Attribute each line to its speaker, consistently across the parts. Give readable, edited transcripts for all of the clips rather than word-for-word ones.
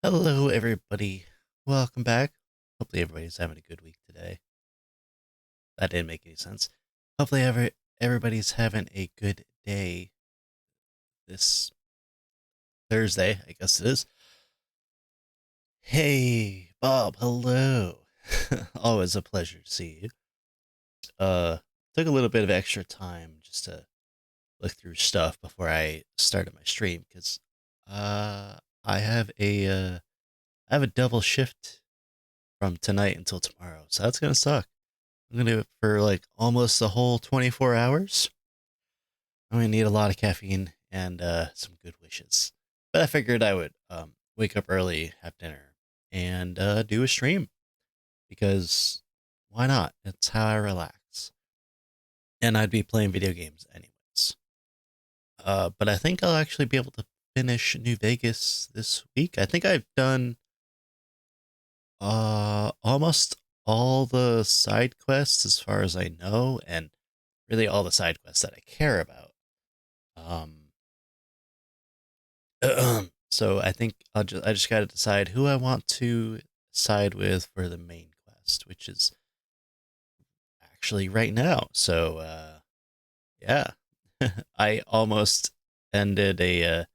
Speaker 1: Hello, everybody. Welcome back. Hopefully, everybody's having a good week today. That didn't make any sense. Hopefully, everybody's having a good day this Thursday, I guess it is. Hey, Bob. Hello. Always a pleasure to see you. Uh, Took a little bit of extra time just to look through stuff before I started my stream because I have I have a double shift from tonight until tomorrow, so that's gonna suck. I'm gonna do it for like almost the whole 24 hours. I'm gonna need a lot of caffeine and some good wishes. But I figured I would wake up early, have dinner, and do a stream because why not? It's how I relax. And I'd be playing video games anyways. But I think I'll actually be able to finish New Vegas this week. I think I've done almost all the side quests as far as I know, and really all the side quests that I care about. Um, so I think I just got to decide who I want to side with for the main quest, which is actually right now. So yeah, I almost ended an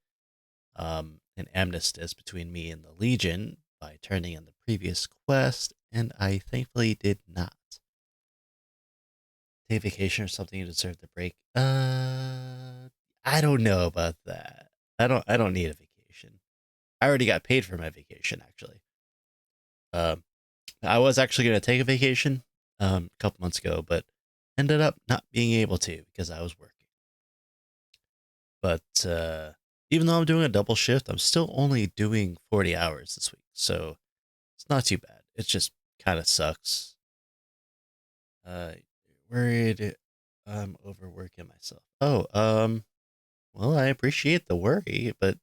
Speaker 1: armistice between me and the Legion by turning in the previous quest, and I thankfully did not. Take vacation or something, you deserve the break. I don't know about that. I don't need a vacation. I already got paid for my vacation actually. Um I was actually going to take a vacation a couple months ago, but ended up not being able to because I was working. But even though I'm doing a double shift, I'm still only doing 40 hours this week. So it's not too bad. It just kind of sucks. Uh Worried I'm overworking myself. Well, I appreciate the worry, but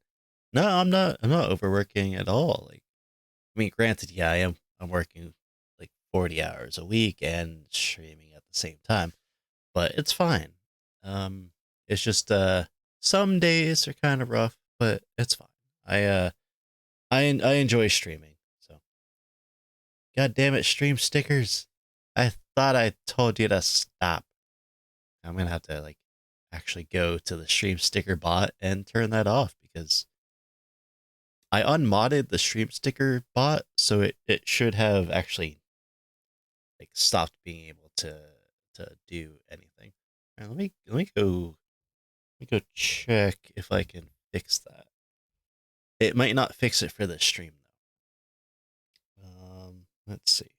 Speaker 1: no, I'm not overworking at all. Like, I mean, granted, yeah, I'm working like 40 hours a week and streaming at the same time, but it's fine. Um it's just some days are kind of rough, but it's fine. I enjoy streaming. So, god damn it, stream stickers. I thought I told you to stop. I'm going to have to like actually go to the stream sticker bot and turn that off because I unmodded the stream sticker bot, so it should have actually like stopped being able to do anything. All right, let me go check if I can fix that. It might not fix it for the stream though. Let's see.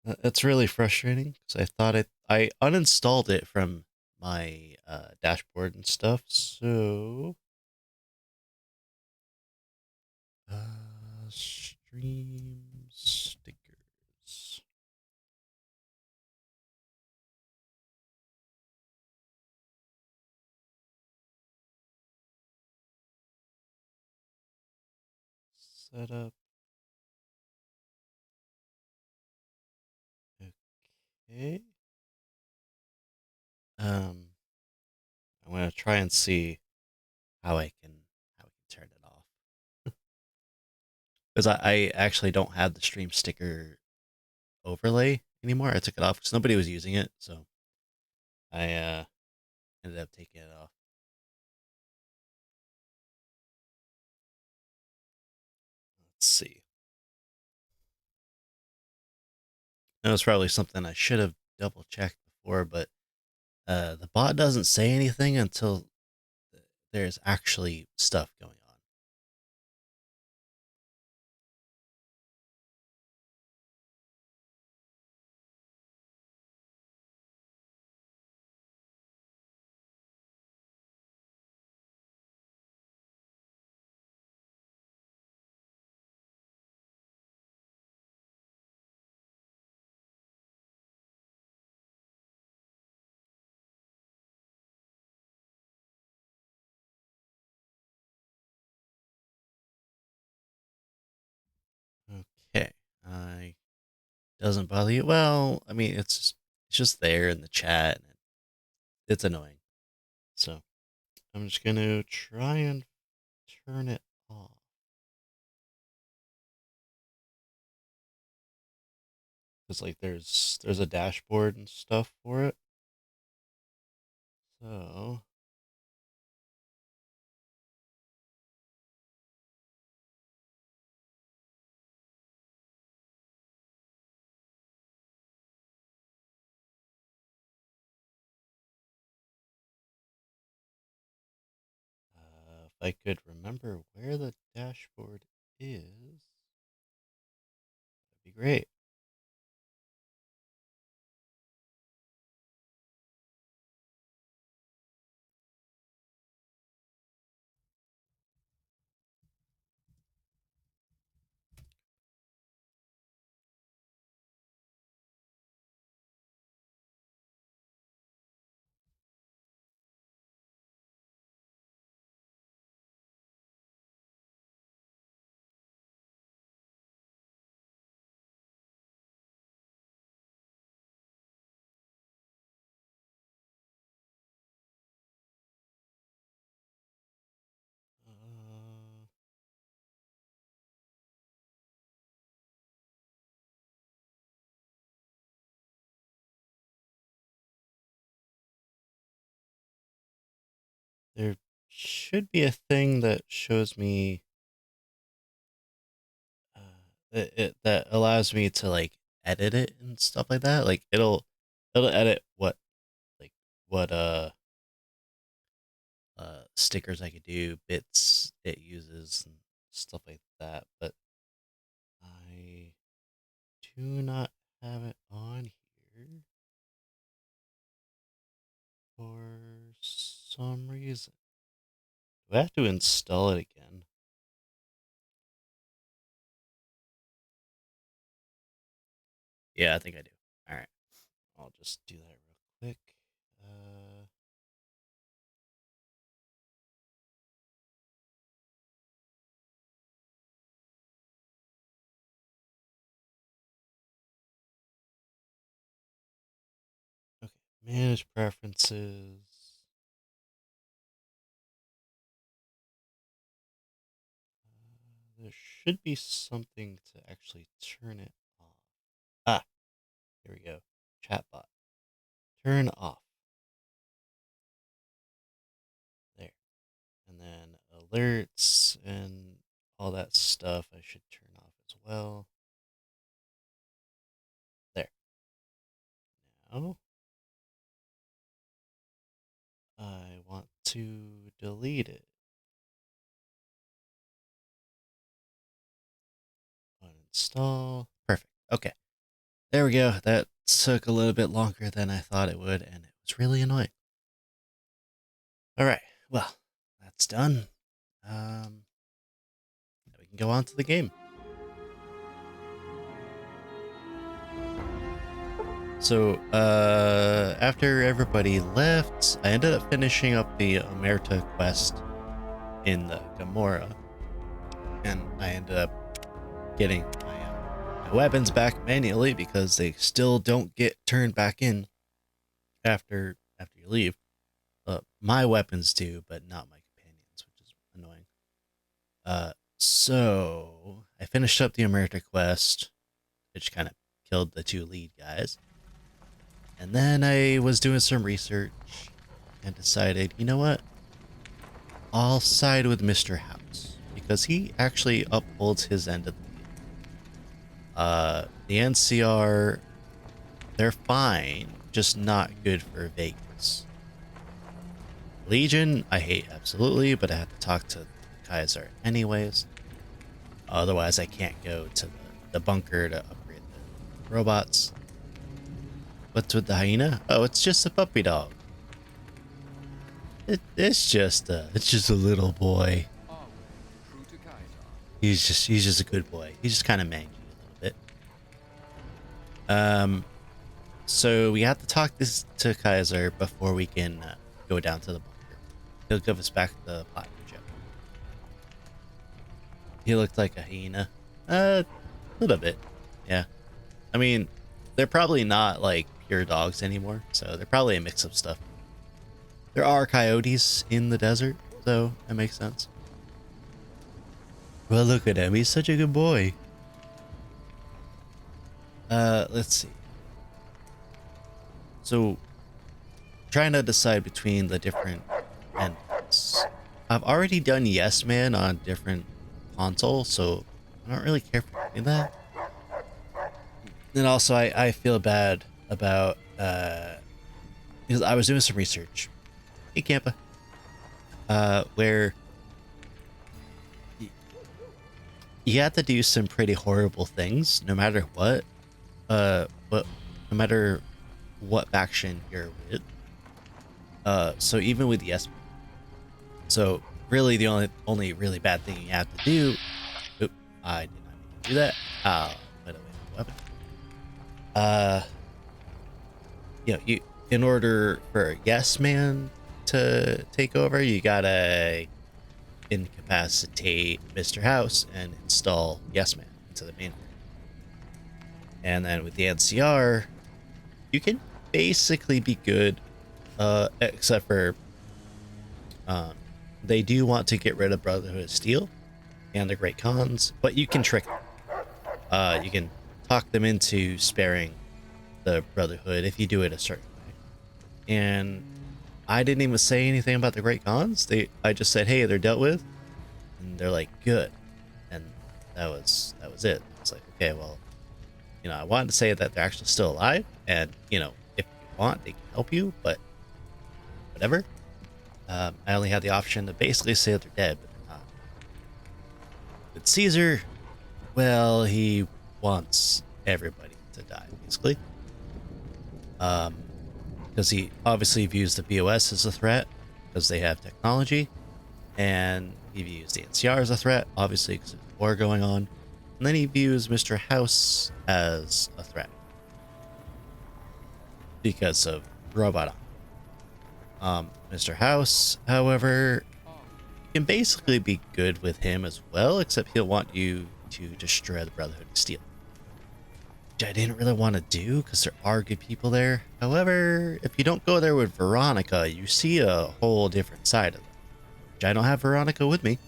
Speaker 1: That's really frustrating because I thought I uninstalled it from my dashboard and stuff. So stream stickers. Setup. Okay. Um, I'm gonna try and see how I can turn it off because I actually don't have the stream sticker overlay anymore. I took it off because nobody was using it, so I ended up taking it off. Let's see. That was probably something I should have double checked before, but the bot doesn't say anything until there's actually stuff going on. Okay, I doesn't bother you. Well, I mean, it's just there in the chat, and it's annoying. So I'm just gonna try and turn it off. Because like there's a dashboard and stuff for it. So if I could remember where the dashboard is, that'd be great. Uh, there should be a thing that shows me that allows me to like edit it and stuff like that. Like it'll edit like what stickers I could do, bits it uses and stuff like that. But I do not have it on here for some reason. Do I have to install it again? Yeah, I think I do. All right, I'll just do that real quick. Uh, okay, manage preferences. There should be something to actually turn it off. Ah, here we go. Chatbot. Turn off. There. And then alerts and all that stuff I should turn off as well. There. Now I want to delete it. Uninstall. Perfect. Okay. There we go. That took a little bit longer than I thought it would, and it was really annoying. All right. Well, that's done. We can go on to the game. So, after everybody left, I ended up finishing up the Omerta quest in the Gamora, and I ended up getting my weapons back manually because they still don't get turned back in after you leave. My weapons do, but not my companions, which is annoying. So I finished up the Omerta quest, which kind of killed the two lead guys. And then I was doing some research and decided, you know what? I'll side with Mr. House because he actually upholds his end of the deal. The NCR, they're fine, just not good for Vegas. Legion, I hate absolutely, but I have to talk to Kaiser anyways. Otherwise, I can't go to the bunker to upgrade the robots. What's with the hyena? Oh, it's just a puppy dog. It's just a little boy. He's just a good boy. He's just kind of mangy a little bit. So we have to talk this to Kaiser before we can go down to the bunker. He'll give us back the platinum gem. He looked like a hyena. A little bit, yeah. I mean, they're probably not like pure dogs anymore, so they're probably a mix of stuff. There are coyotes in the desert, so that makes sense. Well, look at him. He's such a good boy. Let's see. So, trying to decide between the different endings. I've already done Yes Man on different consoles, so I don't really care for doing that. And also, I feel bad about, because I was doing some research. Hey, Campa. Where you have to do some pretty horrible things, no matter what, but no matter what faction you're with. So even with Yes Man. So really, the only really bad thing you have to do. Oop, I did not mean to do that. By the way, weapon. Uh, you in order for Yes Man to take over, you gotta incapacitate Mr. House and install Yes Man into the main. And then with the NCR, you can basically be good, except for um, they do want to get rid of Brotherhood of Steel and the Great Khans, but you can trick them. You can talk them into sparing the Brotherhood if you do it a certain way. And I didn't even say anything about the Great Khans. I just said, hey, they're dealt with, and they're like, good. And that was it. It's like, okay, well, I wanted to say that they're actually still alive, and if you want, they can help you, but whatever. I only had the option to basically say that they're dead, but they're not. But Caesar, well, he wants everybody to die, basically. Because he obviously views the BOS as a threat, because they have technology, and he views the NCR as a threat, obviously, because there's a war going on. And then he views Mr. House as a threat because of Robot. Mr. House, however, you can basically be good with him as well, except he'll want you to destroy the Brotherhood of Steel, which I didn't really want to do because there are good people there. However, if you don't go there with Veronica, you see a whole different side of them, which I don't have Veronica with me.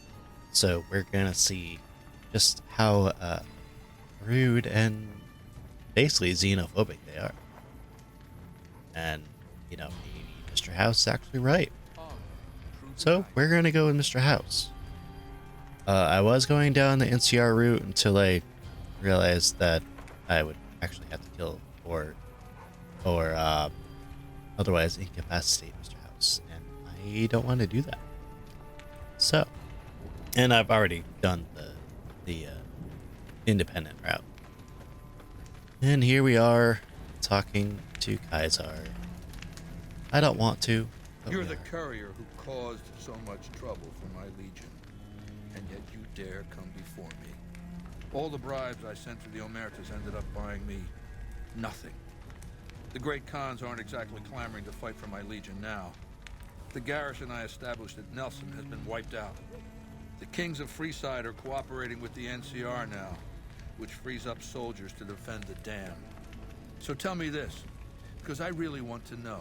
Speaker 1: So we're gonna see just how rude and basically xenophobic they are. And, maybe Mr. House is actually right. So we're going to go with Mr. House. I was going down the NCR route until I realized that I would actually have to kill or otherwise incapacitate Mr. House. And I don't want to do that. So, and I've already done the independent route. And here we are talking to Kaisar. I don't want to.
Speaker 2: You're the courier who caused so much trouble for my legion, and yet you dare come before me. All the bribes I sent to the Omertas ended up buying me nothing. The Great Khans aren't exactly clamoring to fight for my legion now. The garrison I established at Nelson has been wiped out. The kings of Freeside are cooperating with the NCR now, which frees up soldiers to defend the dam. So tell me this, because I really want to know.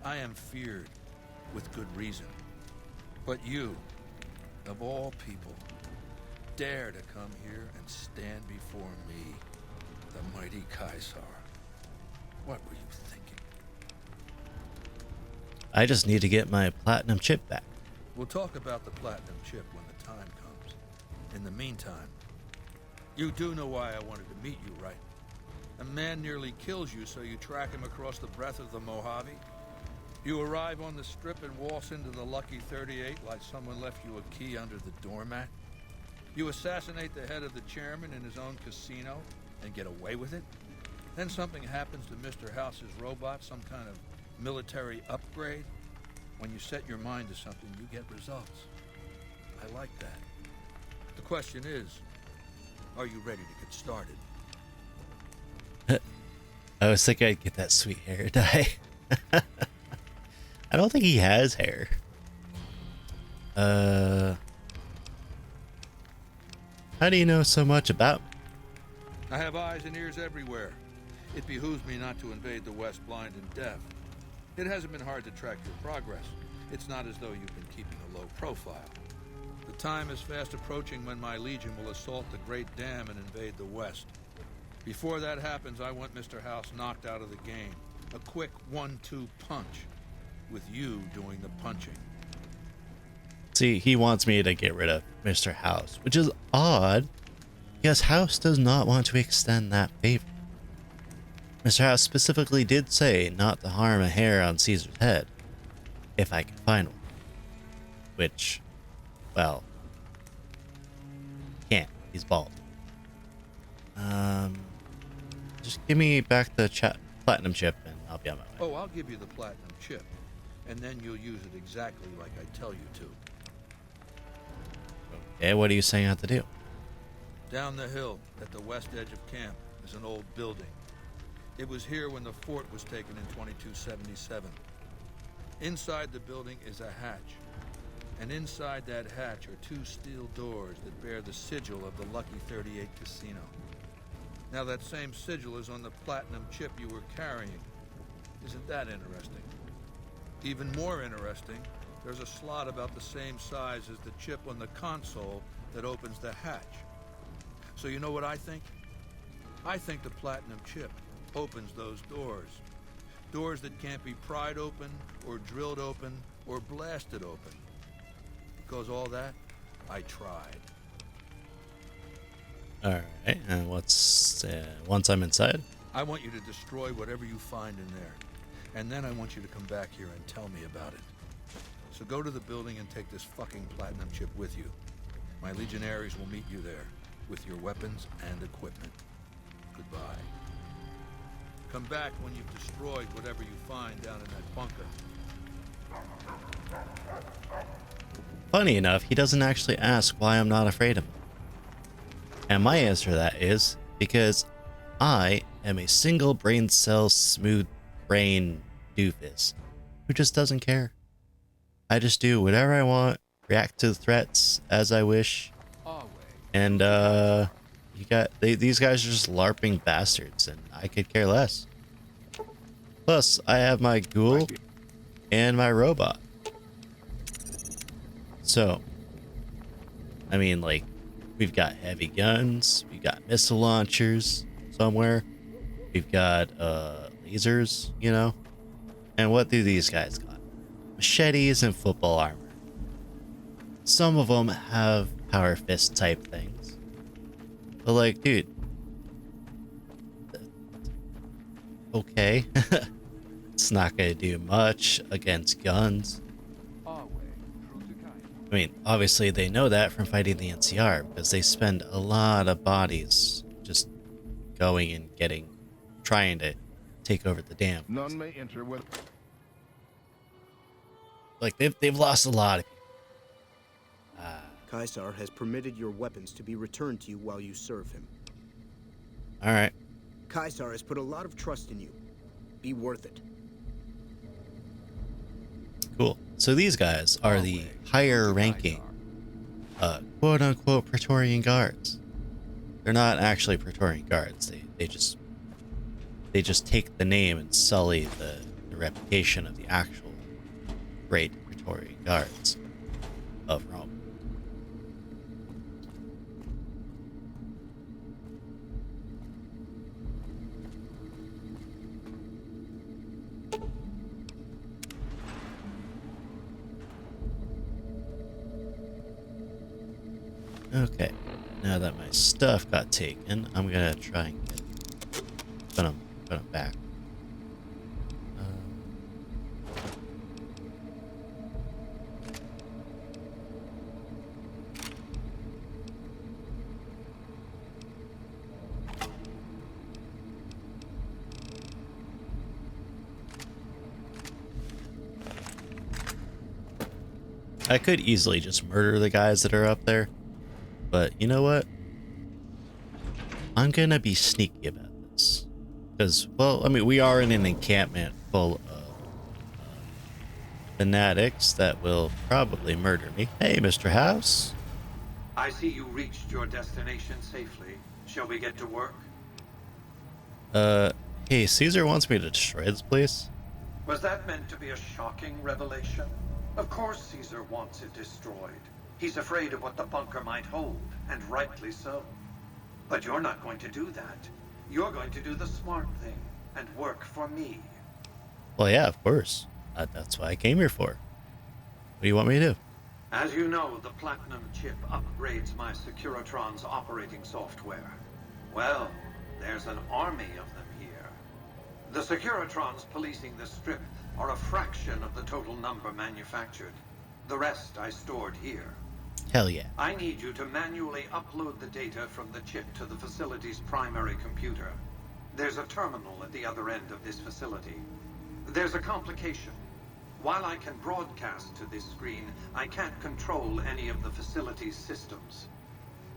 Speaker 2: I am feared, with good reason. But you, of all people, dare to come here and stand before me, the mighty Kaisar. What were you thinking?
Speaker 1: I just need to get my platinum chip back.
Speaker 2: We'll talk about the platinum chip when the time comes. In the meantime, you do know why I wanted to meet you, right? A man nearly kills you, so you track him across the breadth of the Mojave. You arrive on the strip and waltz into the Lucky 38 like someone left you a key under the doormat. You assassinate the head of the chairman in his own casino and get away with it. Then something happens to Mr. House's robot, some kind of military upgrade. When you set your mind to something, you get results. I like that. The question is, are you ready to get started?
Speaker 1: I was thinking I'd get that sweet hair dye. I don't think he has hair. How do you know so much about me?
Speaker 2: I have eyes and ears everywhere. It behooves me not to invade the West blind and deaf. It hasn't been hard to track your progress. It's not as though you've been keeping a low profile. The time is fast approaching when my legion will assault the Great Dam and invade the West. Before that happens, I want Mr. House knocked out of the game. A quick 1-2 punch, with you doing the punching.
Speaker 1: See, he wants me to get rid of Mr. House, which is odd, because House does not want to extend that favor. Mr. House specifically did say not to harm a hair on Caesar's head, if I could find one. Which, well, can't. He's bald. Just give me back the platinum chip and I'll be on my way.
Speaker 2: Oh, I'll give you the platinum chip, and then you'll use it exactly like I tell you to.
Speaker 1: Okay, what are you saying I have to do?
Speaker 2: Down the hill, at the west edge of camp, is an old building. It was here when the fort was taken in 2277. Inside the building is a hatch. And inside that hatch are 2 steel doors that bear the sigil of the Lucky 38 Casino. Now that same sigil is on the platinum chip you were carrying. Isn't that interesting? Even more interesting, there's a slot about the same size as the chip on the console that opens the hatch. So you know what I think? I think the platinum chip opens those doors. Doors that can't be pried open, or drilled open, or blasted open. Because all that, I tried.
Speaker 1: Alright, and what's, once I'm inside?
Speaker 2: I want you to destroy whatever you find in there. And then I want you to come back here and tell me about it. So go to the building and take this fucking platinum chip with you. My legionaries will meet you there, with your weapons and equipment. Goodbye. Come back when you've destroyed whatever you find down in that bunker.
Speaker 1: Funny enough, he doesn't actually ask why I'm not afraid of him. And my answer to that is because I am a single brain cell smooth brain doofus who just doesn't care. I just do whatever I want, react to the threats as I wish. And these guys are just LARPing bastards and I could care less. Plus, I have my ghoul and my robot. So, I mean, like, we've got heavy guns, we've got missile launchers somewhere, we've got lasers, you know? And what do these guys got? Machetes and football armor. Some of them have power fist type things. But like, dude. Okay. It's not gonna do much against guns. I mean, obviously they know that from fighting the NCR, because they spend a lot of bodies just going and trying to take over the dam.
Speaker 3: None may enter with.
Speaker 1: Like, they've lost a lot of people.
Speaker 4: Caesar has permitted your weapons to be returned to you while you serve him.
Speaker 1: Alright.
Speaker 4: Caesar has put a lot of trust in you. Be worth it.
Speaker 1: Cool. So these guys are the higher ranking, quote unquote Praetorian guards. They're not actually Praetorian guards. They just take the name and sully the reputation of the actual great Praetorian guards of Rome. Okay, now that my stuff got taken, I'm gonna try and put them back. I could easily just murder the guys that are up there. But you know what? I'm gonna be sneaky about this. Because, well, I mean, we are in an encampment full of fanatics that will probably murder me. Hey, Mr. House.
Speaker 5: I see you reached your destination safely. Shall we get to work?
Speaker 1: Hey, Caesar wants me to destroy this place?
Speaker 5: Was that meant to be a shocking revelation? Of course Caesar wants it destroyed. He's afraid of what the bunker might hold, and rightly so. But you're not going to do that. You're going to do the smart thing and work for me.
Speaker 1: Well, yeah, of course. That's what I came here for. What do you want me to do?
Speaker 5: As you know, the Platinum chip upgrades my Securitron's operating software. Well, there's an army of them here. The Securitrons policing the strip are a fraction of the total number manufactured. The rest I stored here.
Speaker 1: Hell yeah.
Speaker 5: I need you to manually upload the data from the chip to the facility's primary computer. There's a terminal at the other end of this facility. There's a complication. While I can broadcast to this screen, I can't control any of the facility's systems.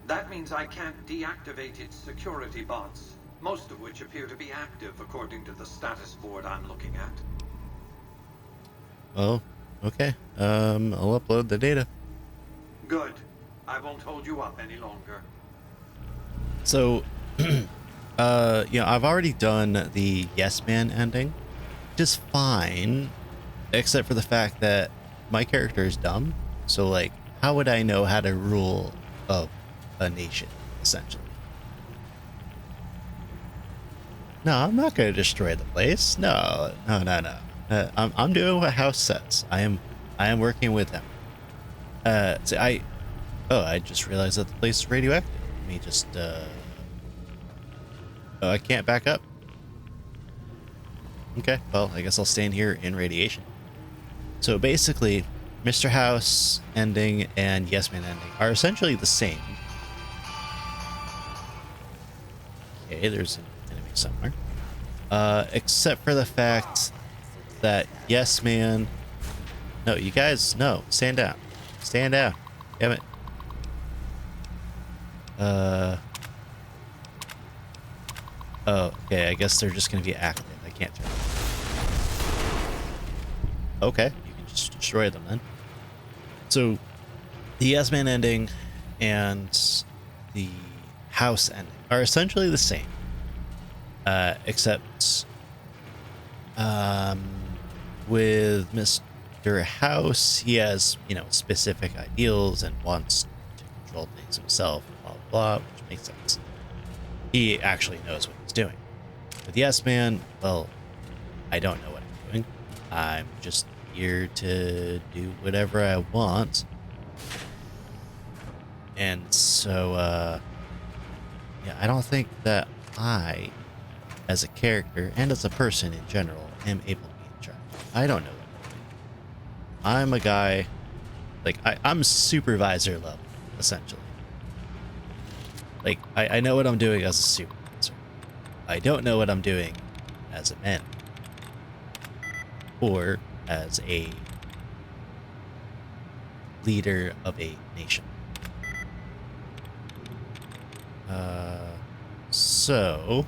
Speaker 5: That means I can't deactivate its security bots, most of which appear to be active according to the status board I'm looking at.
Speaker 1: Oh, okay. I'll upload the data.
Speaker 5: Good. I won't hold you up any longer.
Speaker 1: So, I've already done the Yes Man ending, which is fine, except for the fact that my character is dumb. So, like, how would I know how to rule a nation, essentially? No, I'm not going to destroy the place. No. I'm doing what House says. I am working with them. I just realized that the place is radioactive. Let me just, I can't back up. Okay, well, I guess I'll stand here in radiation. So basically, Mr. House ending and Yes Man ending are essentially the same. Okay, there's an enemy somewhere. Except for the fact that Yes Man... No, you guys, no, stand down. Stand down. Damn it. Oh, okay, I guess they're just going to be active. I can't turn. Okay, you can just destroy them then. So, the Yes Man ending and the House ending are essentially the same. Except, with Mr. House, he has, specific ideals and wants to control things himself, blah, blah, which makes sense. He actually knows what he's doing. With Yes Man, well, I don't know what I'm doing. I'm just here to do whatever I want. And so, I don't think that I, as a character and as a person in general, am able to be in charge. I don't know what I'm doing. I'm a guy, I'm supervisor level, essentially. I know what I'm doing as a supervisor. I don't know what I'm doing as a man. Or as a leader of a nation. So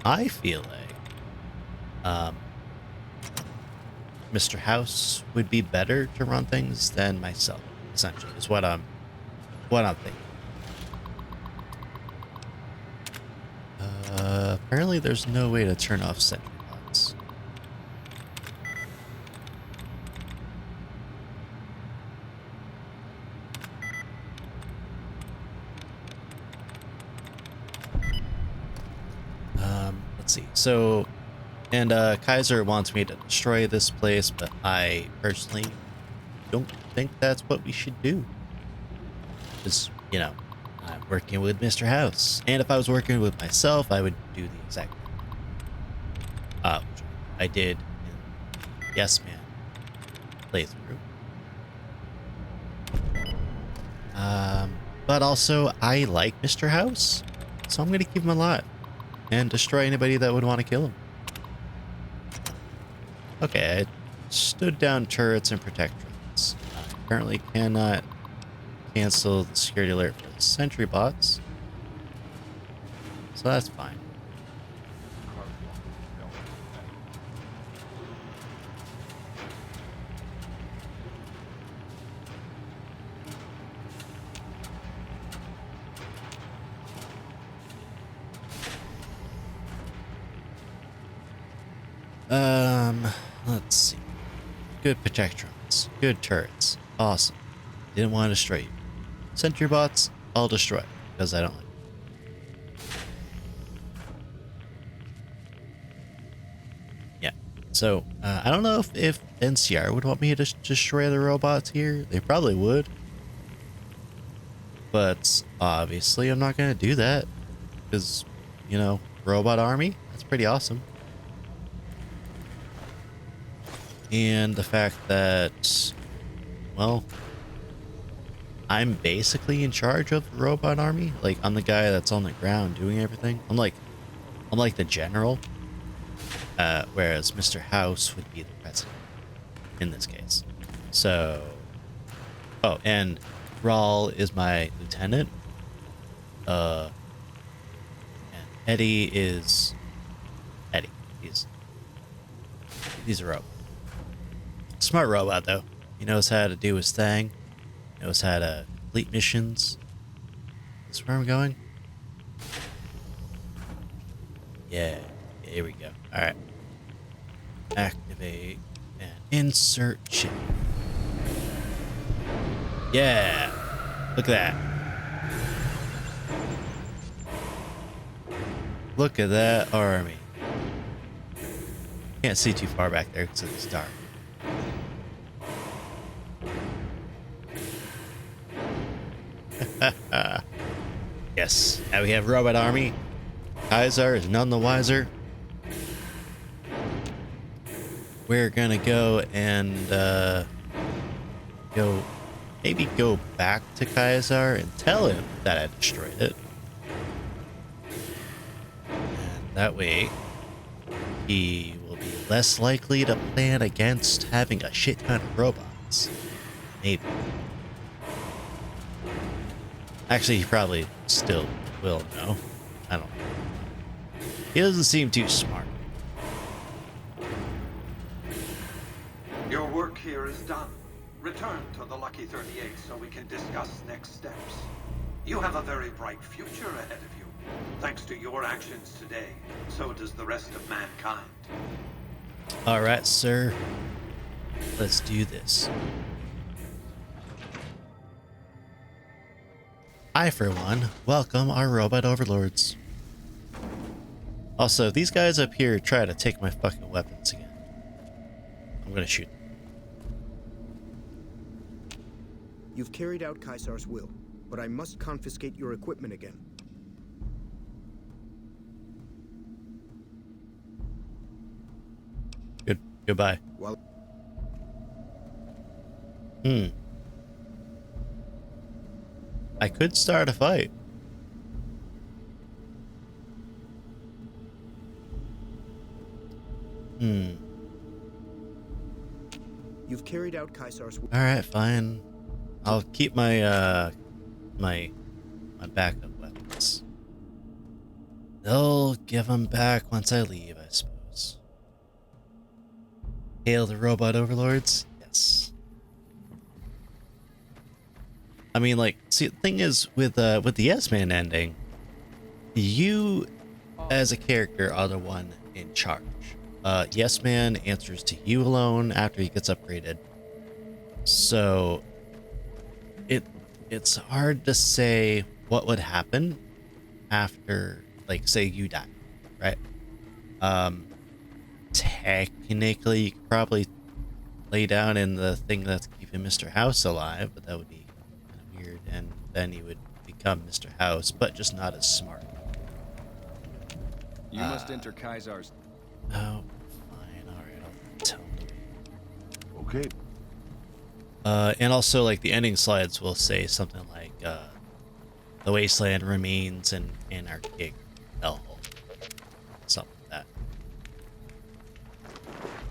Speaker 1: I feel like Mr. House would be better to run things than myself, essentially, is what I'm thinking. Apparently there's no way to turn off sentry bots. Let's see. So, and Kaiser wants me to destroy this place, but I personally don't think that's what we should do. Because, I'm working with Mr. House. And if I was working with myself, I would do the exact thing. Which I did in the Yes Man playthrough. But also, I like Mr. House, so I'm going to keep him alive and destroy anybody that would want to kill him. Okay, I stood down turrets and protectorats. I apparently cannot cancel the security alert for the sentry bots, so that's fine. Let's see. Good protectrons, good turrets, awesome. Didn't want to destroy you. Sentry bots, I'll destroy because I don't like them. So, I don't know if NCR would want me to destroy the robots here. They probably would. But obviously I'm not going to do that. Because, you know, robot army, that's pretty awesome. And the fact that, well, I'm basically in charge of the robot army. Like, I'm the guy that's on the ground doing everything. I'm like the general. Whereas Mr. House would be the president in this case. So, oh, and Rawl is my lieutenant. And Eddie is Eddie. He's a robot. Smart robot though. He knows how to do his thing. Knows how to complete missions. Is this where I'm going? Yeah, here we go. All right. Activate and insert chip. Yeah, look at that. Look at that army. Can't see too far back there because it's dark. Yes, now we have robot army. Kaiser is none the wiser. We're gonna go and maybe go back to Kaiser and tell him that I destroyed it. And that way he will be less likely to plan against having a shit ton of robots. Maybe. Actually, he probably still will know. I don't know. He doesn't seem too smart.
Speaker 5: Your work here is done. Return to the Lucky 38 so we can discuss next steps. You have a very bright future ahead of you. Thanks to your actions today, so does the rest of mankind.
Speaker 1: All right, sir. Let's do this. I, for one, welcome our robot overlords. Also, these guys up here try to take my fucking weapons again. I'm gonna shoot them.
Speaker 4: You've carried out Caesar's will, but I must confiscate your equipment again.
Speaker 1: Goodbye.
Speaker 4: Well,
Speaker 1: I could start a fight.
Speaker 4: you've carried out Caesar's will.
Speaker 1: All right, fine. I'll keep my my backup weapons. They'll give them back once I leave, I suppose. Hail the robot overlords. Yes. I mean, like, see, the thing is with the Yes Man ending, you as a character are the one in charge. Yes Man answers to you alone after he gets upgraded. So it's hard to say what would happen after, like, say you die, right? Technically you could probably lay down in the thing that's keeping Mr. House alive, but that would be kind of weird, and then he would become Mr. House, but just not as smart.
Speaker 3: You must enter Kaiser's.
Speaker 1: Oh, fine, alright, I'll tell him.
Speaker 3: Okay.
Speaker 1: And also, like, the ending slides will say something like, the wasteland remains an anarchic hellhole. Something like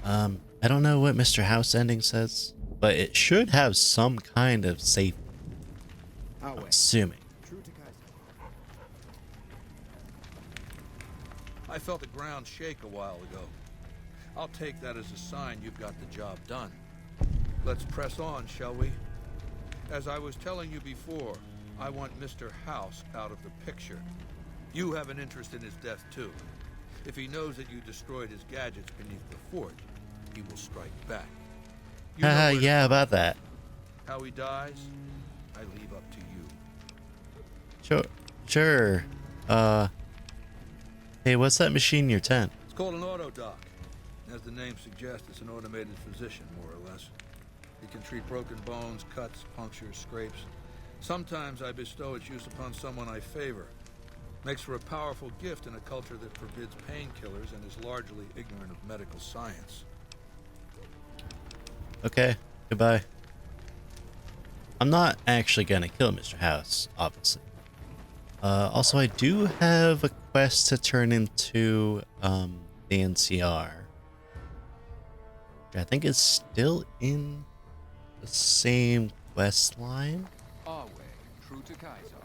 Speaker 1: that. I don't know what Mr. House ending says, but it should have some kind of safety. I'm assuming.
Speaker 4: True to Kaiser.
Speaker 2: I felt the ground shake a while ago. I'll take that as a sign you've got the job done. Let's press on, shall we? As I was telling you before, I want Mr. House out of the picture. You have an interest in his death, too. If he knows that you destroyed his gadgets beneath the forge, he will strike back. You know where to
Speaker 1: Yeah,
Speaker 2: find
Speaker 1: about
Speaker 2: him.
Speaker 1: that.
Speaker 2: How he dies, I leave up to you.
Speaker 1: Sure. Hey, what's that machine in your tent?
Speaker 2: It's called an auto dock. As the name suggests, it's an automated physician, more or less. He can treat broken bones, cuts, punctures, scrapes. Sometimes I bestow its use upon someone I favor. Makes for a powerful gift in a culture that forbids painkillers and is largely ignorant of medical science.
Speaker 1: Okay, goodbye. I'm not actually gonna kill Mr. House, obviously. Also, I do have a quest to turn into the NCR. I think it's still in the same quest line.
Speaker 3: Our way, true to Kaiser.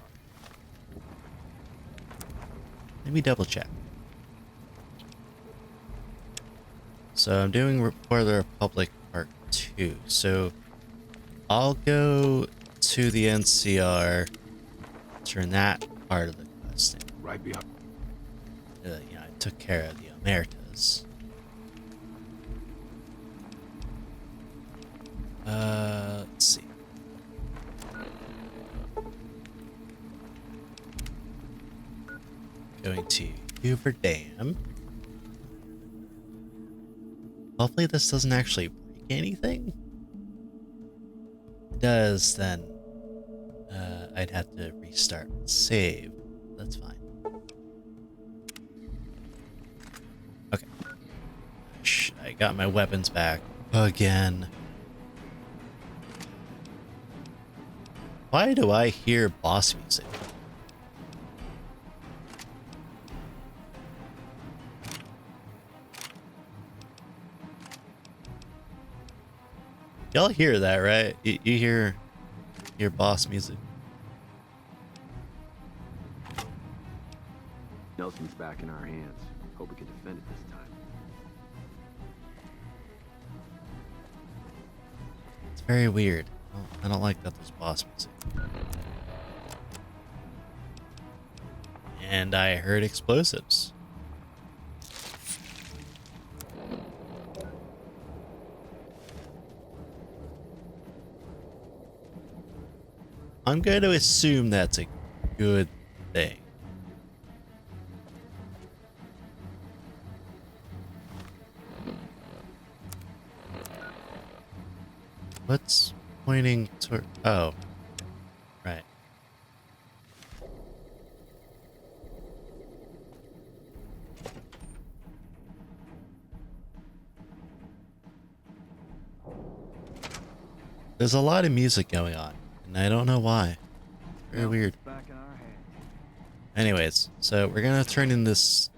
Speaker 1: Let me double check. So I'm doing Report of the Republic Part 2. So I'll go to the NCR, turn that part of the quest in.
Speaker 3: Right behind.
Speaker 1: I took care of the Omertas. Let's see. Going to Hoover Dam. Hopefully this doesn't actually break anything. If it does, then I'd have to restart and save. That's fine. Okay. I got my weapons back again. Why do I hear boss music? Y'all hear that, right? You hear boss music.
Speaker 6: Nelson's back in our hands. Hope we can defend it this time.
Speaker 1: It's very weird. I don't like that there's boss music. And I heard explosives. I'm going to assume that's a good thing. What's pointing toward? Oh, right. There's a lot of music going on, and I don't know why. Very weird.
Speaker 6: Back in our hands.
Speaker 1: Anyways, so we're gonna turn in this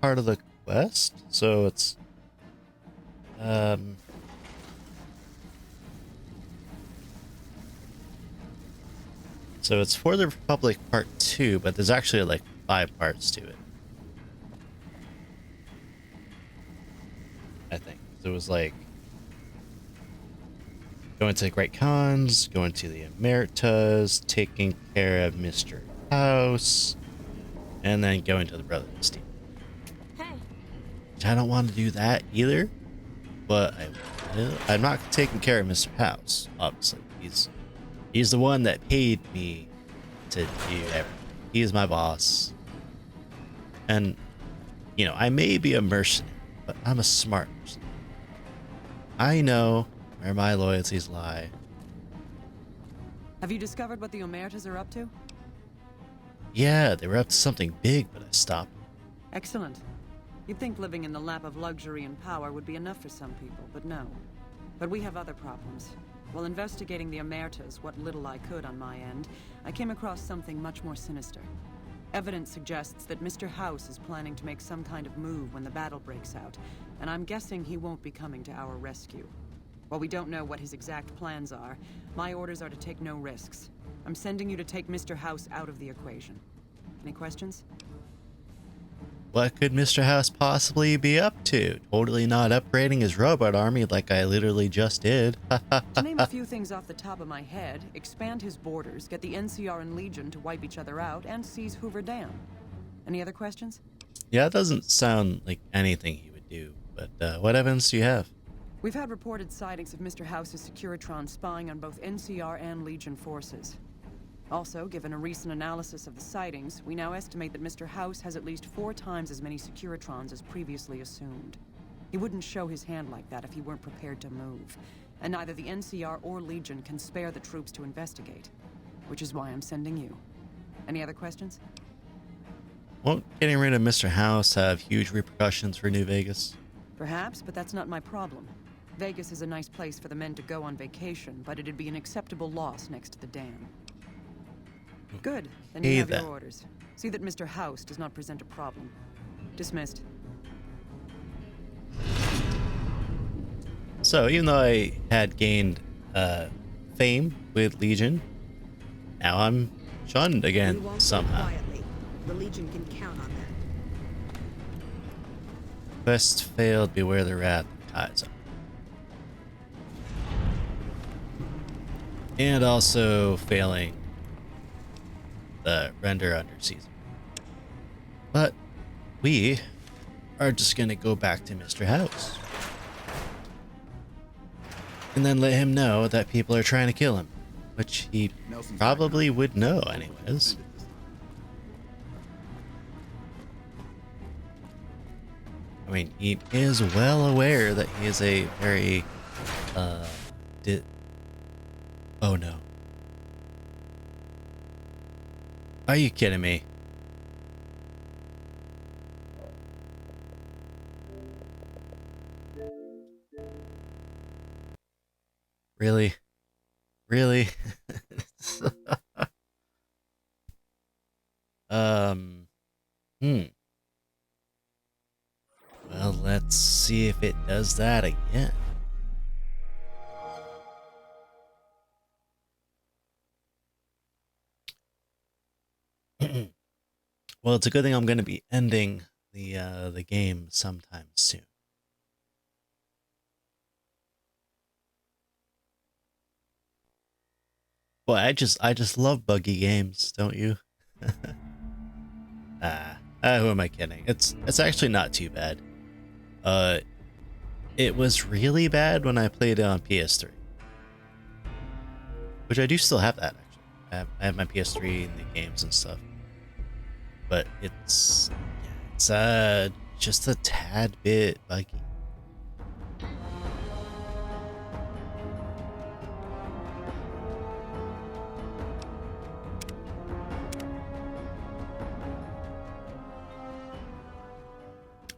Speaker 1: part of the quest. So it's so it's for the Republic Part 2, but there's actually like 5 parts to it. I think. So it was like going to the Great Khans, going to the Emeritas, taking care of Mr. House, and then going to the Brotherhood team.
Speaker 7: Hey.
Speaker 1: Which I don't want to do that either, but I'm not taking care of Mr. House, obviously. He's the one that paid me to do everything. He's my boss. And, I may be a mercenary, but I'm a smart mercenary. I know where my loyalties lie.
Speaker 7: Have you discovered what the Omertas are up to?
Speaker 1: Yeah, they were up to something big, but I stopped.
Speaker 7: Excellent. You'd think living in the lap of luxury and power would be enough for some people, but no. But we have other problems. While investigating the Omertas, what little I could on my end, I came across something much more sinister. Evidence suggests that Mr. House is planning to make some kind of move when the battle breaks out, and I'm guessing he won't be coming to our rescue. While we don't know what his exact plans are, my orders are to take no risks. I'm sending you to take Mr. House out of the equation. Any questions?
Speaker 1: What could Mr. House possibly be up to? Totally not upgrading his robot army like I literally just did.
Speaker 7: To name a few things off the top of my head, expand his borders, get the NCR and Legion to wipe each other out, and seize Hoover Dam. Any other questions?
Speaker 1: Yeah, it doesn't sound like anything he would do, but what evidence do you have?
Speaker 7: We've had reported sightings of Mr. House's Securitron spying on both NCR and Legion forces. Also, given a recent analysis of the sightings, we now estimate that Mr. House has at least 4 times as many Securitrons as previously assumed. He wouldn't show his hand like that if he weren't prepared to move. And neither the NCR or Legion can spare the troops to investigate. Which is why I'm sending you. Any other questions?
Speaker 1: Won't getting rid of Mr. House have huge repercussions for New Vegas?
Speaker 7: Perhaps, but that's not my problem. Vegas is a nice place for the men to go on vacation, but it'd be an acceptable loss next to the dam. Good. Then you have your orders. See that Mr. House does not present a problem. Dismissed.
Speaker 1: So, even though I had gained fame with Legion, now I'm shunned again somehow.
Speaker 4: Quietly. The Legion can count on that.
Speaker 1: Quest failed, beware the wrath of Kaiser. And also failing the render under season. But we are just gonna go back to Mr. House. And then let him know that people are trying to kill him. Which he probably would know anyways. I mean, he is well aware that he is a very, oh no. Are you kidding me? Really? Really? Well, let's see if it does that again. Well, it's a good thing I'm going to be ending the game sometime soon. Boy, I just love buggy games, don't you? Who am I kidding? It's actually not too bad. It was really bad when I played it on PS3, which I do still have that actually. I have my PS3 and the games and stuff, but it's just a tad bit buggy.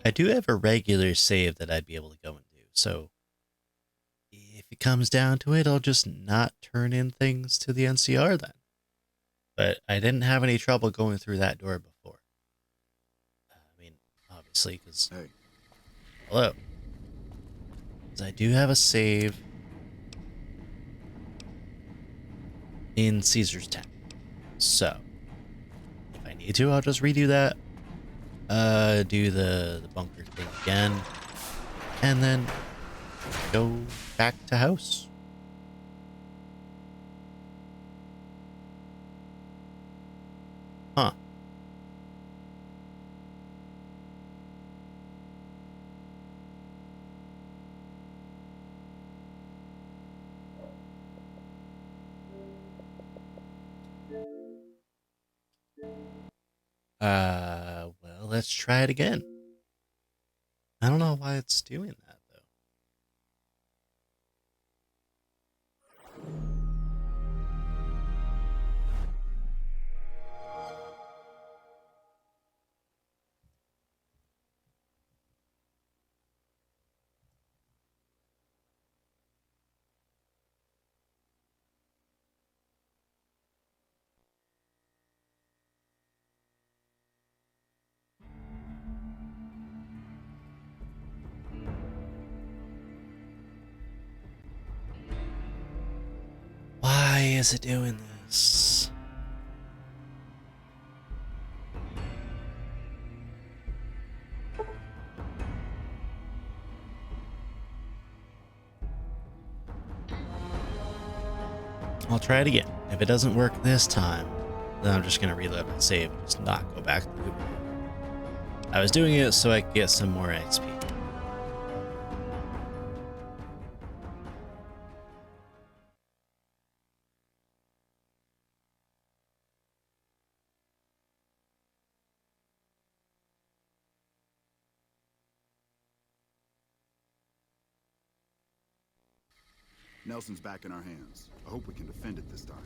Speaker 1: I do have a regular save that I'd be able to go and do, so if it comes down to it, I'll just not turn in things to the NCR then. But I didn't have any trouble going through that door before. I mean, obviously, because...
Speaker 8: Hey.
Speaker 1: Hello. Because I do have a save in Caesar's Town. So, if I need to, I'll just redo that. Do the bunker thing again, and then go back to house. Huh. Well, let's try it again. I don't know why it's doing that, though. Why is it doing this? I'll try it again. If it doesn't work this time, then I'm just going to reload my save and just not go back to the Hoover Dam. I was doing it so I could get some more XP.
Speaker 8: Nelson's back in our hands. I hope we can defend it this time.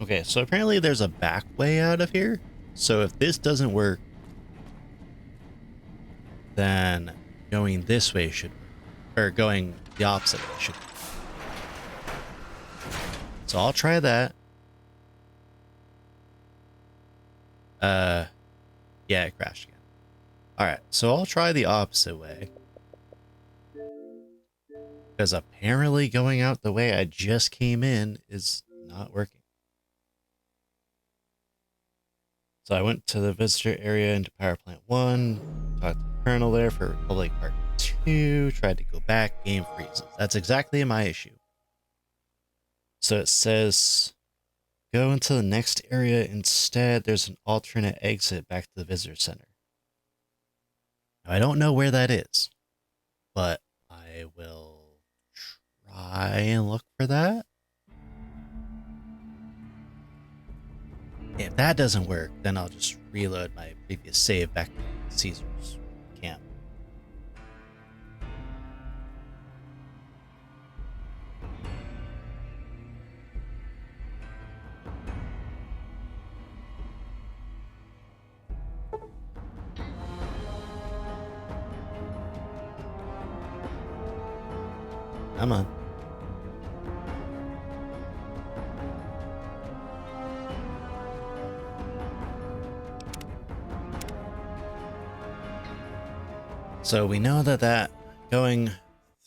Speaker 1: Okay, so apparently there's a back way out of here. So if this doesn't work, then going this way should work. Or going the opposite way should work. So I'll try that. Yeah, it crashed again. Alright, so I'll try the opposite way. Because apparently going out the way I just came in is not working. So I went to the visitor area into Power Plant 1, talked to the Colonel there for Republic Part 2, tried to go back, game freezes. That's exactly my issue. So it says, go into the next area instead. There's an alternate exit back to the visitor center. Now, I don't know where that is, but I will try and look for that. If that doesn't work, then I'll just reload my previous save back to Caesar's camp. Come on. So we know that going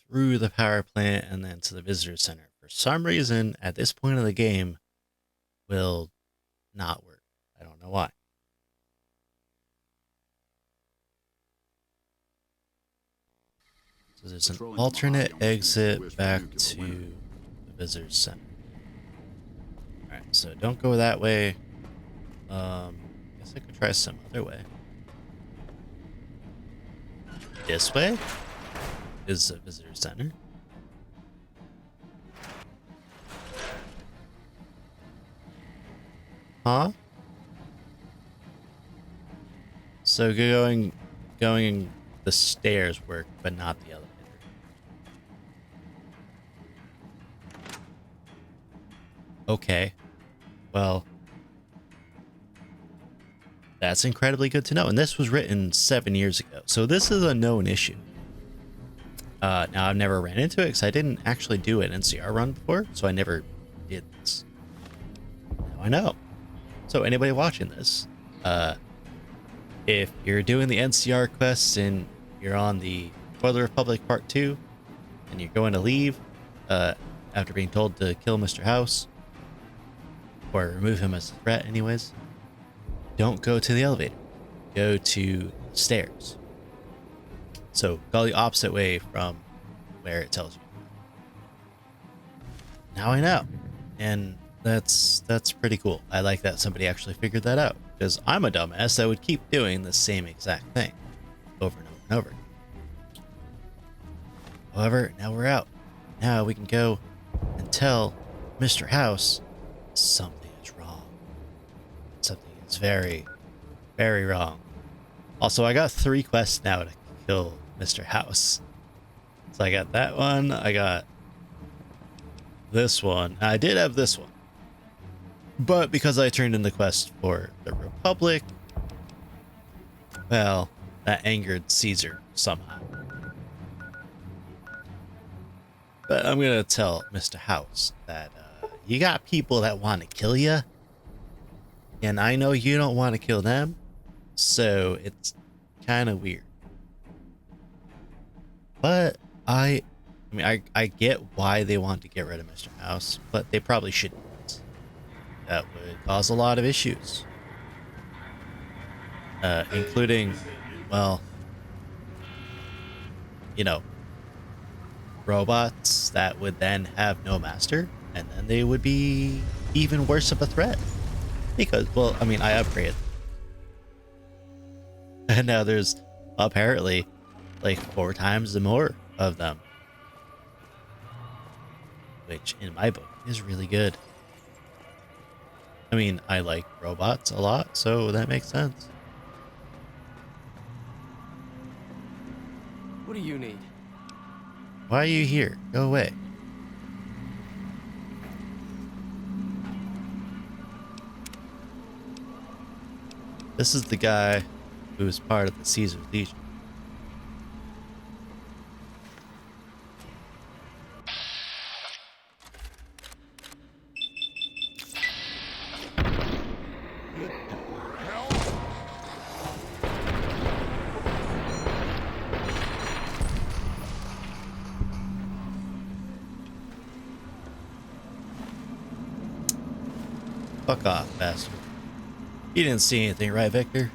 Speaker 1: through the power plant and then to the visitor center, for some reason at this point of the game, will not work. I don't know why. So there's an alternate exit back to the visitor center. Alright, so don't go that way. Guess I could try some other way. This way is the visitor center. Huh? So going the stairs work, but not the elevator. Okay. Well, that's incredibly good to know. And this was written 7 years ago. So this is a known issue. Now, I've never ran into it because I didn't actually do an NCR run before. So I never did this. Now I know. So anybody watching this, if you're doing the NCR quests and you're on the Spoiler Republic Part 2 and you're going to leave after being told to kill Mr. House or remove him as a threat anyways, don't go to the elevator. Go to stairs. So go the opposite way from where it tells you. Now I know. And that's pretty cool. I like that somebody actually figured that out, because I'm a dumbass that would keep doing the same exact thing over and over and over. However, now we're out. Now we can go and tell Mr. House something is wrong. Something is very, very wrong. Also, I got 3 quests now to kill Mr. House. So I got that one. I got this one. I did have this one. But because I turned in the quest for the Republic, well, that angered Caesar somehow. But I'm going to tell Mr. House that you got people that want to kill you. And I know you don't want to kill them. So it's kind of weird. But I get why they want to get rid of Mr. House, but they probably shouldn't. That would cause a lot of issues. Including, well, you know, robots that would then have no master, and then they would be even worse of a threat. Because, well, I mean, I upgraded. And now there's apparently like 4 times the more of them. Which, in my book, is really good. I mean, I like robots a lot, so that makes sense.
Speaker 9: What do you need?
Speaker 1: Why are you here? Go away. This is the guy who is part of the Caesar Legion. Fuck off, bastard. You didn't see anything, right, Victor?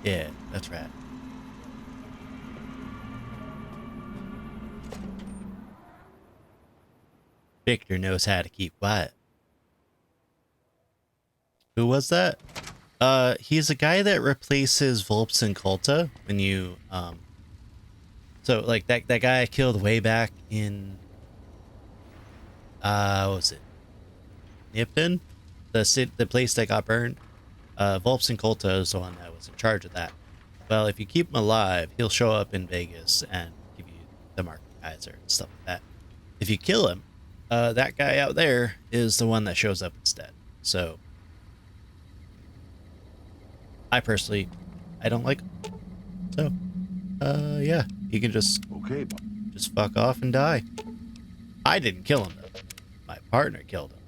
Speaker 1: Yeah, that's right. Victor knows how to keep quiet. Who was that? He's a guy that replaces Volps and Colta when you, so like that guy I killed way back in, what was it? Nipton? The place that got burned. Volps and Colta is the one that was in charge of that. Well, if you keep him alive, he'll show up in Vegas and give you the Market Kaiser and stuff like that. If you kill him, that guy out there is the one that shows up instead. So, I personally, I don't like him. So, yeah, he can just fuck off and die. I didn't kill him though. My partner killed him.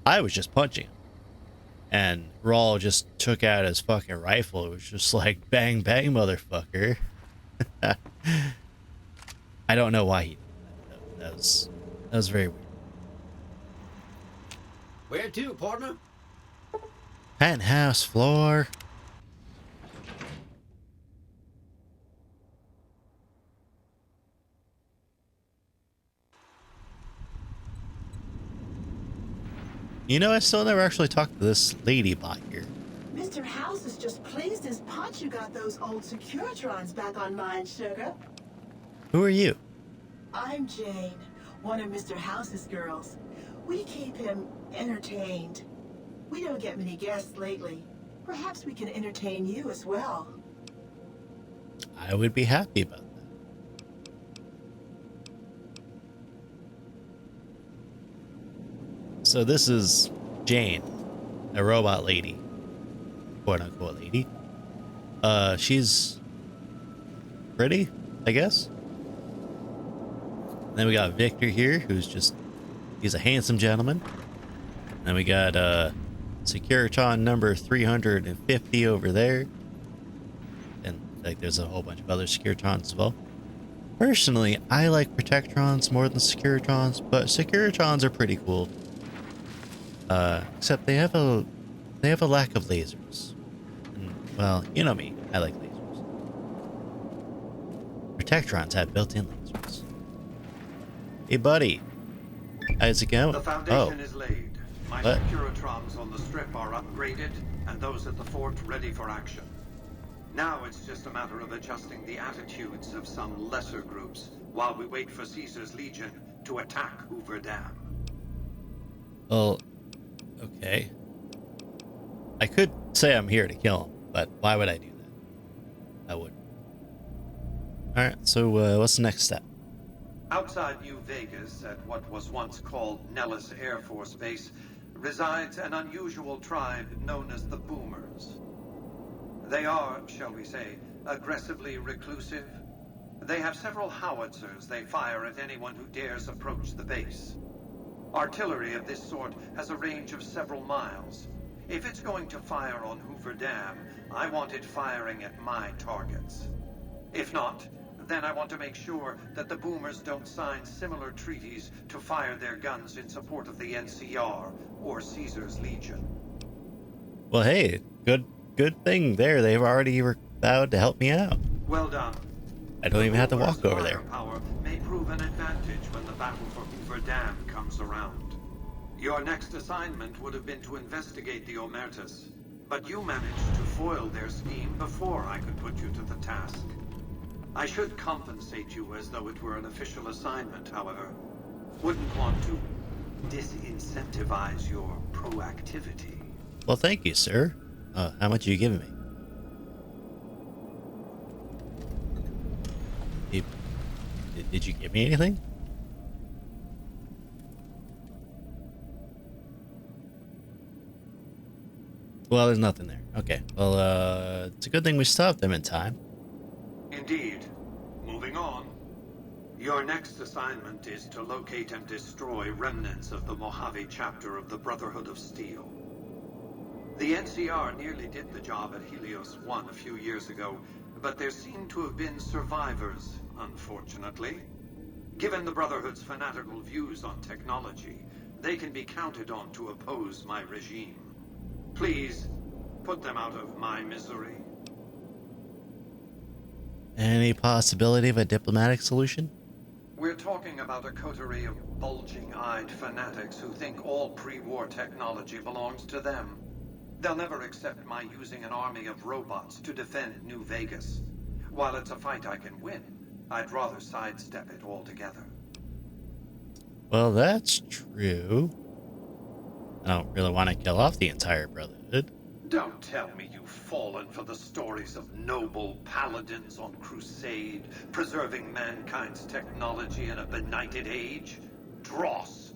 Speaker 1: I was just punching him. And Rawl just took out his fucking rifle. It was just like, bang, bang, motherfucker. I don't know why he did that. That was very weird.
Speaker 9: Where to, partner?
Speaker 1: Penthouse floor. You know, I still never actually talked to this lady bot here.
Speaker 10: Mr. House is just pleased as punch you got those old Securitrons back online, sugar.
Speaker 1: Who are you?
Speaker 10: I'm Jane, one of Mr. House's girls. We keep him entertained. We don't get many guests lately. Perhaps we can entertain you as well.
Speaker 1: I would be happy about that. So this is Jane, a robot lady, quote unquote lady. She's pretty, I guess. Then we got Victor here, he's a handsome gentleman. Then we got Securiton number 350 over there. And like there's a whole bunch of other Securitrons as well. Personally, I like Protectrons more than Securitrons, but Securitrons are pretty cool. Except they have a lack of lasers. And, well, you know me, I like lasers. Protectrons have built-in lasers. Hey, buddy. How's it going?
Speaker 5: The foundation is laid. My
Speaker 1: What?
Speaker 5: Securitrons on the strip are upgraded, and those at the fort ready for action. Now it's just a matter of adjusting the attitudes of some lesser groups while we wait for Caesar's Legion to attack Hoover Dam.
Speaker 1: Well, okay. I could say I'm here to kill him, but why would I do that? I wouldn't. Alright, so what's the next step?
Speaker 5: Outside New Vegas, at what was once called Nellis Air Force Base, resides an unusual tribe known as the Boomers. They are, shall we say, aggressively reclusive. They have several howitzers they fire at anyone who dares approach the base. Artillery of this sort has a range of several miles. If it's going to fire on Hoover Dam, I want it firing at my targets. If not, then I want to make sure that the Boomers don't sign similar treaties to fire their guns in support of the NCR or Caesar's Legion.
Speaker 1: Well, hey, good thing there. They've already vowed to help me out.
Speaker 5: Well done.
Speaker 1: I don't even have to walk over there.
Speaker 5: Firepower may prove an advantage when the battle for Hoover Dam comes around. Your next assignment would have been to investigate the Omertas, but you managed to foil their scheme before I could put you to the task. I should compensate you as though it were an official assignment, however. Wouldn't want to disincentivize your proactivity.
Speaker 1: Well, thank you, sir. How much are you giving me? Did you give me anything? Well, there's nothing there. Okay. Well, it's a good thing we stopped them in time.
Speaker 5: Indeed. Moving on. Your next assignment is to locate and destroy remnants of the Mojave chapter of the Brotherhood of Steel. The NCR nearly did the job at Helios 1 a few years ago, but there seem to have been survivors, unfortunately. Given the Brotherhood's fanatical views on technology, they can be counted on to oppose my regime. Please, put them out of my misery.
Speaker 1: Any possibility of a diplomatic solution?
Speaker 5: We're talking about a coterie of bulging-eyed fanatics who think all pre-war technology belongs to them. They'll never accept my using an army of robots to defend New Vegas. While it's a fight I can win, I'd rather sidestep it altogether.
Speaker 1: Well, that's true. I don't really want to kill off the entire Brotherhood.
Speaker 5: Don't tell me you've fallen for the stories of noble paladins on crusade, preserving mankind's technology in a benighted age. Dross.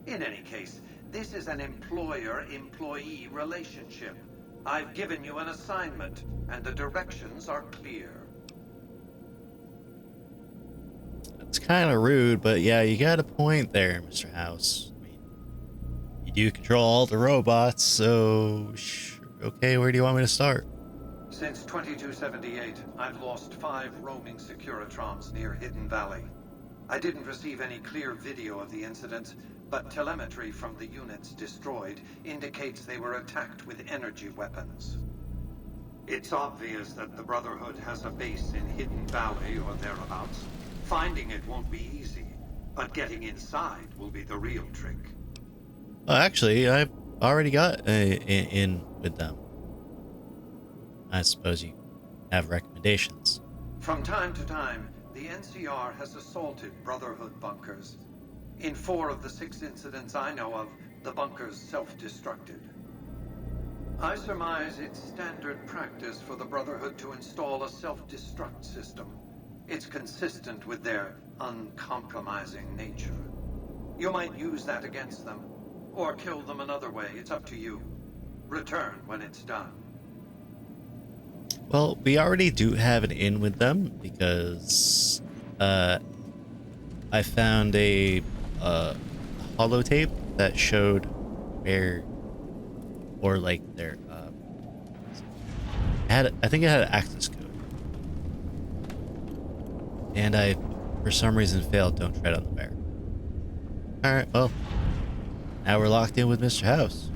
Speaker 5: In any case, this is an employer-employee relationship. I've given you an assignment, and the directions are clear.
Speaker 1: It's kind of rude, but yeah, you got a point there, Mr. House. I mean, you do control all the robots, so okay, where do you want me to start?
Speaker 5: Since 2278, I've lost 5 roaming Securitrons near Hidden Valley. I didn't receive any clear video of the incident, but telemetry from the units destroyed indicates they were attacked with energy weapons. It's obvious that the Brotherhood has a base in Hidden Valley or thereabouts. Finding it won't be easy, but getting inside will be the real trick.
Speaker 1: Well, actually, I've already got in with them. I suppose you have recommendations.
Speaker 5: From time to time, the NCR has assaulted Brotherhood bunkers. In 4 of the 6 incidents I know of, the bunkers self-destructed. I surmise it's standard practice for the Brotherhood to install a self-destruct system. It's consistent with their uncompromising nature. You might use that against them, or kill them another way. It's up to you. Return when it's done.
Speaker 1: Well, we already do have an in with them because I found a holotape that showed where, or like their I think it had an access code, and I for some reason failed Don't Tread on the Bear. All right, well, now we're locked in with Mr. House.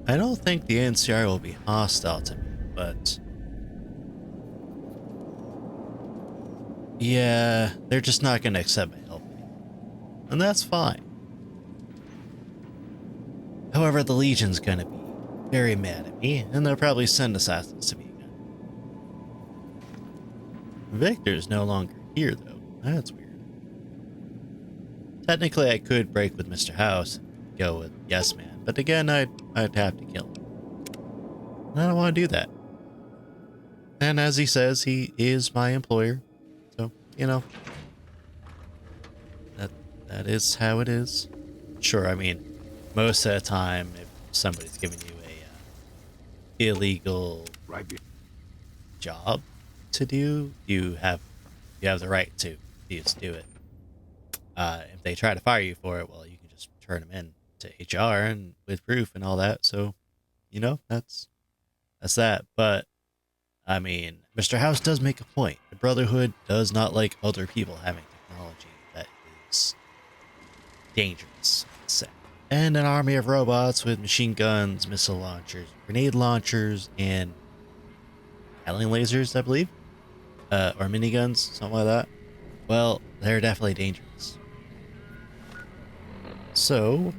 Speaker 1: I don't think the NCR will be hostile to me, but yeah, they're just not going to accept my help anymore. And that's fine. However, the Legion's going to be very mad at me, and they'll probably send assassins to me again. Victor's no longer here, though. That's weird. Technically, I could break with Mr. House and go with Yes Man. But again, I'd have to kill him. I don't want to do that. And as he says, he is my employer. So, you know, that is how it is. Sure, I mean, most of the time, if somebody's giving you a illegal job to do, you have the right to just do it. If they try to fire you for it, well, you can just turn them in to HR and with proof and all that. So, you know, that's that. But I mean, Mr. House does make a point. The Brotherhood does not like other people having technology that is dangerous, let's say. And an army of robots with machine guns, missile launchers, grenade launchers, and Howling lasers, I believe, or miniguns, something like that. Well, they're definitely dangerous. So,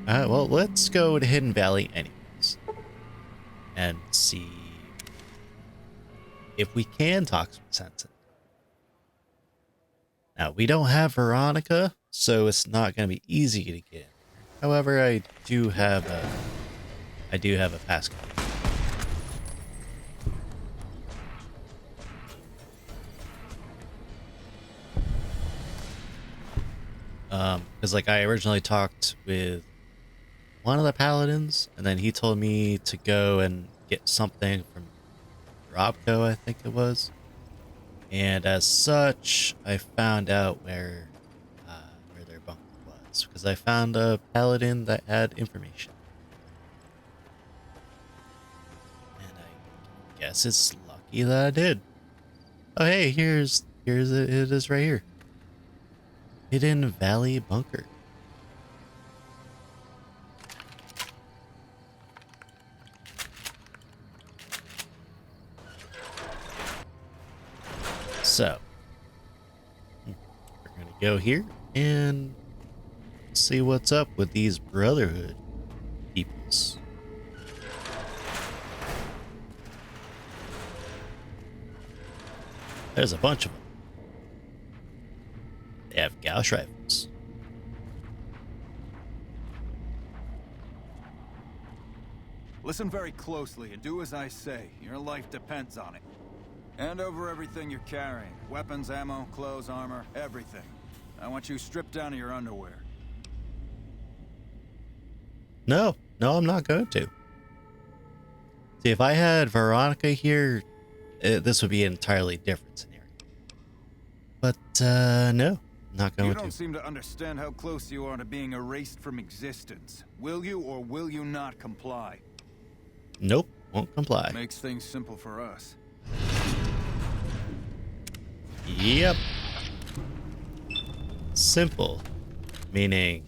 Speaker 1: well, let's go to Hidden Valley anyways, and see if we can talk some sense in. Now, we don't have Veronica, so it's not going to be easy to get in. However, I do have a passcode. Because like I originally talked with one of the paladins, and then he told me to go and get something from Robco, I think it was. And as such, I found out where their bunker was, because I found a paladin that had information. And I guess it's lucky that I did. Oh hey, here's it is right here. Hidden Valley Bunker. So, we're gonna go here and see what's up with these Brotherhood peoples. There's a bunch of them. They have Gauss rifles.
Speaker 9: Listen very closely and do as I say. Your life depends on it. Hand over everything you're carrying. Weapons, ammo, clothes, armor, everything. I want you stripped down to your underwear.
Speaker 1: No, I'm not going to. See, if I had Veronica here, this would be an entirely different scenario. But, no, not going to.
Speaker 9: You don't seem to understand how close you are to being erased from existence. Will you or will you not comply?
Speaker 1: Nope, won't comply.
Speaker 9: Makes things simple for us.
Speaker 1: Yep. Simple, meaning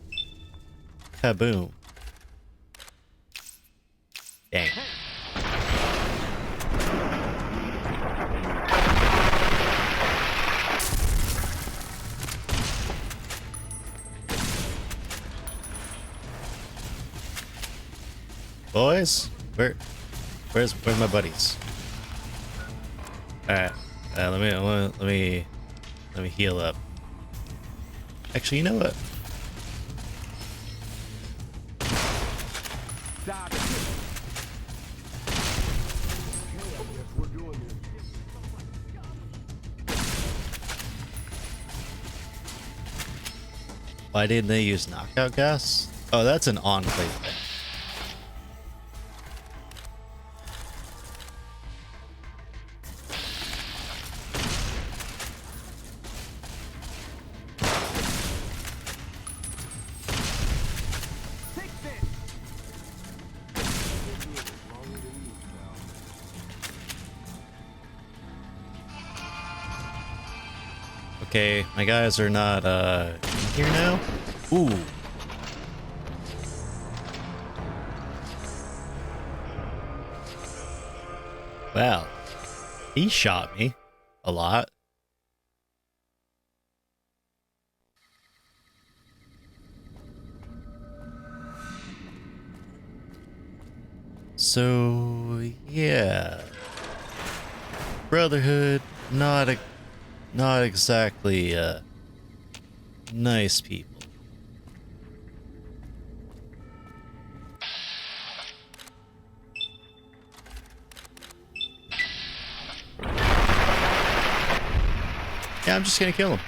Speaker 1: kaboom. Dang. Boys, where's my buddies? All right, let me heal up. Actually, you know what? Why didn't they use knockout gas? Oh, that's an enclave thing. Okay, my guys are not in here now. Ooh. Well, he shot me a lot. So, yeah. Brotherhood, not exactly nice people. Yeah, I'm just gonna kill him.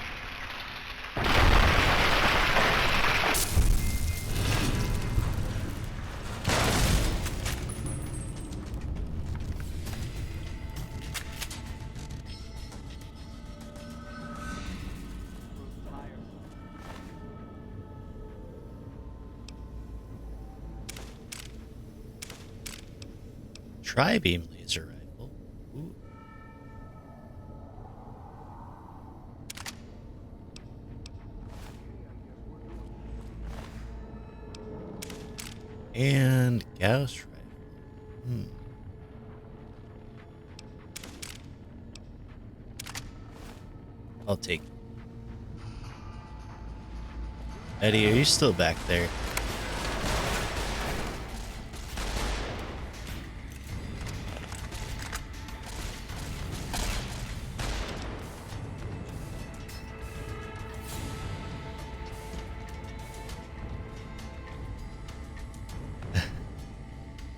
Speaker 1: Tri-beam laser rifle. Ooh. And Gauss rifle. I'll take it. Eddie, are you still back there?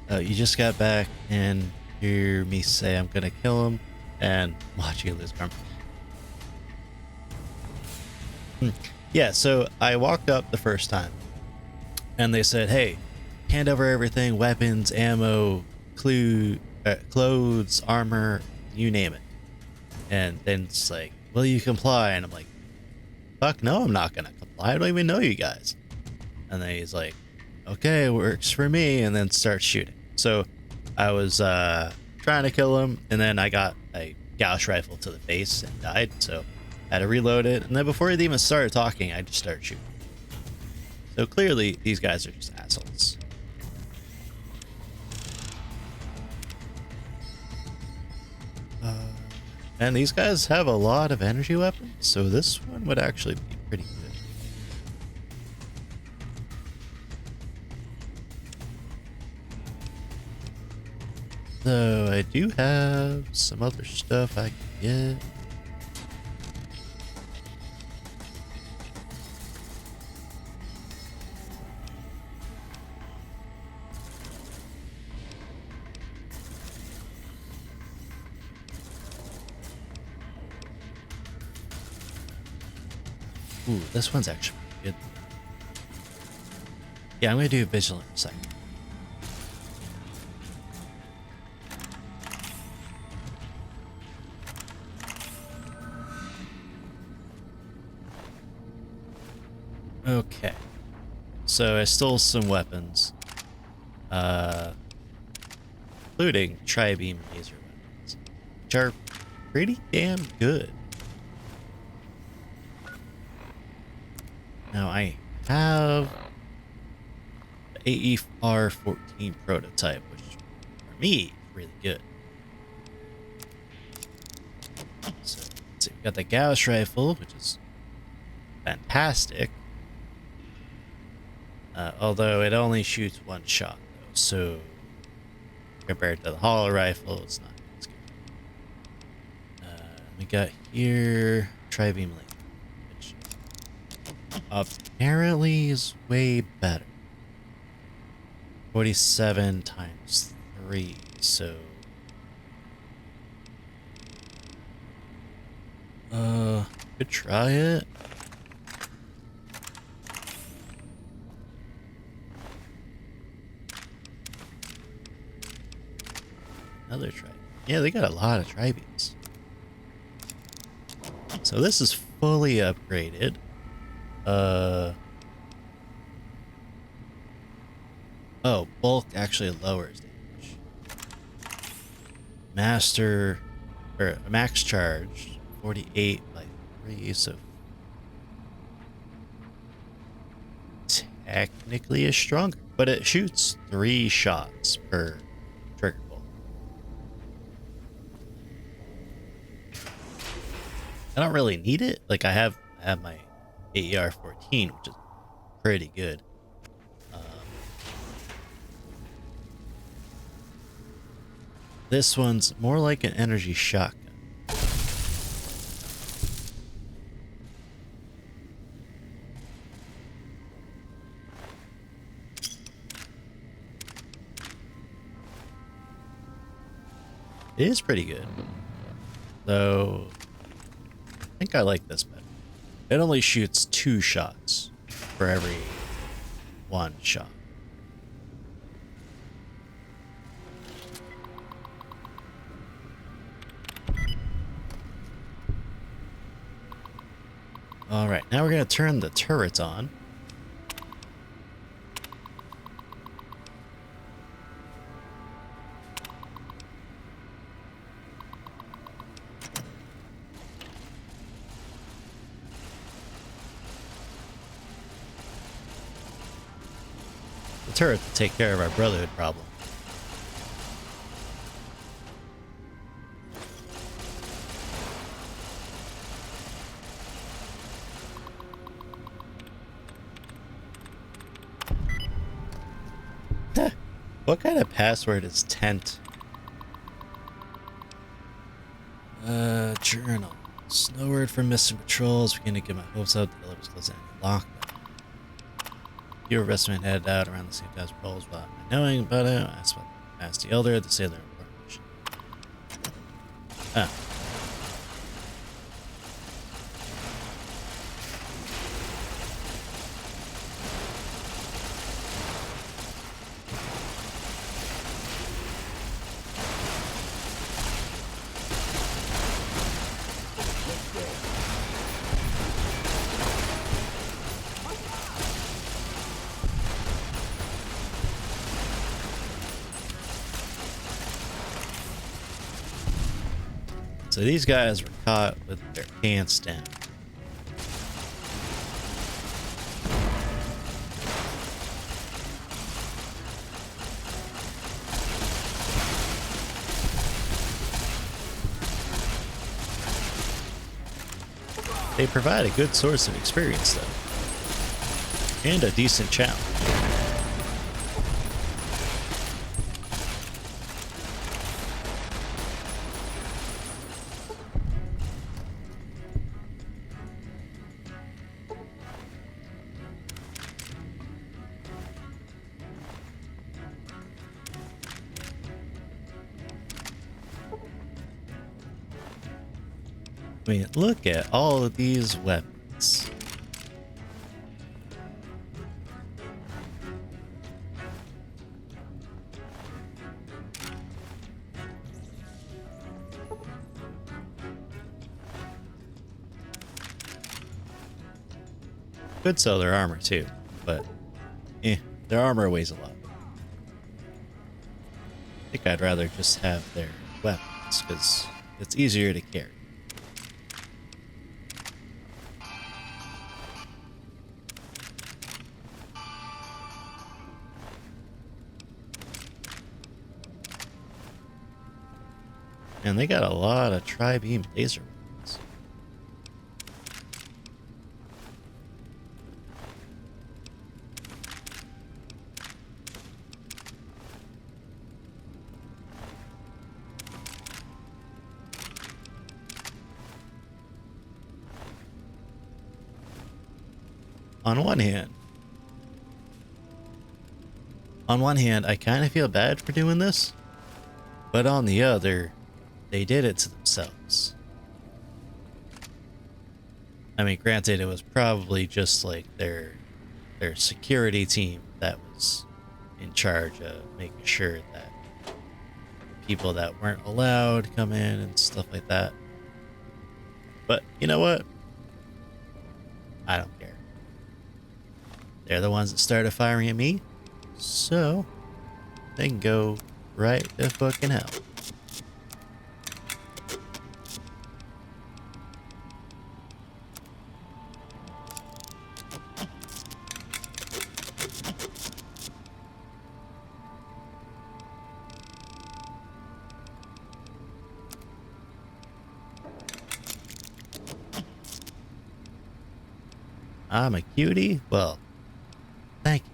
Speaker 1: Oh, you just got back and hear me say I'm gonna kill him and watch you lose armor. Yeah, so I walked up the first time and they said, hey, hand over everything, weapons, ammo, clothes, armor, you name it. And then it's like, will you comply? And I'm like, fuck no, I'm not gonna comply. I don't even know you guys. And then he's like, okay, works for me, and then starts shooting. So I was trying to kill him, and then I got a Gauss rifle to the face and died, so I had to reload it. And then before he even started talking, I just started shooting. So clearly, these guys are just assholes. And these guys have a lot of energy weapons, so this one would actually be pretty good. So I do have some other stuff I can get. Ooh, this one's actually pretty good. Yeah, I'm gonna do Vigilant in a second. Okay. So I stole some weapons. Including tri-beam laser weapons, which are pretty damn good. Now I have the AER-14 prototype, which for me is really good. So let's see, we got the Gauss rifle, which is fantastic. Although it only shoots one shot, though, so compared to the hollow rifle, it's not as good. We got here tri-beam laser, which apparently is way better. 47 times 3, so could try it. Another tri. Yeah, they got a lot of tri-beams. So this is fully upgraded. Oh, bulk actually lowers damage. Master, or max charge, 48 by 3, so technically is stronger, but it shoots 3 shots per trigger bolt. I don't really need it. Like I have my AER-14, which is pretty good. This one's more like an energy shotgun. It is pretty good, though I think I like this better. It only shoots 2 shots for every 1 shot. Alright, now we're going to turn the turrets on. The turret to take care of our Brotherhood problem. What kind of password is tent? Journal. No word from Mr. Patrols. Beginning to get my hopes up. The level's close to lockdown. Your investment headed out around the same time as Patrols without my knowing about it. I asked the Elder to say their information. So these guys were caught with their pants down. They provide a good source of experience, though, and a decent challenge. I mean, look at all of these weapons. Could sell their armor too, but their armor weighs a lot. I think I'd rather just have their weapons because it's easier to carry. And they got a lot of tri-beam laser weapons. On one hand, I kind of feel bad for doing this, but on the other, they did it to themselves. I mean, granted, it was probably just like their security team that was in charge of making sure that people that weren't allowed come in and stuff like that. But you know what? I don't care. They're the ones that started firing at me, so they can go right to fucking hell. I'm a cutie? Well, thank you.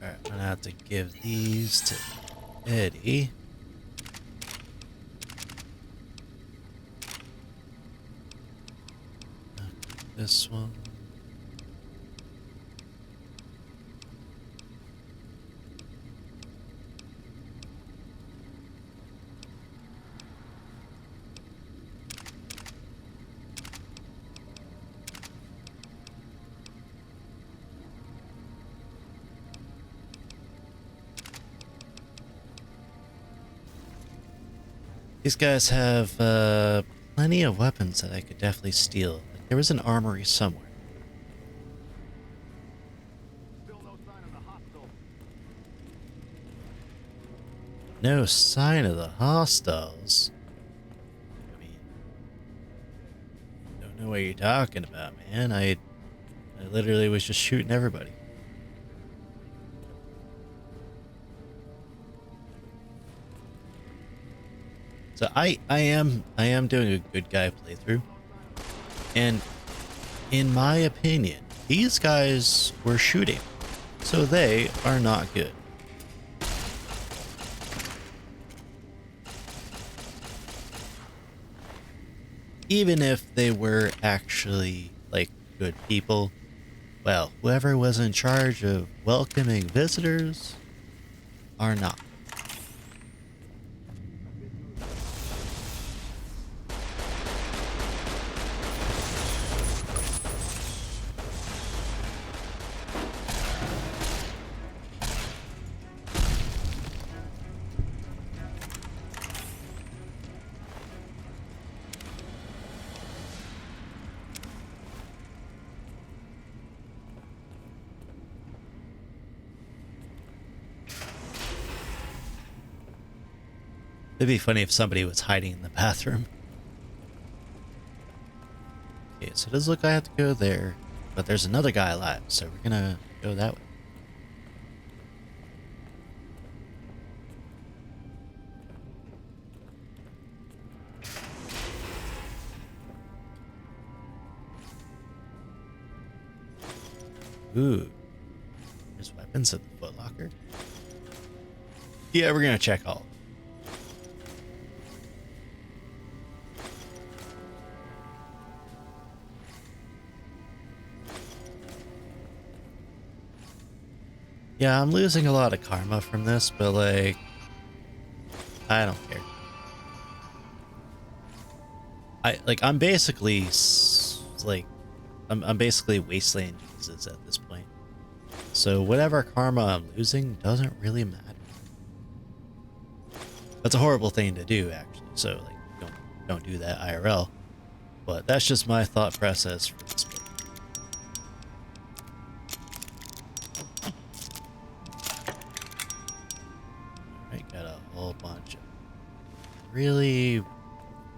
Speaker 1: Alright, I'm gonna have to give these to Eddie. This one. These guys have plenty of weapons that I could definitely steal. Like, there was an armory somewhere. No sign of the hostiles. I mean, don't know what you're talking about, man. I literally was just shooting everybody. So I am doing a good guy playthrough, and in my opinion, these guys were shooting, so they are not good. Even if they were actually like good people, well, whoever was in charge of welcoming visitors are not. It'd be funny if somebody was hiding in the bathroom. Okay, so it does look like I have to go there, but there's another guy alive, so we're gonna go that way. Ooh, there's weapons at the Foot Locker. Yeah, we're gonna check all. Yeah, I'm losing a lot of karma from this, but like, I don't care. I'm basically I'm basically wasteland Jesus at this point. So whatever karma I'm losing doesn't really matter. That's a horrible thing to do, actually. So like, don't do that IRL. But that's just my thought process for this book. Alright, got a whole bunch of really,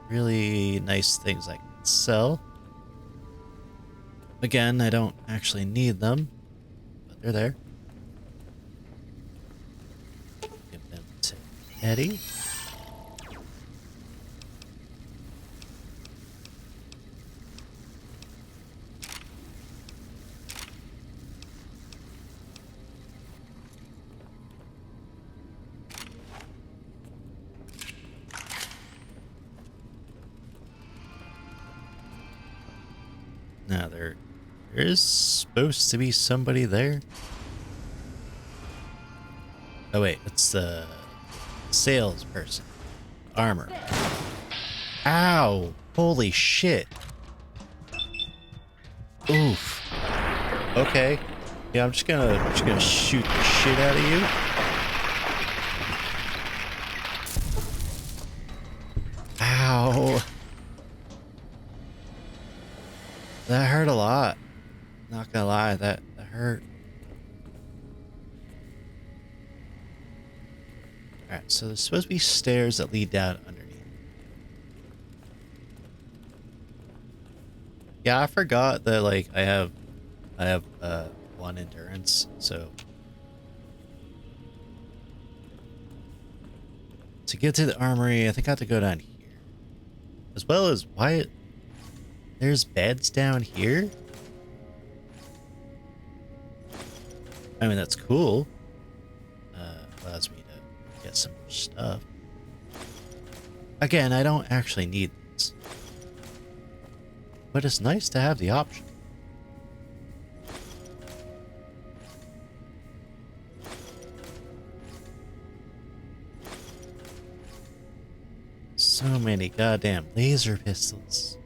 Speaker 1: really nice things I can sell. Again, I don't actually need them, but they're there. Give them to Eddie. Now there is supposed to be somebody there. Oh wait, it's the salesperson. Armor. Ow! Holy shit. Oof. Okay. Yeah, I'm just gonna shoot the shit out of you. Ow. That hurt a lot. Not gonna lie, that hurt. Alright, so there's supposed to be stairs that lead down underneath. Yeah, I forgot that like I have one endurance, so to get to the armory, I think I have to go down here. As well as why there's beds down here? I mean, that's cool. Allows me to get some more stuff. Again, I don't actually need this. But it's nice to have the option. So many goddamn laser pistols.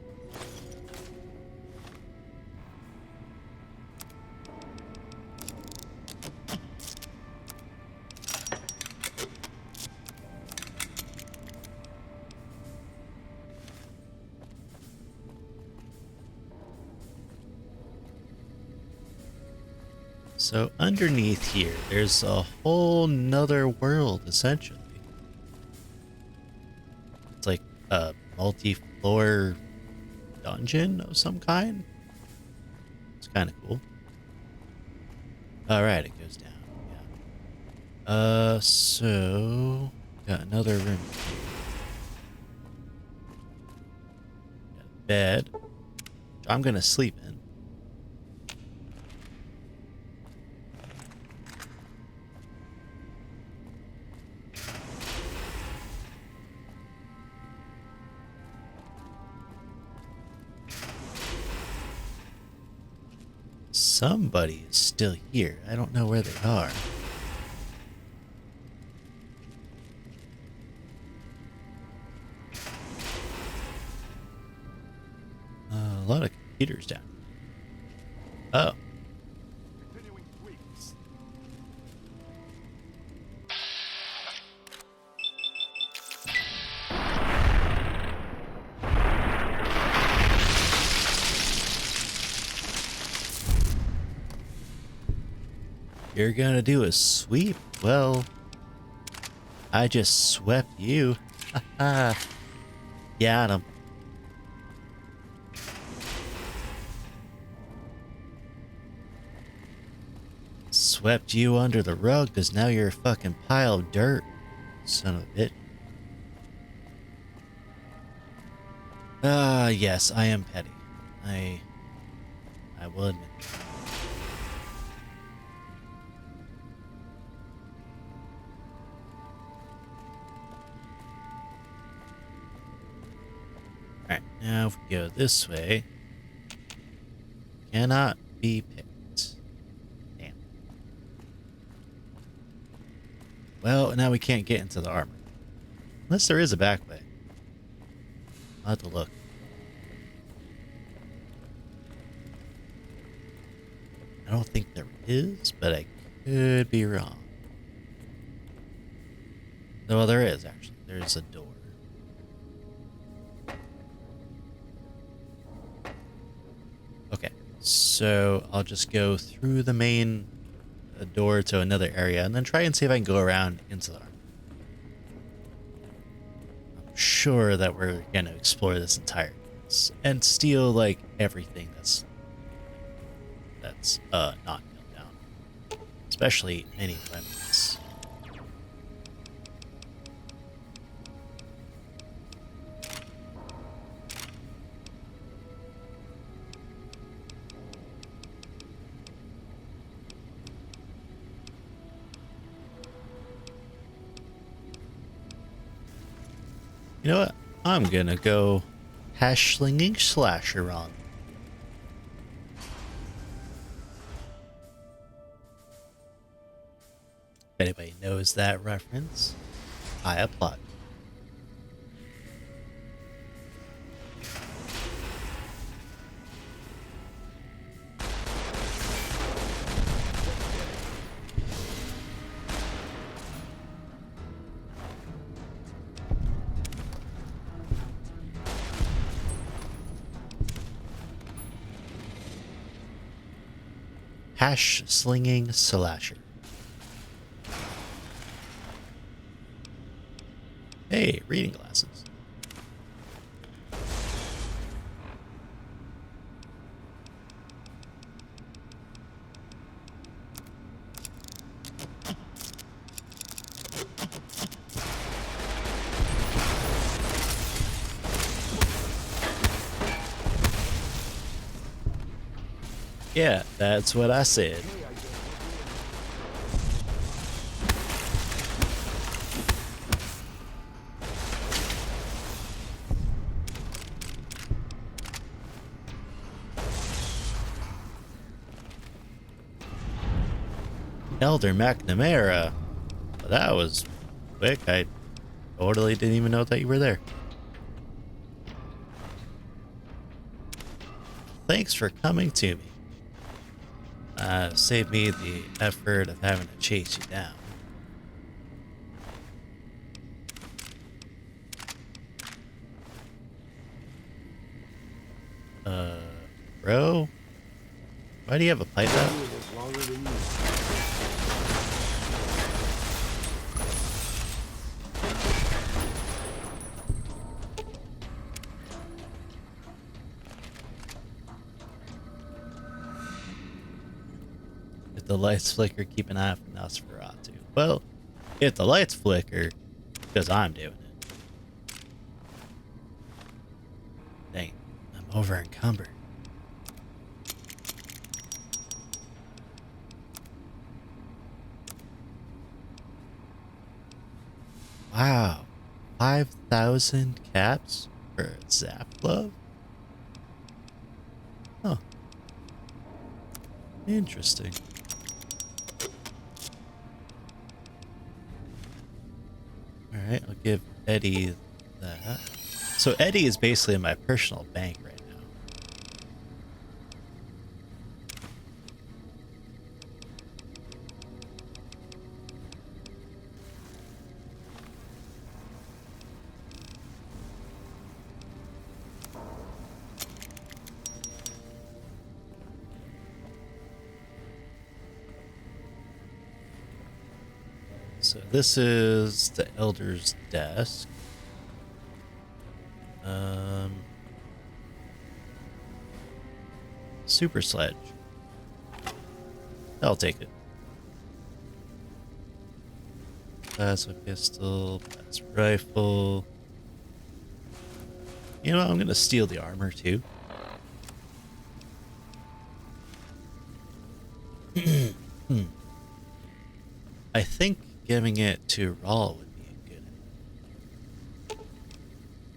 Speaker 1: So underneath here, there's a whole nother world, essentially. It's like a multi-floor dungeon of some kind. It's kind of cool. Alright, it goes down. Yeah. So got another room. Got a bed, which I'm gonna sleep in. Somebody is still here. I don't know where they are. A lot of computers down. Oh. You're gonna do a sweep? Well, I just swept you. Got him. Swept you under the rug because now you're a fucking pile of dirt. Son of a bitch. Yes, I am petty. I will admit. Alright, now if we go this way, cannot be picked. Damn. Well, now we can't get into the armor. Unless there is a back way. I'll have to look. I don't think there is, but I could be wrong. Well, there is, actually. There's a door. Okay, so I'll just go through the main door to another area and then try and see if I can go around into the armor. I'm sure that we're going to explore this entire place and steal, like, everything that's not nailed down. Especially many weapons. You know what? I'm gonna go hash slinging slasher on. If anybody knows that reference, I applaud. Hash slinging slasher. Hey, reading glasses. Yeah, that's what I said. Elder McNamara. Well, that was quick. I totally didn't even know that you were there. Thanks for coming to me. Saved me the effort of having to chase you down. Bro? Why do you have a pipe out? If the lights flicker, keep an eye out for Nosferatu. Well, if the lights flicker, because I'm doing it. Dang, I'm over encumbered. Wow, 5,000 caps for a zap glove? Huh. Interesting. Alright, I'll give Eddie that. So Eddie is basically my personal bank right now. So this is the Elder's desk. Super sledge. I'll take it. Plasma pistol, plasma rifle. You know what? I'm gonna steal the armor too. I think giving it to Rawl would be a good idea.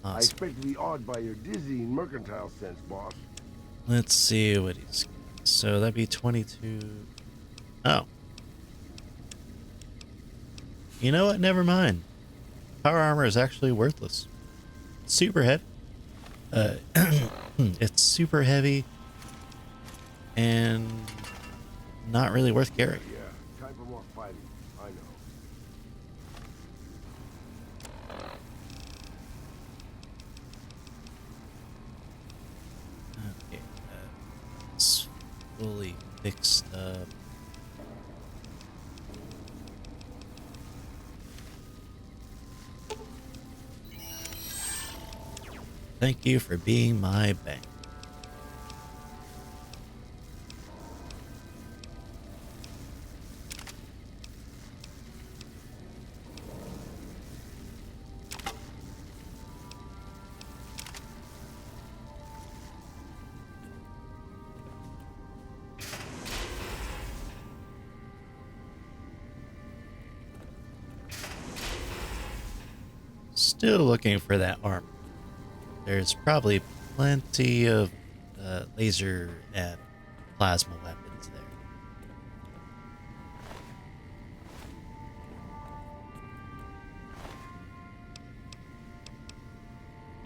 Speaker 11: I
Speaker 1: Awesome.
Speaker 11: expect to be awed by your dizzying mercantile sense, boss.
Speaker 1: Let's see what he's got. So that'd be 22. Oh. You know what? Never mind. Power armor is actually worthless. Super heavy. It's super heavy and not really worth carrying.
Speaker 11: Yeah, time for more fighting. I know.
Speaker 1: Okay, it's fully fixed up. Thank you for being my bank. Still looking for that armor. There's probably plenty of laser and plasma weapons there.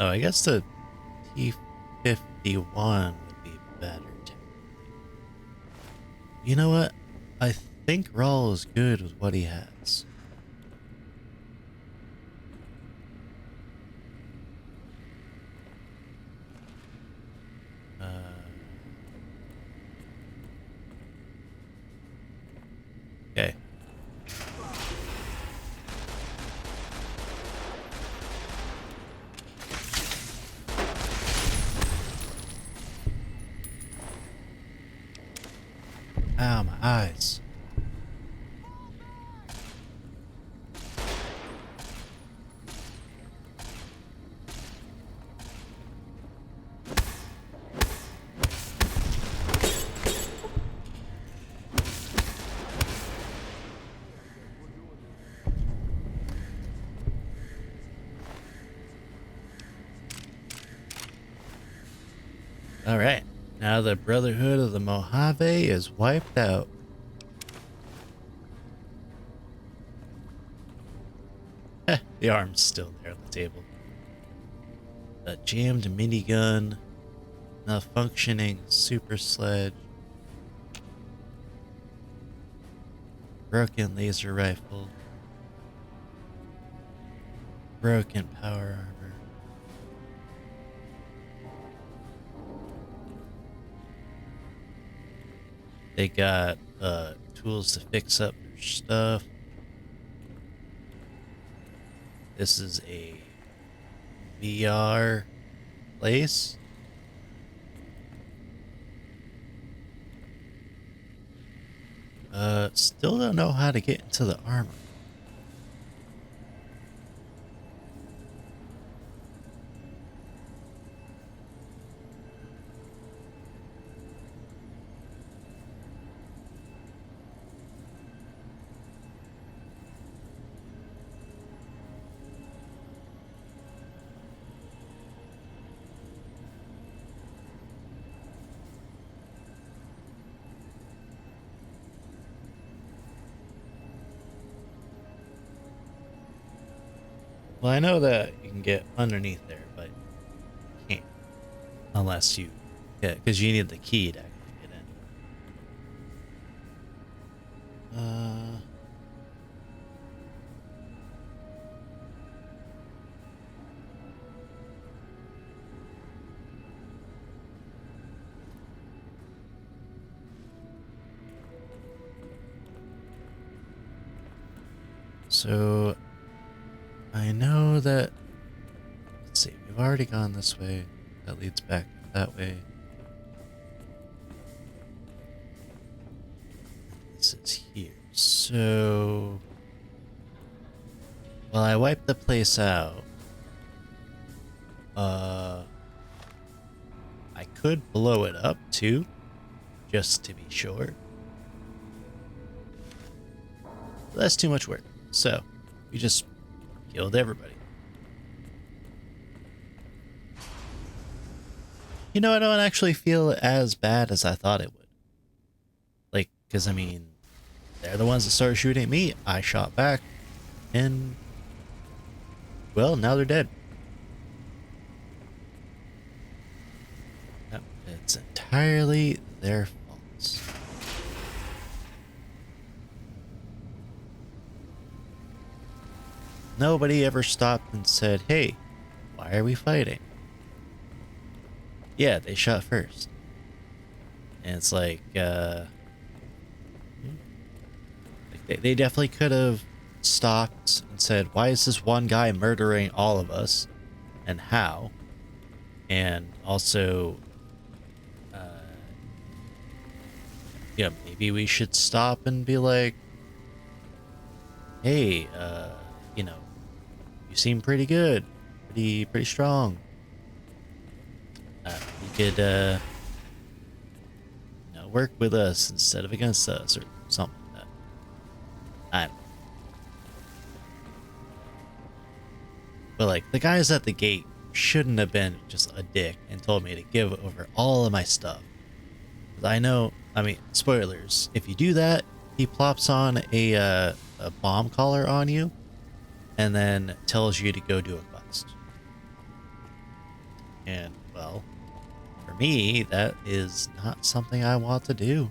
Speaker 1: Oh, I guess the T-51 would be better, technically. You know what? I think Rawl is good with what he has. Okay. Ow, my eyes. Alright, now the Brotherhood of the Mojave is wiped out. The arm's still there on the table. A jammed minigun, malfunctioning super sledge, broken laser rifle, broken power armor. They got tools to fix up their stuff. This is a VR place. Still don't know how to get into the armor. Well, I know that you can get underneath there, but you can't unless you, yeah, because you need the key to actually get in. So I know that, let's see, we we've already gone this way. That leads back that way. This is here. So, well, I wiped the place out. I could blow it up too, just to be sure. But that's too much work. So, we just killed everybody. You know, I don't actually feel as bad as I thought it would. Like, because I mean, they're the ones that started shooting at me. I shot back, and well, now they're dead. Yep, it's entirely their faults. Nobody ever stopped and said, "Hey, why are we fighting?" Yeah, they shot first. And it's like, they definitely could have stopped and said, why is this one guy murdering all of us? And how? And also, yeah, maybe we should stop and be like, hey, you know, you seem pretty good, pretty strong. You could, you know, work with us instead of against us, or something like that. I don't know. But like, the guys at the gate shouldn't have been just a dick and told me to give over all of my stuff. 'Cause I know, I mean, spoilers, if you do that, he plops on a bomb collar on you and then tells you to go do a quest. And, well, for me, that is not something I want to do.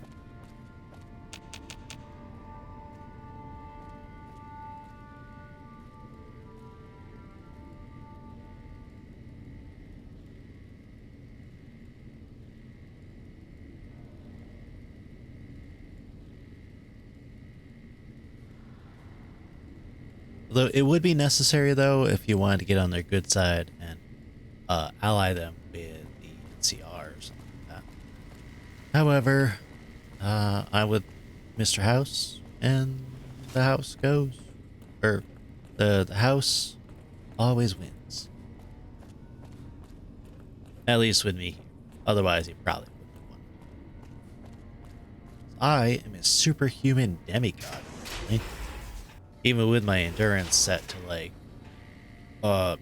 Speaker 1: Although it would be necessary, though, if you wanted to get on their good side and ally them with the NCR or something like that. However, I'm with Mr. House, and the house goes. Or, the house always wins. At least with me. Otherwise, he probably wouldn't have won. I am a superhuman demigod, apparently. Even with my endurance set to like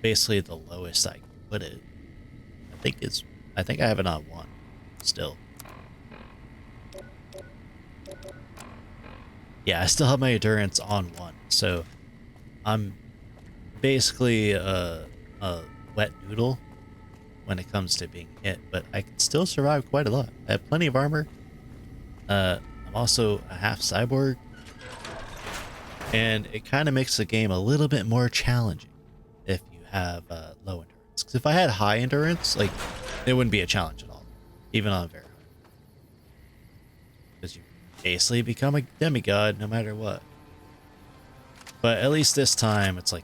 Speaker 1: basically the lowest I can put it. I think I have it on 1 still. Yeah, I still have my endurance on 1, so I'm basically a wet noodle when it comes to being hit, but I can still survive quite a lot. I have plenty of armor. I'm also a half cyborg. And it kind of makes the game a little bit more challenging if you have low endurance. Because if I had high endurance, like, it wouldn't be a challenge at all, even on very hard. Because you basically become a demigod no matter what. But at least this time, it's like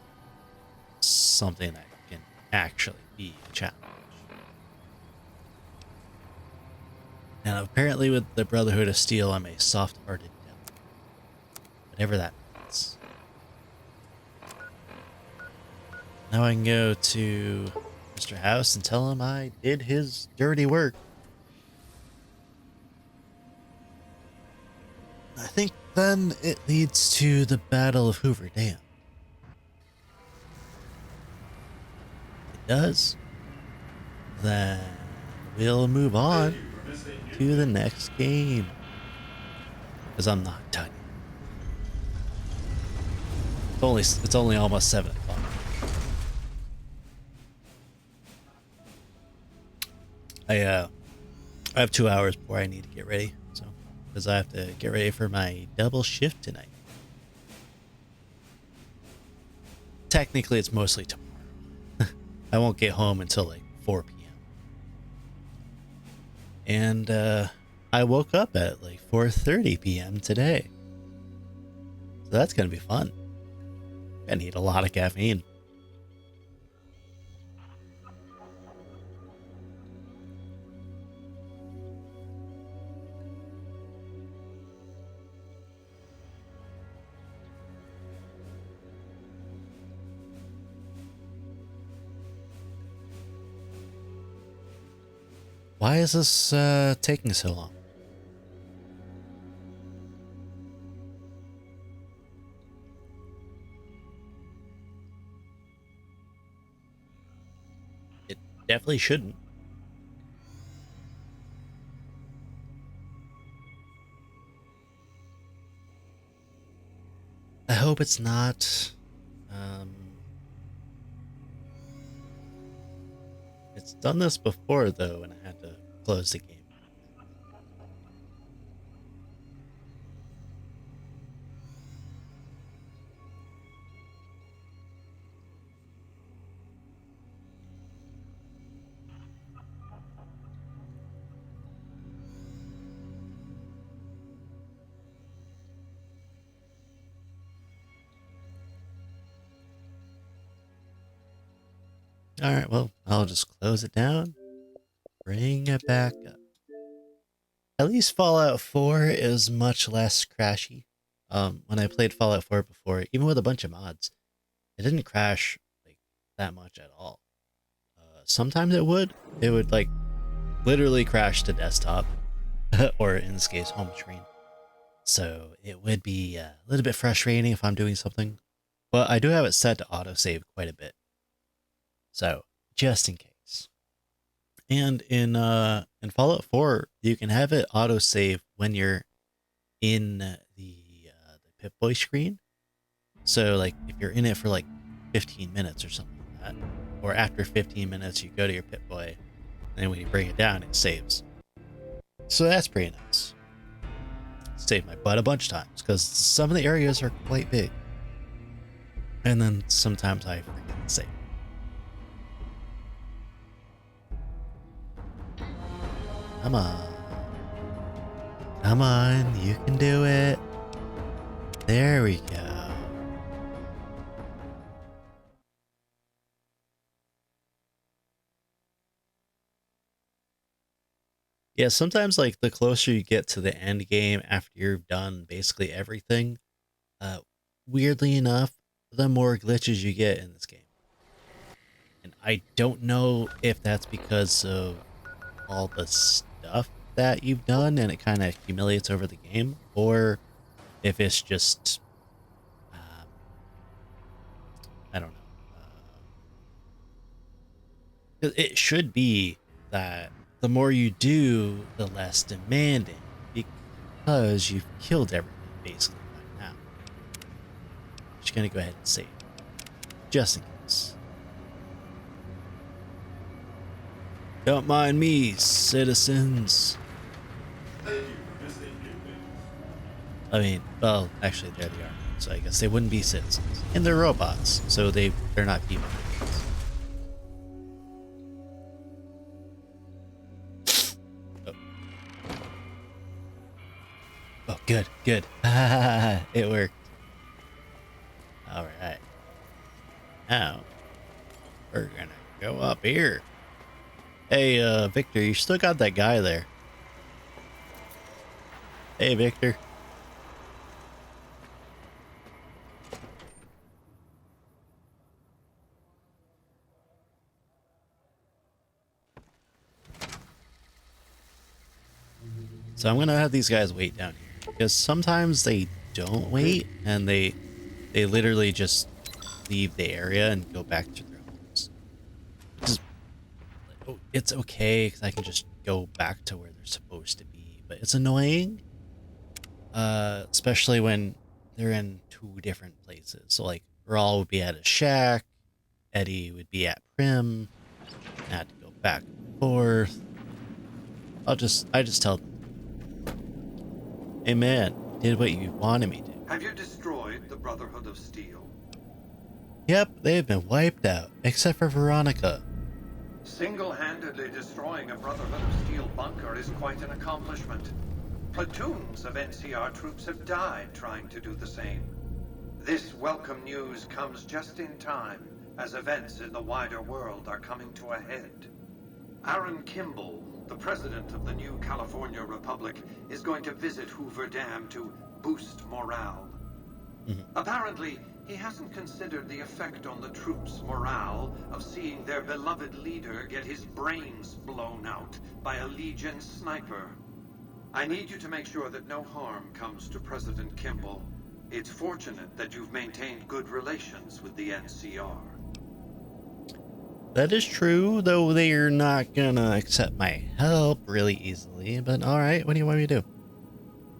Speaker 1: something that can actually be a challenge. And apparently with the Brotherhood of Steel, I'm a soft-hearted devil. Whatever that means. Now I can go to Mr. House and tell him I did his dirty work. I think then it leads to the Battle of Hoover Dam. It does. Then we'll move on to the next game. Because I'm not done. It's only almost 7 o'clock. I have 2 hours before I need to get ready, so because I have to get ready for my double shift tonight. Technically, it's mostly tomorrow. I won't get home until like 4 p.m. And I woke up at like 4:30 p.m. today, so that's gonna be fun. I need a lot of caffeine. Why is this taking so long? It definitely shouldn't. I hope it's not. It's done this before, though, and I had to close the game. Alright, well, I'll just close it down. Bring it back up. At least Fallout 4 is much less crashy. When I played Fallout 4 before, even with a bunch of mods, it didn't crash like that much at all. Sometimes it would. It would like literally crash to desktop, or in this case, home screen. So it would be a little bit frustrating if I'm doing something. But I do have it set to autosave quite a bit. So, just in case. And in Fallout 4, you can have it autosave when you're in the Pip-Boy screen. So, like, if you're in it for like 15 minutes or something like that, or after 15 minutes, you go to your Pip-Boy, and then when you bring it down, it saves. So that's pretty nice. Saved my butt a bunch of times, because some of the areas are quite big. And then sometimes I forget to save. Come on. Come on, you can do it. There we go. Yeah, sometimes like the closer you get to the end game after you've done basically everything, weirdly enough, the more glitches you get in this game. And I don't know if that's because of all the stuff that you've done and it kind of accumulates over the game, or if it's just I don't know. It should be that the more you do, the less demanding, because you've killed everything basically by now. Just gonna go ahead and save, just in case. Don't mind me, citizens. I mean, well, actually, there they are. So I guess they wouldn't be citizens. And they're robots, so they're not people. Oh, oh good, good. It worked. Alright. Now, we're gonna go up here. Hey, Victor, you still got that guy there. Hey, Victor. So I'm gonna have these guys wait down here, because sometimes they don't wait, and they literally just leave the area and go back to their homes. It's okay, because I can just go back to where they're supposed to be, but it's annoying, especially when they're in two different places. So like, Raul would be at a shack, Eddie would be at Prim, I had to go back and forth. I just tell them, hey man, did what you wanted me to.
Speaker 5: Have you destroyed the Brotherhood of Steel?
Speaker 1: Yep, they've been wiped out, except for Veronica.
Speaker 5: Single-handedly destroying a Brotherhood of Steel bunker is quite an accomplishment. Platoons of NCR troops have died trying to do the same. This welcome news comes just in time, as events in the wider world are coming to a head. Aaron Kimball, the president of the new California Republic, is going to visit Hoover Dam to boost morale. Apparently, He hasn't considered the effect on the troops' morale of seeing their beloved leader get his brains blown out by a Legion sniper. I need you to make sure that no harm comes to President Kimball. It's fortunate that you've maintained good relations with the NCR.
Speaker 1: That is true, though they are not gonna accept my help really easily. But alright, what do you want me to do?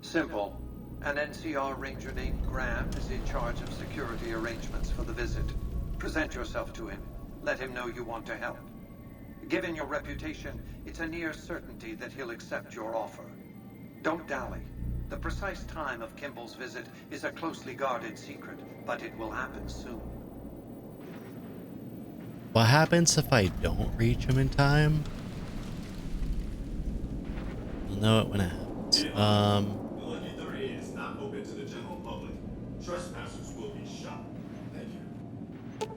Speaker 5: Simple. An NCR ranger named Graham is in charge of security arrangements for the visit. Present yourself to him. Let him know you want to help. Given your reputation, it's a near certainty that he'll accept your offer. Don't dally. The precise time of Kimball's visit is a closely guarded secret, but it will happen soon.
Speaker 1: What happens if I don't reach him in time? I'll know it when it happens.
Speaker 12: The Lucky 3 is not open to the general public. Trespassers will be shot. Thank you.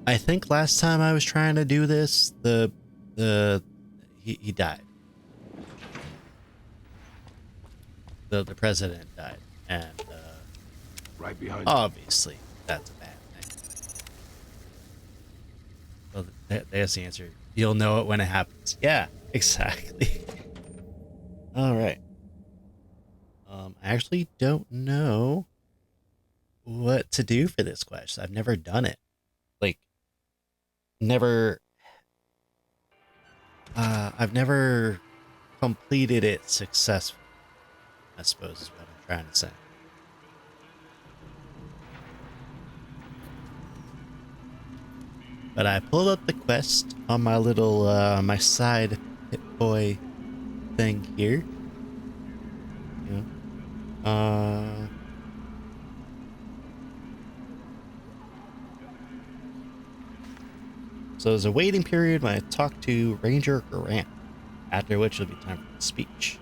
Speaker 1: I think last time I was trying to do this, he died. The president died, and
Speaker 11: right behind
Speaker 1: obviously that's a bad thing. Well, there's the answer. You'll know it when it happens. Yeah, exactly. All right. I actually don't know what to do for this quest. I've never done it. Like, I've never completed it successfully, I suppose is what I'm trying to say. But I pulled up the quest on my little, my side Hit Boy thing here. Yeah. So there's a waiting period when I talk to Ranger Grant, after which it'll be time for the speech.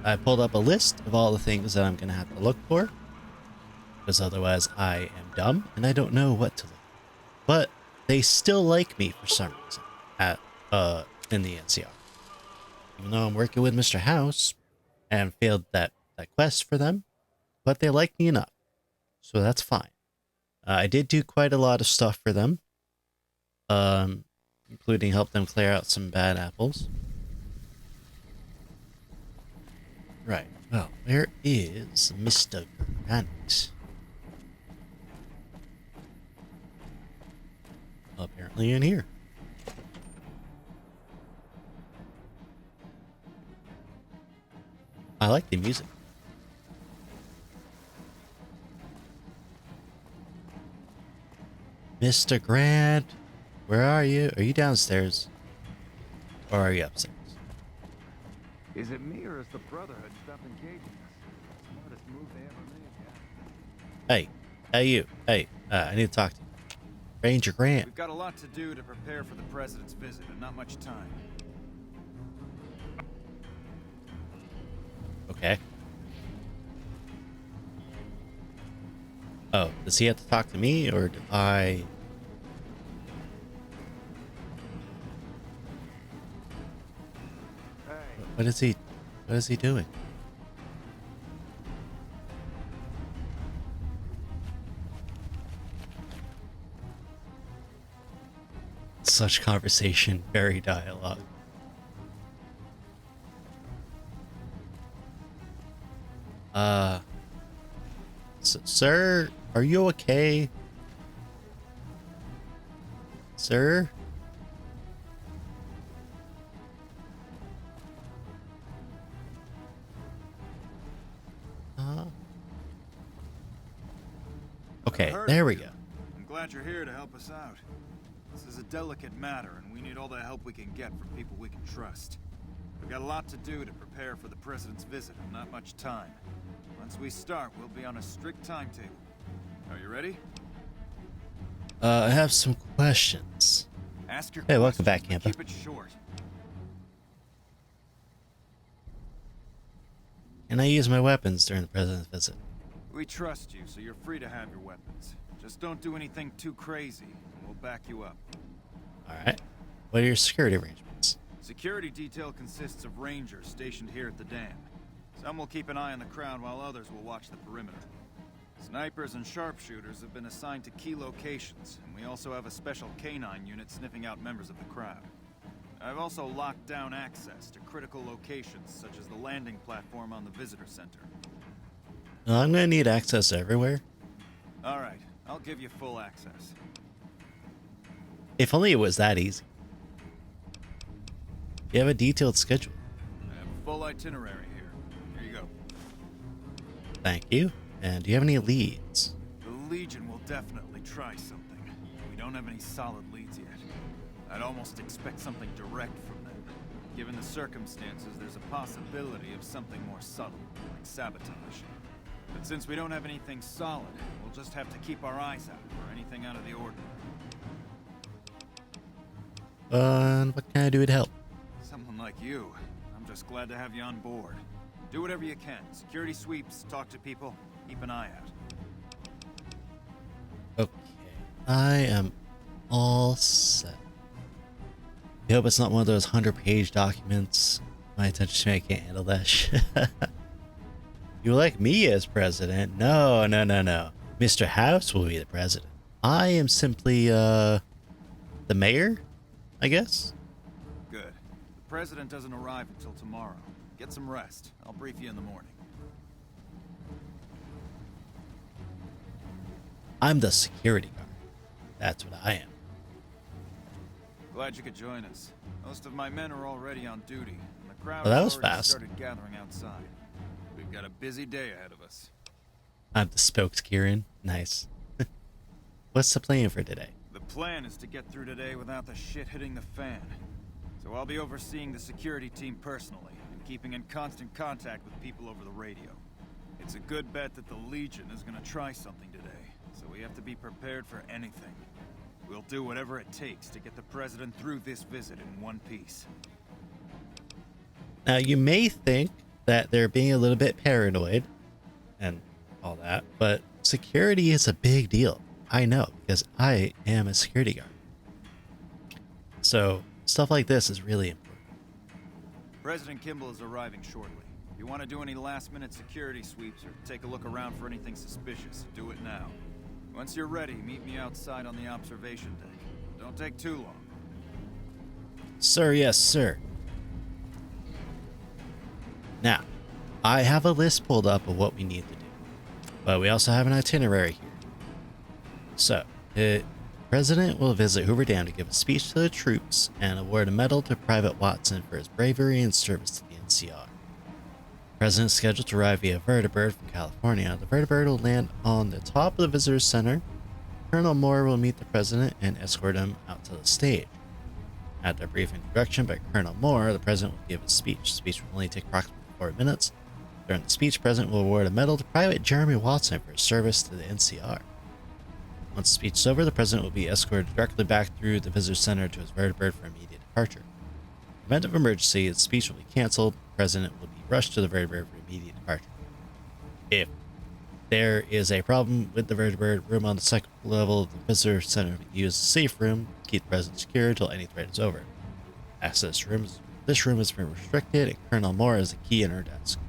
Speaker 1: I pulled up a list of all the things that I'm going to have to look for, because otherwise I am dumb and I don't know what to look for. But they still like me for some reason in the NCR. Even though I'm working with Mr. House and failed that quest for them, but they like me enough. So that's fine. I did do quite a lot of stuff for them, including help them clear out some bad apples. Right. Well, where is Mr. Grant? Apparently in here. I like the music. Mr. Grant, where are you? Are you downstairs? Or are you upstairs?
Speaker 6: Is it me or is the Brotherhood stopped engaging us? Smartest move they ever made, yeah.
Speaker 1: Hey, you. Hey, I need to talk to you. Ranger Grant.
Speaker 9: We've got a lot to do to prepare for the President's visit and not much time.
Speaker 1: Okay. Oh, does he have to talk to me or do I... What is he doing? Such conversation, very dialogue. Sir, are you okay? Sir? Okay, there we go.
Speaker 9: I'm glad you're here to help us out. This is a delicate matter, and we need all the help we can get from people we can trust. We've got a lot to do to prepare for the President's visit, and not much time. Once we start, we'll be on a strict timetable. Are you ready?
Speaker 1: I have some questions.
Speaker 9: Ask your
Speaker 1: Hey, welcome back, Campa.
Speaker 9: Keep it short.
Speaker 1: Can I use my weapons during the President's visit?
Speaker 9: We trust you, so you're free to have your weapons. Just don't do anything too crazy, and we'll back you up.
Speaker 1: Alright. What are your security arrangements?
Speaker 9: Security detail consists of rangers stationed here at the dam. Some will keep an eye on the crowd while others will watch the perimeter. Snipers and sharpshooters have been assigned to key locations, and we also have a special canine unit sniffing out members of the crowd. I've also locked down access to critical locations, such as the landing platform on the visitor center.
Speaker 1: I'm gonna need access everywhere.
Speaker 9: Alright, I'll give you full access.
Speaker 1: If only it was that easy. You have a detailed schedule.
Speaker 9: I have a full itinerary here. Here you go.
Speaker 1: Thank you. And do you have any leads?
Speaker 9: The Legion will definitely try something. We don't have any solid leads yet. I'd almost expect something direct from them. Given the circumstances, there's a possibility of something more subtle, like sabotage. But since we don't have anything solid, we'll just have to keep our eyes out for anything out of the ordinary.
Speaker 1: And what can I do to help?
Speaker 9: Someone like you. I'm just glad to have you on board. Do whatever you can. Security sweeps, talk to people, keep an eye out.
Speaker 1: Okay. I am all set. I hope it's not one of those 100-page documents. My attention span can't handle that shit. You like me as president? No, no, no, no. Mr. House will be the president. I am simply, the mayor, I guess?
Speaker 9: Good. The president doesn't arrive until tomorrow. Get some rest. I'll brief you in the morning.
Speaker 1: I'm the security guard. That's what I am.
Speaker 9: Glad you could join us. Most of my men are already on duty, and the crowd
Speaker 1: Well, that
Speaker 9: has
Speaker 1: was
Speaker 9: already
Speaker 1: fast.
Speaker 9: started gathering outside. We've got a busy day ahead of us.
Speaker 1: I'm the spokeskieran. Nice. What's the plan for today?
Speaker 9: The plan is to get through today without the shit hitting the fan. So I'll be overseeing the security team personally, and keeping in constant contact with people over the radio. It's a good bet that the Legion is gonna try something today, so we have to be prepared for anything. We'll do whatever it takes to get the president through this visit in one piece.
Speaker 1: Now, you may think that they're being a little bit paranoid and all that, but security is a big deal. I know, because I am a security guard. So, stuff like this is really important.
Speaker 9: President Kimball is arriving shortly. If you want to do any last-minute security sweeps or take a look around for anything suspicious, do it now. Once you're ready, meet me outside on the observation deck. Don't take too long.
Speaker 1: Sir, yes, sir. Now, I have a list pulled up of what we need to do, but we also have an itinerary here. So, the president will visit Hoover Dam to give a speech to the troops and award a medal to Private Watson for his bravery and service to the NCR. The president is scheduled to arrive via Vertibird from California. The Vertibird will land on the top of the visitor center. Colonel Moore will meet the president and escort him out to the stage. After a brief introduction by Colonel Moore, the president will give a speech. The speech will only take approximately 4 minutes. During the speech, the president will award a medal to Private Jeremy Watson for his service to the NCR. Once the speech is over, the president will be escorted directly back through the visitor center to his Vertibird for immediate departure. In the event of emergency, the speech will be canceled. The president will be rushed to the Vertibird for immediate departure. If there is a problem with the Vertibird, room on the second level of the visitor center will be used as a safe room to keep the president secure until any threat is over. Access to this room has been restricted, and Colonel Moore has a key in her desk.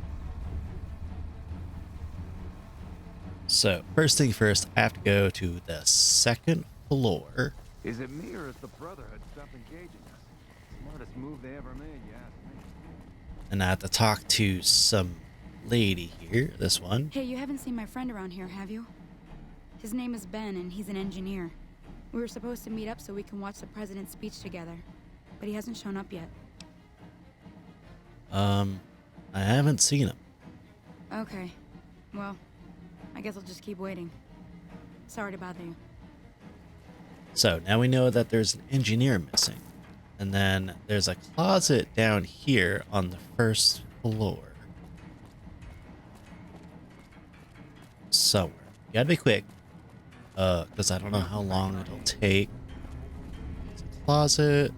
Speaker 1: So, first thing first, I have to go to the second floor.
Speaker 6: Is it me or is the Brotherhood stop engaging us? Smartest move they ever made, you ask me.
Speaker 1: And I have to talk to some lady here, this one.
Speaker 13: Hey, you haven't seen my friend around here, have you? His name is Ben, and he's an engineer. We were supposed to meet up so we can watch the president's speech together, but he hasn't shown up yet.
Speaker 1: I haven't seen him.
Speaker 13: Okay. Well, I guess I'll just keep waiting. Sorry to bother you.
Speaker 1: So, now we know that there's an engineer missing. And then there's a closet down here on the first floor. Somewhere. You gotta be quick. Because I don't know how long it'll take. There's a closet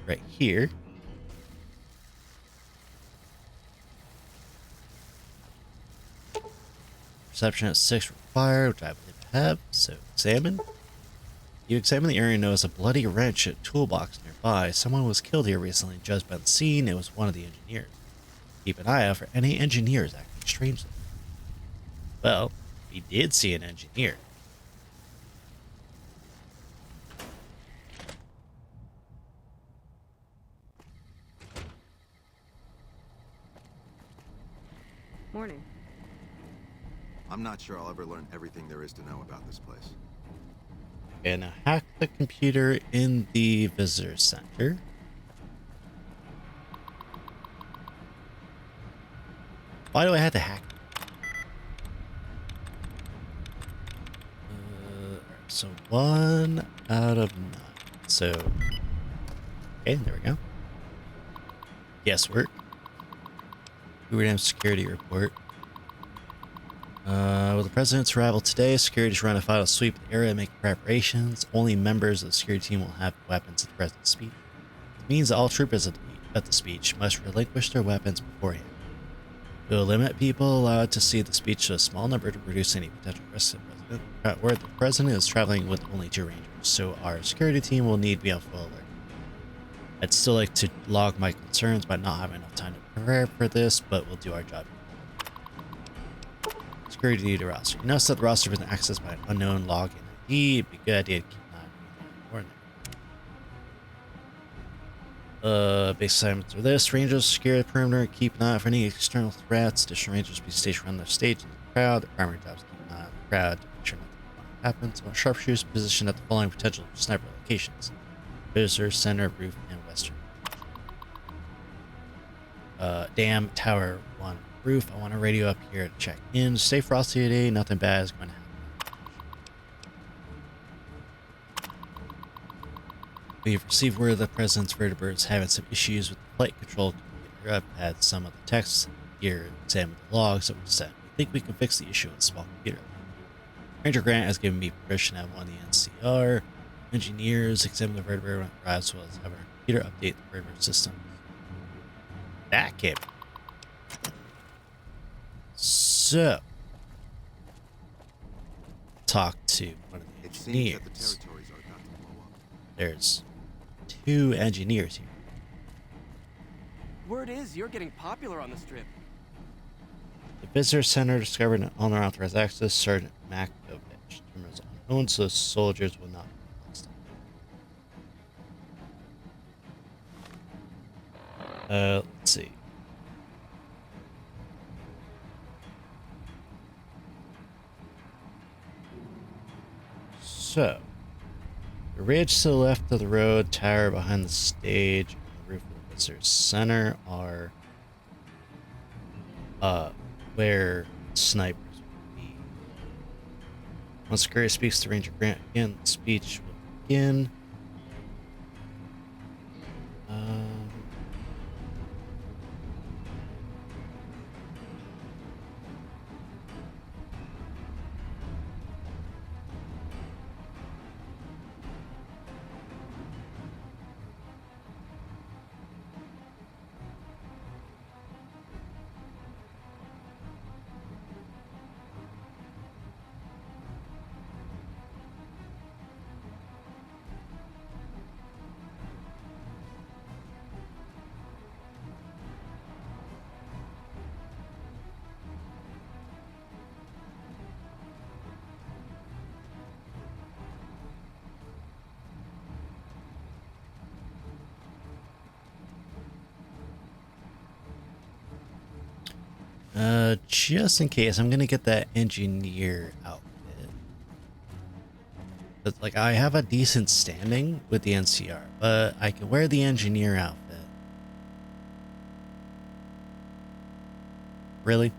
Speaker 1: right here. perception at 6 required, which I believe I have. So examine. You examine the area and notice a bloody wrench at toolbox nearby. Someone was killed here recently. Judged by the scene, it was one of the engineers. Keep an eye out for any engineers acting strangely. Well, we did see an engineer.
Speaker 14: Morning.
Speaker 15: I'm not sure I'll ever learn everything there is to know about this place.
Speaker 1: Okay, now hack the computer in the visitor center. Why do I have to hack it? So 1 out of 9. So, okay, there we go. Guesswork. Hoover Dam security report. With the president's arrival today, security's run a final sweep of the area and make preparations. Only members of the security team will have weapons at the president's speech. It means that all troopers at the speech must relinquish their weapons beforehand. We will limit people allowed to see the speech to a small number to reduce any potential risks to the president. Where the president is traveling with only 2 rangers, so our security team will need to be on full alert. I'd still like to log my concerns by not having enough time to prepare for this, but we'll do our job. Security data roster. You notice that the roster has been accessed by an unknown login ID. It'd be a good idea to keep an eye on anything more in there. Base assignments are this. Rangers secure the perimeter, keep an eye out for any external threats. Additional rangers will be stationed around their stage in the crowd. Their primary job is to keep an eye on the crowd to make sure nothing happens. While sharpshooters positioned at the following potential sniper locations: Visitor, Center, Roof, and Western. Dam, Tower 1, Roof. I want a radio up here to check in. Stay frosty today. Nothing bad is going to happen. We've received word the president's vertebrae is having some issues with the flight control computer. I've had some of the techs here examine the logs that were sent. We think we can fix the issue with a small computer. Ranger Grant has given me permission to have one of the NCR engineers examine the vertebrae when it arrives, as well as have our computer update the vertebrae system. That came. So, talk to one of the engineers. There's 2 engineers here.
Speaker 14: Word is you're getting popular on the strip.
Speaker 1: The visitor center discovered an unauthorized access. Sergeant Makovich determines unknown, so soldiers will not be molested. Let's see. So, the ridge to the left of the road, tower behind the stage, and the roof of the visitor center are where snipers would be. Once security speaks to Ranger Grant again, the speech will begin. Just in case, I'm gonna get that engineer outfit. But, like, I have a decent standing with the NCR, but I can wear the engineer outfit. Really?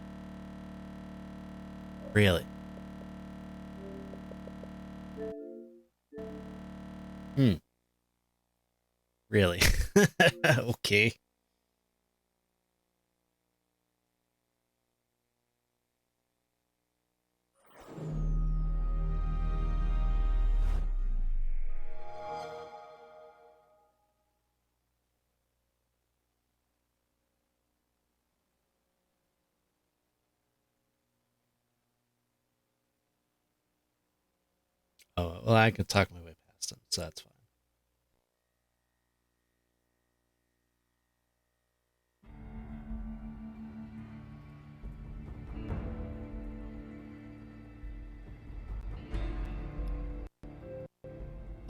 Speaker 1: Really? Really? Okay. Oh, well, I can talk my way past him, so that's fine.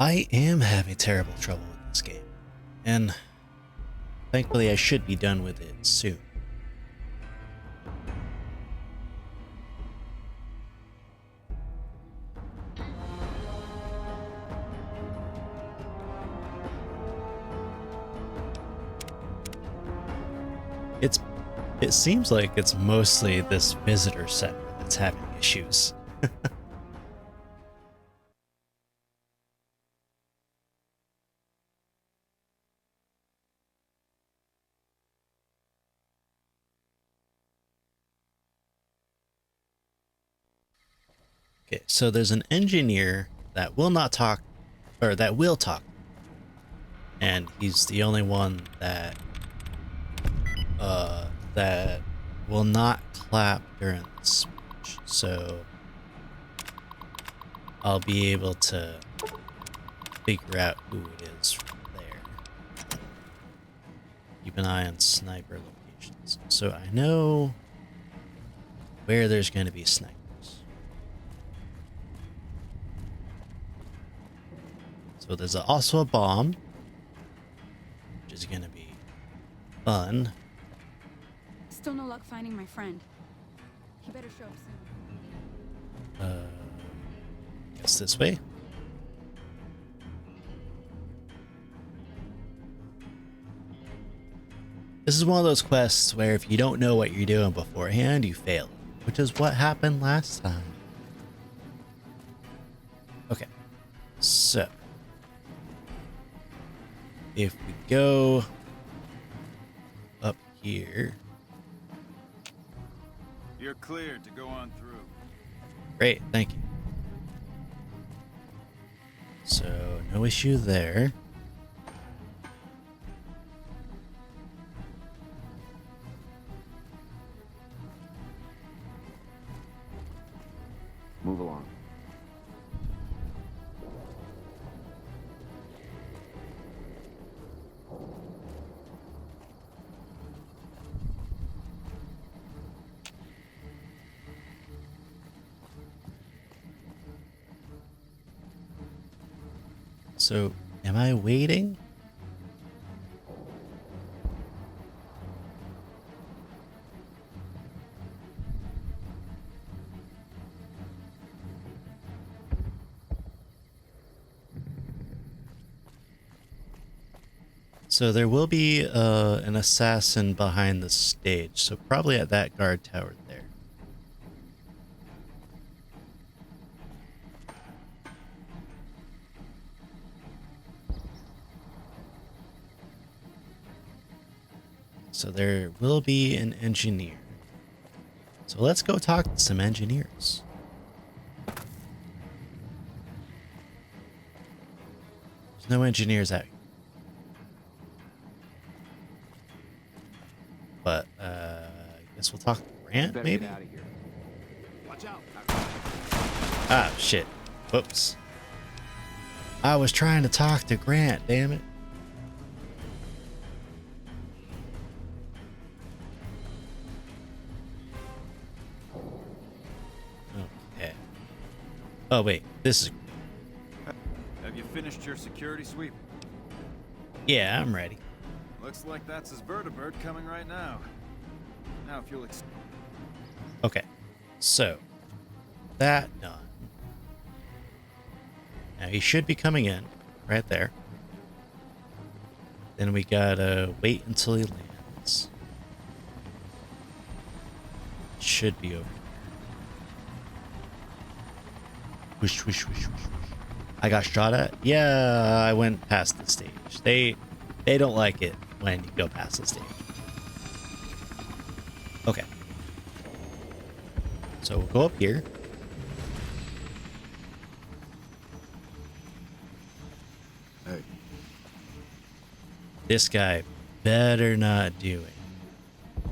Speaker 1: I am having terrible trouble with this game, and thankfully I should be done with it soon. It seems like it's mostly this visitor center that's having issues. Okay, so there's an engineer that will not talk, or that will talk, and he's the only one that that will not clap during the speech. So I'll be able to figure out who it is from there. Keep an eye on sniper locations, so I know where there's going to be snipers. So there's also a bomb, which is going to be fun.
Speaker 13: Still no luck finding my friend. He better show up soon.
Speaker 1: Guess this way. This is one of those quests where if you don't know what you're doing beforehand, you fail, which is what happened last time. Okay, so if we go up here.
Speaker 9: You're cleared to go on through.
Speaker 1: Great, thank you. So, no issue there.
Speaker 6: Move along.
Speaker 1: So, am I waiting? So there will be an assassin behind the stage, so probably at that guard tower there. So there will be an engineer. So let's go talk to some engineers. There's no engineers out here. But I guess we'll talk to Grant, maybe?
Speaker 6: Get out of here. Watch out.
Speaker 1: Ah, shit. Whoops. I was trying to talk to Grant, damn it. Okay. Oh, wait. This is...
Speaker 9: Have you finished your security sweep?
Speaker 1: Yeah, I'm ready.
Speaker 9: Looks like that's his vertibird coming right now. Now if you'll
Speaker 1: Okay. So, that done. Now he should be coming in right there. Then we gotta wait until he lands. Should be over here. Whoosh, whoosh, whoosh, whoosh, whoosh. I got shot at? Yeah, I went past the stage. They don't like it when you go past the stage. Okay. So we'll go up here.
Speaker 8: Hey.
Speaker 1: This guy better not do it.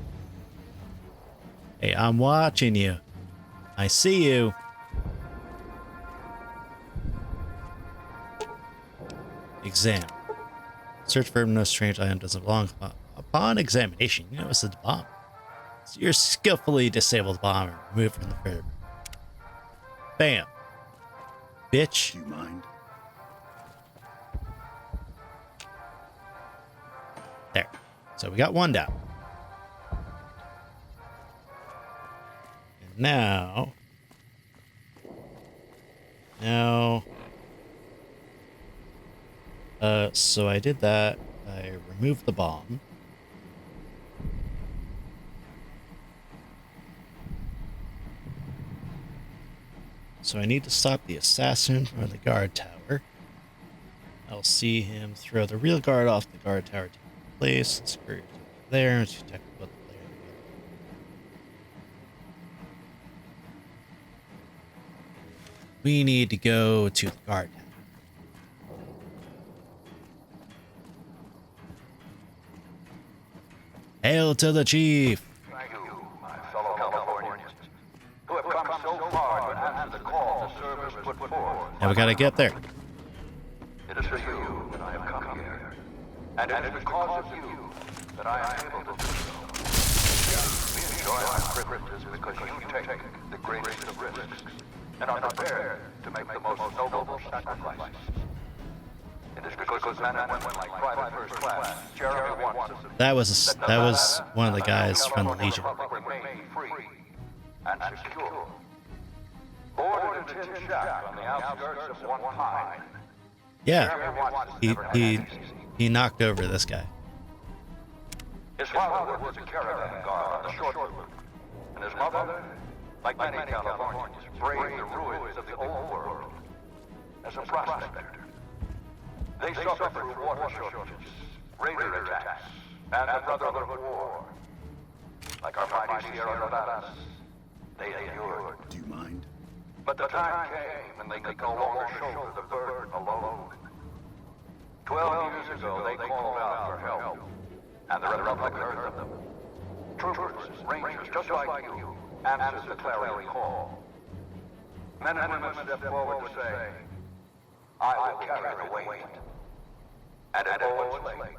Speaker 1: Hey, I'm watching you. I see you. Exam. Search for no strange item doesn't belong. Upon examination, you notice it's a bomb. So you're skillfully disabled the bomb and removed from the ferry. Bam. Bitch.
Speaker 8: Do you mind?
Speaker 1: There. So we got one down. And now... so I did that. I removed the bomb. So I need to stop the assassin from the guard tower. I'll see him throw the real guard off the guard tower to place. The screw there and detect what the player. We need to go to the guard tower. Hail to the chief!
Speaker 16: Thank you, my fellow Californians, who have come so far to answer the call the service put forth.
Speaker 1: Now we gotta get there.
Speaker 16: It is for you that I have come here, and it is because of you that I am able to do so. We enjoy our privileges because you take the greatest of risks and are prepared to make the most noble sacrifices. It is because men and women like Private First Class, Jeremy Watson,
Speaker 1: That was one of the guys from the Legion.
Speaker 16: remain free and secure. Boarded a tin shack on the outskirts of one pine.
Speaker 1: Yeah, he knocked over this guy.
Speaker 16: His father was a caravan guard on the short route, and his mother, like many Californians, braved the ruins of the old world as a prospector. They suffered through water shortages, raider attacks, and the Brotherhood of War. Like our mighty Sierra Nevadas, they endured.
Speaker 8: Do you mind?
Speaker 16: But the time came when they could no longer shoulder the burden alone. 12 years ago, they called out for help, and the Republic heard them. Troopers, rangers, just like you, answered the clarion call. Men and women stepped forward to say, I will carry the weight. And at Owens Lake,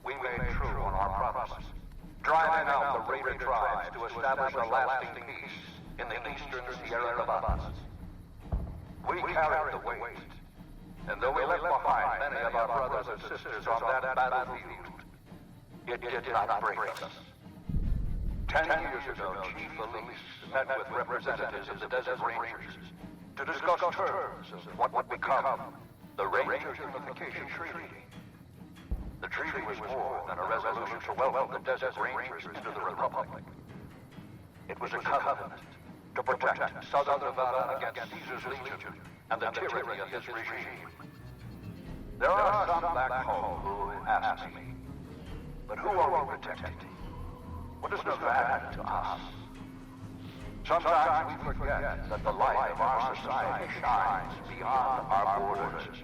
Speaker 16: we made true on our promise, driving out the raider tribes to establish a lasting peace in the eastern Sierra Nevadas. We carried the weight, and though we left behind many of our brothers and sisters on that battlefield, it did not break us. 10 years ago, Chief Elise met with representatives of the Desert Rangers to discuss terms of what would become the Rangers Unification Treaty. The treaty was more than a resolution to welcome the Desert Rangers into the Republic. It was a covenant to protect Southern Nevada against Caesar's Legion and the tyranny of his regime. There are some back home who ask me, but who are we protecting? What is Nevada to us? Sometimes we forget that the light of our society shines beyond our borders.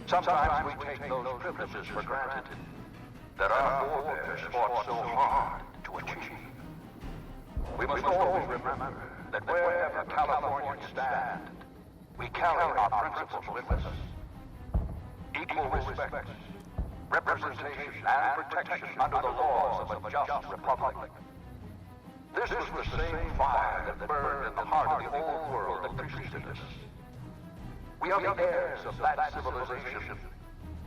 Speaker 16: Sometimes we take those privileges for granted that our forebears fought so hard to achieve. We must always remember that wherever Californians stand, we carry our principles with us. Equal respect, representation, and protection under the laws of a just republic. This was the same fire that burned in the heart of the old world that preceded us. We are the heirs of that civilization,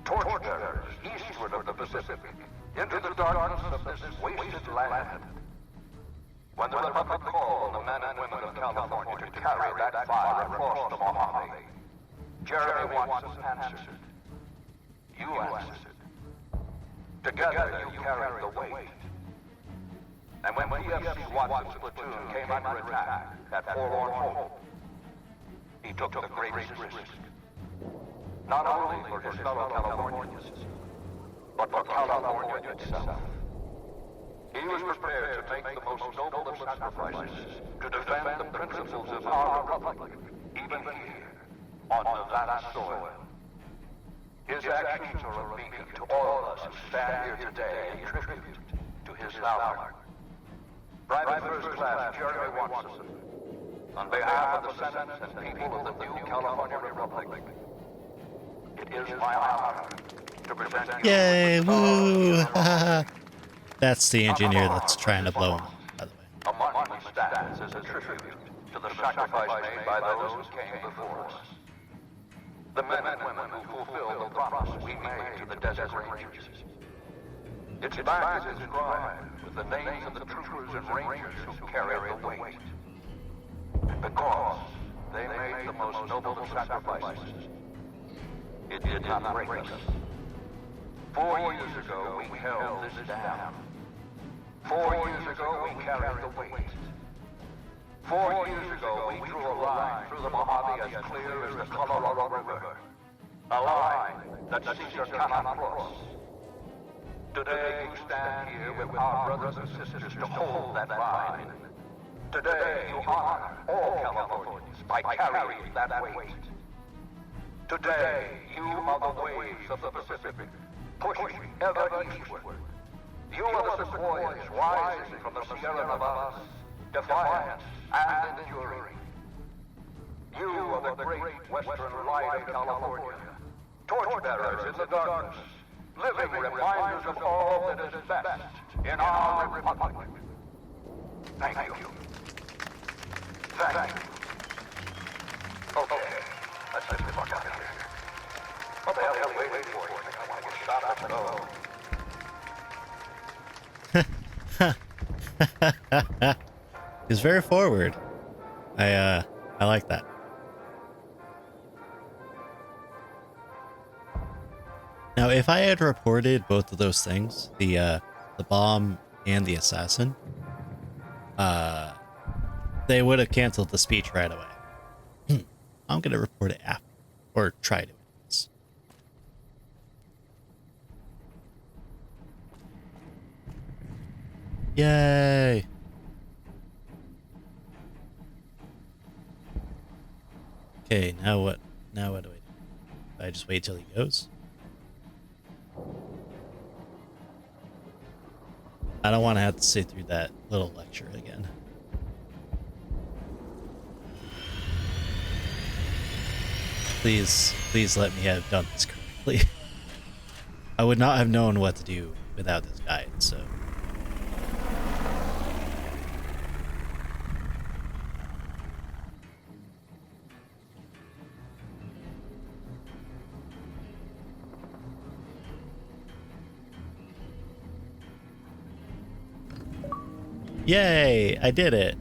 Speaker 16: torchbearers eastward of the Pacific, into the darkness of this wasted land. When the Republic called on the men and women of California to carry that fire across the Mojave, Jeremy Watson answered. You answered. Together you carried the weight. And when PFC Watson's platoon came under attack at Forlorn Hope, he took the greatest risk. Not only for his fellow Californians, but for California itself. He was prepared to make the most noble of sacrifices to defend the principles of our republic, even here, on Nevada soil. His actions are a beacon to all of us who stand here today in tribute to his valor. Private First Class Jeremy Watson, on behalf of the Senate and people of the new California Republic, It is my honor to present you
Speaker 1: Yay!
Speaker 16: with
Speaker 1: Woo! That's the engineer that's trying to blow him, by the way.
Speaker 16: a monument stands as a tribute to the sacrifice made by those who came before us. The men and women who fulfilled the promise we made to the desert rangers. Its back is inscribed with the names of the troopers and rangers who carried the weight. Because they made the most noble of sacrifices. It did not break us. 4 years ago, we held this dam. 4 years ago, we carried the weight. 4 years ago, we drew a line through the Mojave as clear as the Colorado River. A line that Caesar cannot cross. Today, you stand here with our brothers and sisters to hold that line. Today, you honor all Californians by carrying that weight. Today, you are the waves of the Pacific, pushing ever eastward. You are the sequoias rising from the Sierra Nevadas, defiant and enduring. You are the great western light of California, torchbearers in the darkness, living reminders of all that is best in our republic. Thank you. Thank you. Okay, let's get the fuck out of here. What the hell are you waiting for? You think I want to get shot at and go?
Speaker 1: He's very forward. I like that. Now, if I had reported both of those things, the bomb and the assassin, they would have canceled the speech right away. I'm gonna report it after, or try to. Yay! Okay, now what? Now what do I do? I just wait till he goes? I don't want to have to sit through that little lecture again. Please let me have done this correctly. I would not have known what to do without this guide, so... Yay! I did it!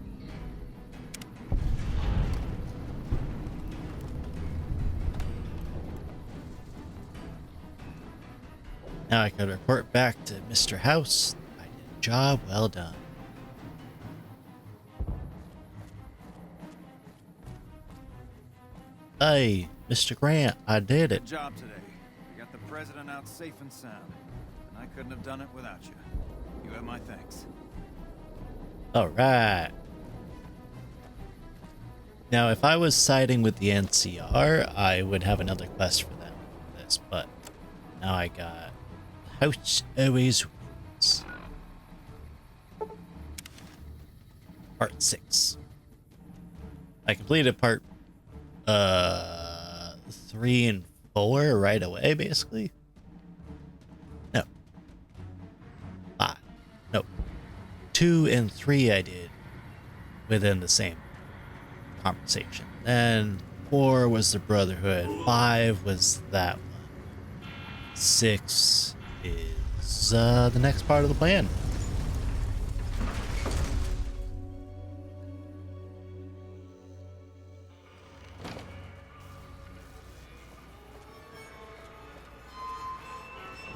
Speaker 1: Now I can report back to Mr. House. I did a job well done. Hey, Mr. Grant, I did it.
Speaker 9: Good job today. You got the president out safe and sound. And I couldn't have done it without you. You have my thanks.
Speaker 1: Alright. Now, if I was siding with the NCR, I would have another quest for them for this, but now I got House Always Wins. Part 6. I completed part 3 and 4 right away, basically. No. 5. No. 2 and 3 I did within the same conversation. Then 4 was the Brotherhood. 5 was that one. 6 is the next part of the plan.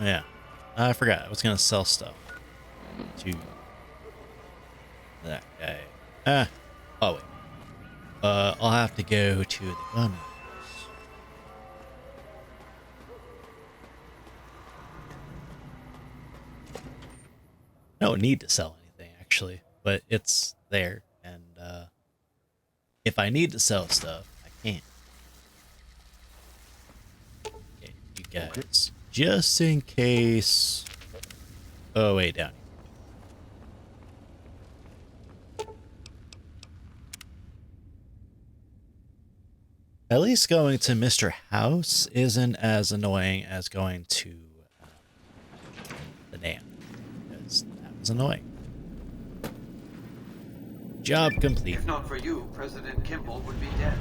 Speaker 1: Yeah, I forgot. I was gonna sell stuff to that guy. Oh wait. I'll have to go to the gun. No need to sell anything actually, but it's there, and if I need to sell stuff, I can. Okay, you guys, just in case. Oh wait, down here. At least going to Mr. House isn't as annoying as going to the dam, because that was annoying. Job complete.
Speaker 5: If not for you, President Kimball would be dead.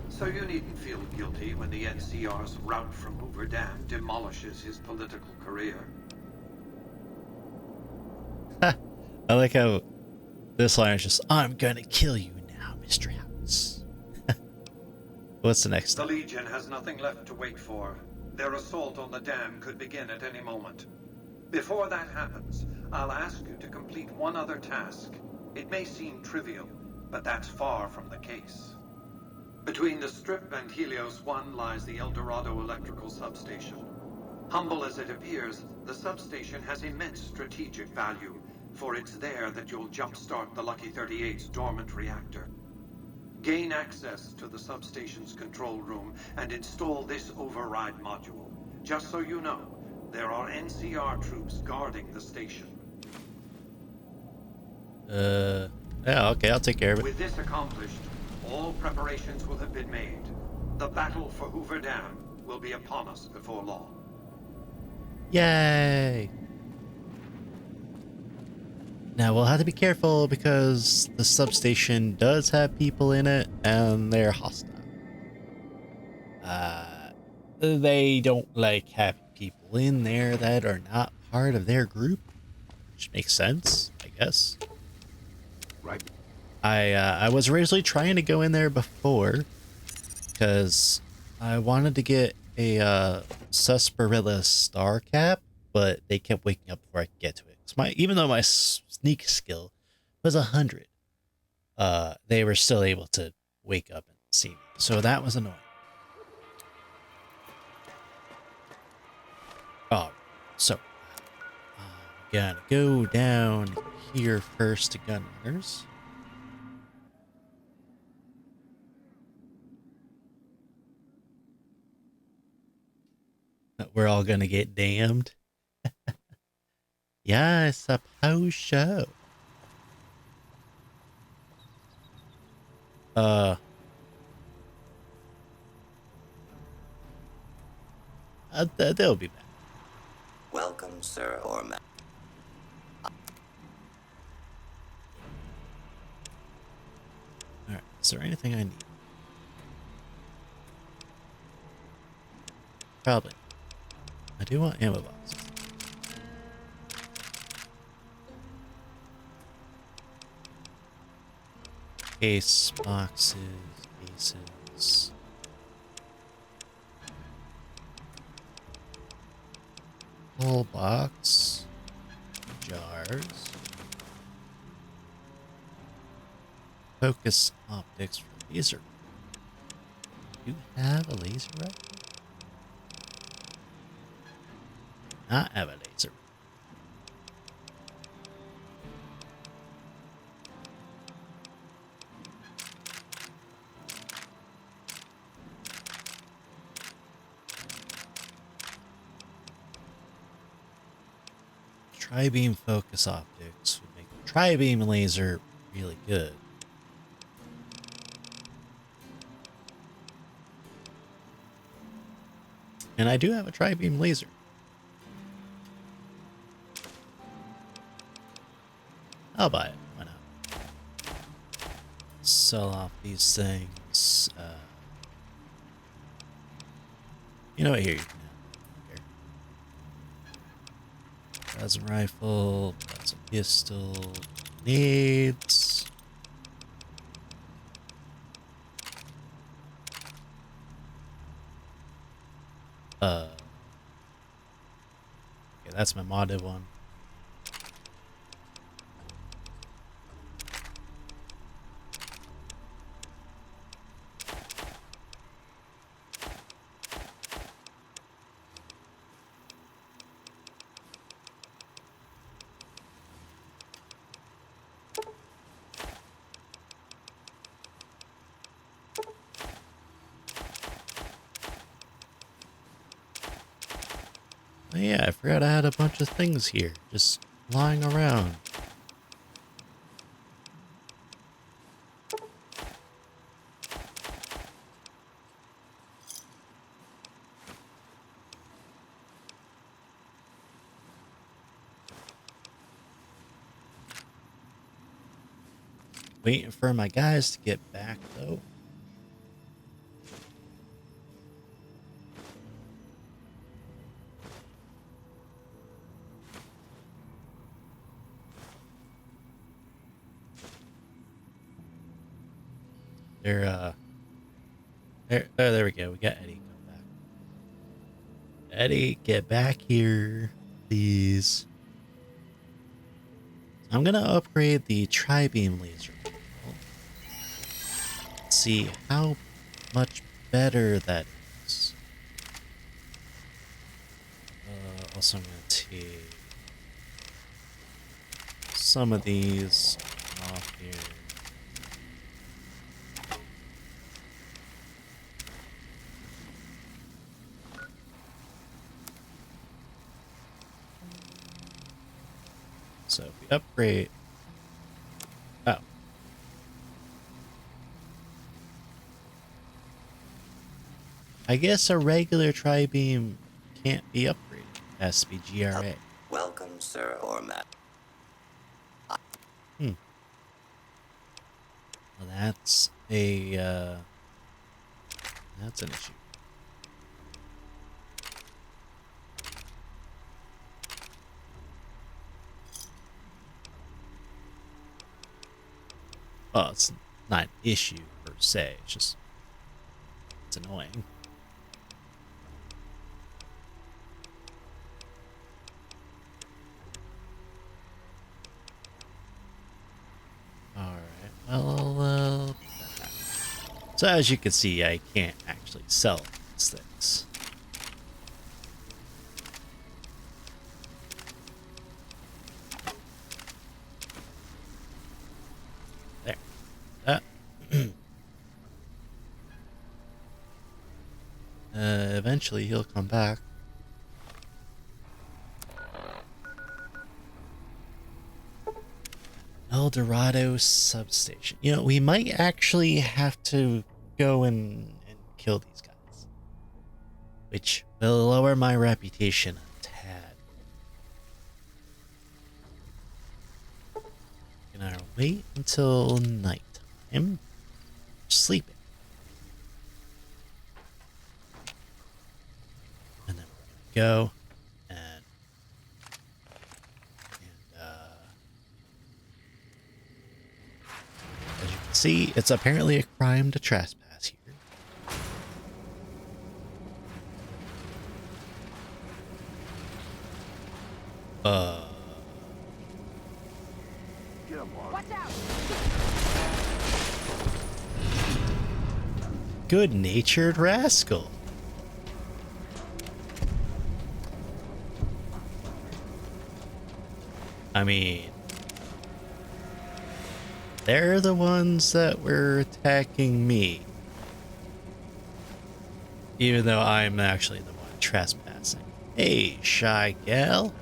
Speaker 5: So you needn't feel guilty when the NCR's route from Hoover Dam demolishes his political career.
Speaker 1: I like how this line is just, I'm gonna kill you now, Mr. House. What's the next step?
Speaker 5: The Legion has nothing left to wait for. Their assault on the dam could begin at any moment. Before that happens, I'll ask you to complete one other task. It may seem trivial, but that's far from the case. Between the Strip and Helios 1 lies the El Dorado electrical substation. Humble as it appears, the substation has immense strategic value, for it's there that you'll jumpstart the Lucky 38's dormant reactor. Gain access to the substation's control room and install this override module. Just so you know, there are NCR troops guarding the station.
Speaker 1: Yeah, okay, I'll take care of it.
Speaker 5: With this accomplished, all preparations will have been made. The battle for Hoover Dam will be upon us before long.
Speaker 1: Yay! Now we'll have to be careful because the substation does have people in it and they're hostile. They don't like having people in there that are not part of their group, which makes sense, I guess.
Speaker 11: Right.
Speaker 1: I was originally trying to go in there before because I wanted to get a Sarsaparilla star cap, but they kept waking up before I could get to it. Even though my sneak skill was 100, they were still able to wake up and see me. So that was annoying. Oh, so I'm gonna go down here first to Gunrunners. We're all gonna get damned. Yeah, I suppose so. They'll be back.
Speaker 17: Welcome, sir or ma'am.
Speaker 1: Alright, is there anything I need? Probably. I do want ammo boxes. Case boxes, cases. Whole box. Jars. Focus optics for laser. Do you have a laser rifle? Not have a laser. Tri-beam focus optics would make the tri-beam laser really good. And I do have a tri-beam laser. I'll buy it. Why not? Sell off these things. You know what? Here you can have it. Here. Plasma rifle. Plasma pistol. Needs. Okay, that's my modded one. Oh yeah, I forgot I had a bunch of things here, just lying around. Waiting for my guys to get back, though. They're, there we go. We got Eddie coming back. Eddie, get back here, please. I'm gonna upgrade the tri-beam laser. Let's see how much better that is. Also, I'm gonna take some of these off here. So if we upgrade, oh, I guess a regular tri-beam can't be upgraded. It has to be GRA.
Speaker 17: Welcome, sir or madam.
Speaker 1: Well, that's that's an issue. Well, it's not an issue per se. It's just it's annoying. All right. Well, so as you can see, I can't actually sell these things. There. Eventually he'll come back. El Dorado substation. You know, we might actually have to go and kill these guys, which will lower my reputation a tad. And I'll wait until night time. Sleeping. And then we're gonna go and as you can see, it's apparently a crime to trespass here.
Speaker 6: Watch out!
Speaker 1: Good-natured rascal. I mean, they're the ones that were attacking me. Even though I'm actually the one trespassing. Hey, shy gal.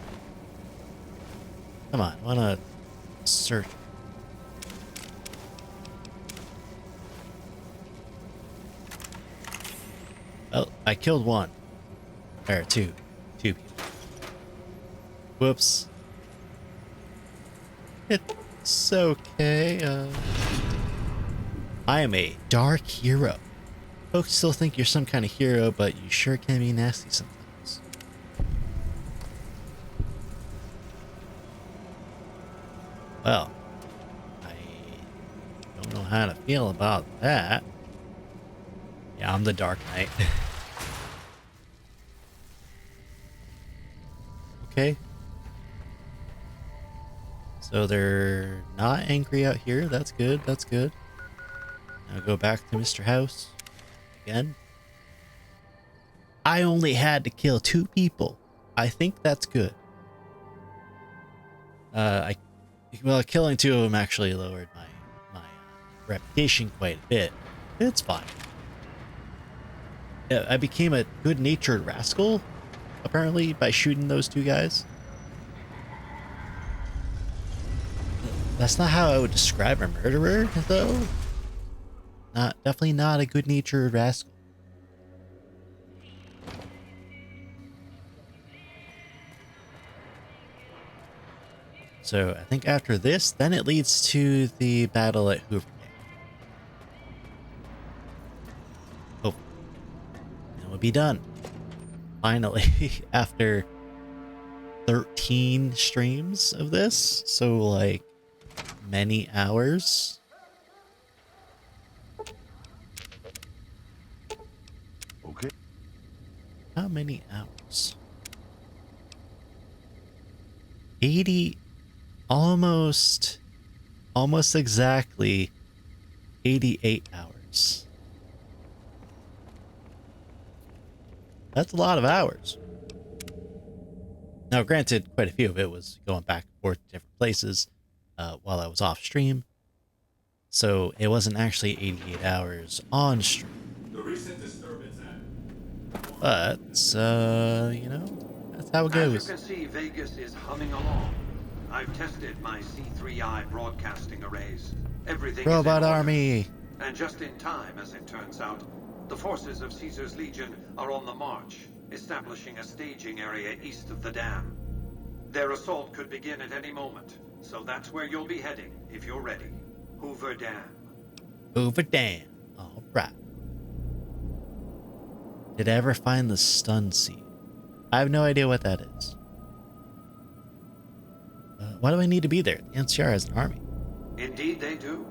Speaker 1: Come on, wanna search? Oh, I killed one. Or two people. Whoops. It's okay. I am a dark hero. Folks still think you're some kind of hero, but you sure can be nasty sometimes. Well, I don't know how to feel about that. Yeah, I'm the Dark Knight. Okay. So they're not angry out here. That's good. That's good. Now go back to Mr. House again. I only had to kill 2 people. I think that's good. Well, killing 2 of them actually lowered my reputation quite a bit. It's fine. Yeah, I became a good-natured rascal, apparently, by shooting those 2 guys. That's not how I would describe a murderer, though. Definitely not a good-natured rascal. So I think after this, then it leads to the battle at Hoover Dam. Oh, and we'll be done. Finally, after 13 streams of this, so like many hours.
Speaker 11: Okay.
Speaker 1: How many hours? 80, almost exactly 88 hours. That's a lot of hours. Now, granted, quite a few of it was going back and forth to different places while I was off stream. So it wasn't actually 88 hours on stream.
Speaker 12: The recent disturbance act.
Speaker 1: But, you know, that's how it goes.
Speaker 5: As you can see, Vegas is humming along. I've tested my C3I broadcasting arrays. Everything
Speaker 1: Robot
Speaker 5: is in order.
Speaker 1: army.
Speaker 5: And just in time, as it turns out, the forces of Caesar's Legion are on the march, establishing a staging area east of the dam. Their assault could begin at any moment, so that's where you'll be heading, if you're ready. Hoover Dam.
Speaker 1: Hoover Dam. All right. Did I ever find the stun seed? I have no idea what that is. Why do I need to be there? The NCR has an army.
Speaker 5: Indeed they do.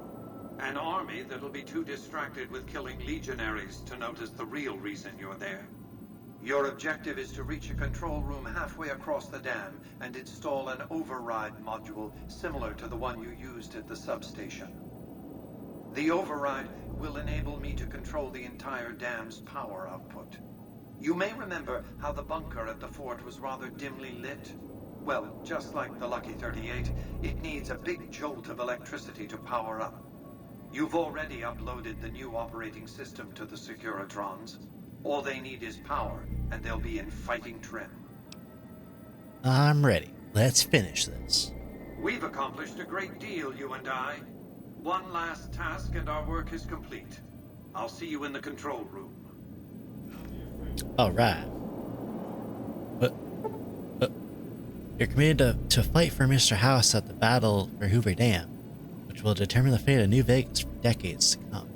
Speaker 5: An army that'll be too distracted with killing legionaries to notice the real reason you're there. Your objective is to reach a control room halfway across the dam and install an override module similar to the one you used at the substation. The override will enable me to control the entire dam's power output. You may remember how the bunker at the fort was rather dimly lit. Well, just like the Lucky 38, it needs a big jolt of electricity to power up. You've already uploaded the new operating system to the Securitrons. All they need is power, and they'll be in fighting trim.
Speaker 1: I'm ready. Let's finish this.
Speaker 5: We've accomplished a great deal, you and I. One last task and our work is complete. I'll see you in the control room.
Speaker 1: All right. But you're committed to fight for Mr. House at the Battle for Hoover Dam, which will determine the fate of New Vegas for decades to come.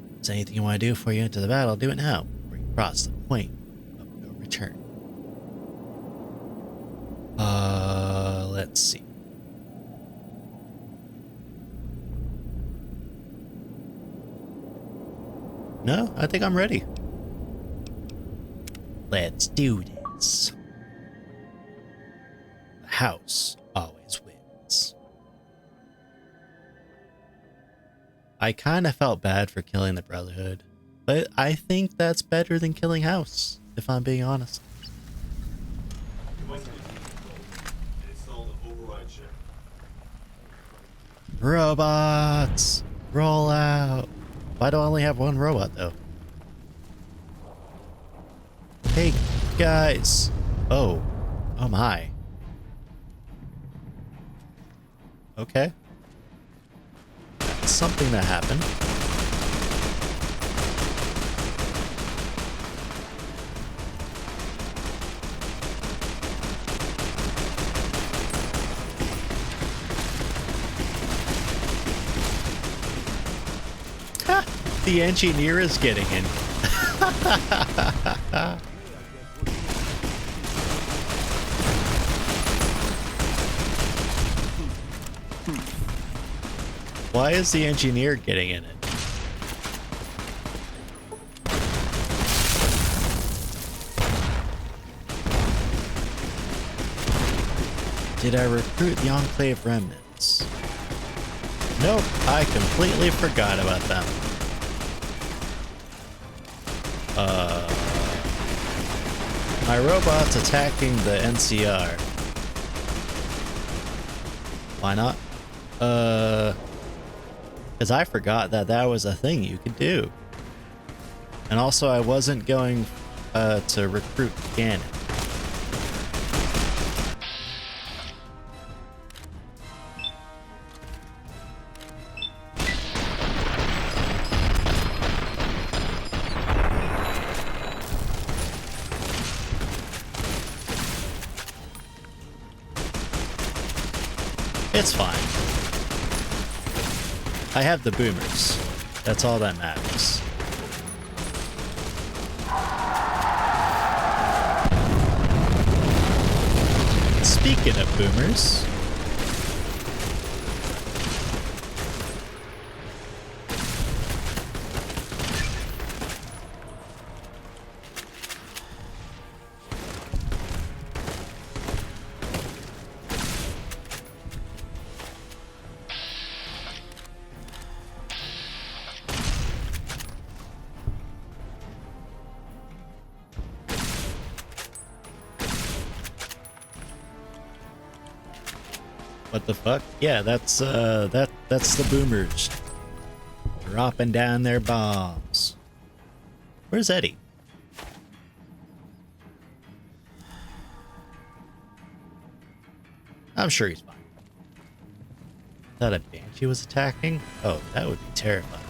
Speaker 1: If there's anything you want to do before you enter the battle, do it now, before you cross the point of no return. Let's see. No, I think I'm ready. Let's do this. The house always wins. I kind of felt bad for killing the Brotherhood, but I think that's better than killing House, if I'm being honest. Robots! Roll out! Why do I only have one robot, though? Hey, guys! Oh. Oh my. Okay. Something that happened. Ha! The engineer is getting in. Why is the engineer getting in it? Did I recruit the Enclave remnants? Nope, I completely forgot about them. My robot's attacking the NCR. Why not? Because I forgot that that was a thing you could do. And also I wasn't going to recruit Ganon. It's fine. I have the boomers. That's all that matters. Speaking of boomers... What the fuck? Yeah, that's the boomers dropping down their bombs. Where's Eddie? I'm sure he's fine. Thought a banshee was attacking? Oh, that would be terrifying.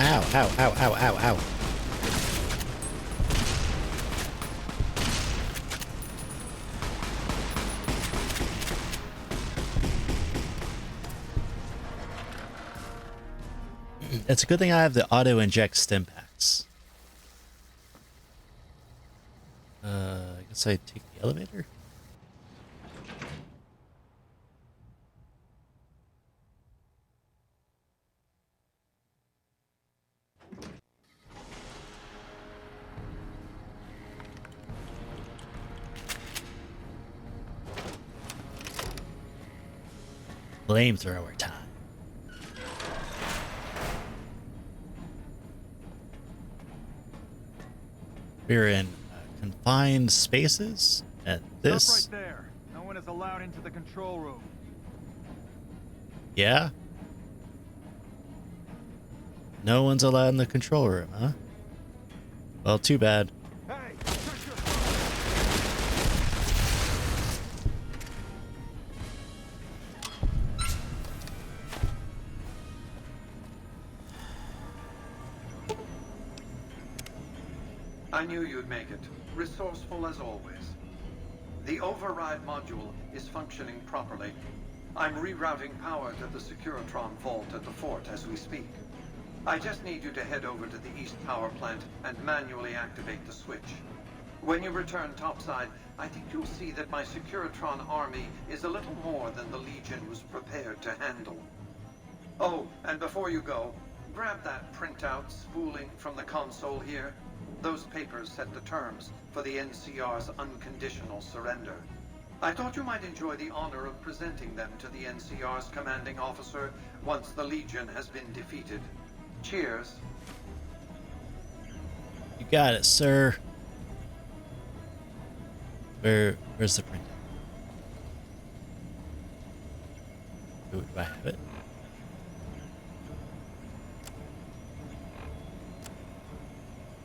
Speaker 1: Ow, ow, ow, ow, ow, ow. It's a good thing I have the auto-inject stim packs. I guess I take the elevator? Flamethrower time. We're in confined spaces, and this...
Speaker 9: Stop right there. No one is allowed into the control room.
Speaker 1: Yeah? No one's allowed in the control room, huh? Well, too bad.
Speaker 9: Hey,
Speaker 5: I knew you'd make it. Resourceful as always. The override module is functioning properly. I'm rerouting power to the Securitron vault at the fort as we speak. I just need you to head over to the East Power Plant and manually activate the switch. When you return topside, I think you'll see that my Securitron army is a little more than the Legion was prepared to handle. Oh, and before you go, grab that printout spooling from the console here. Those papers set the terms for the NCR's unconditional surrender. I thought you might enjoy the honor of presenting them to the NCR's commanding officer once the Legion has been defeated. Cheers.
Speaker 1: You got it, sir. Where's the printout? Do I have it?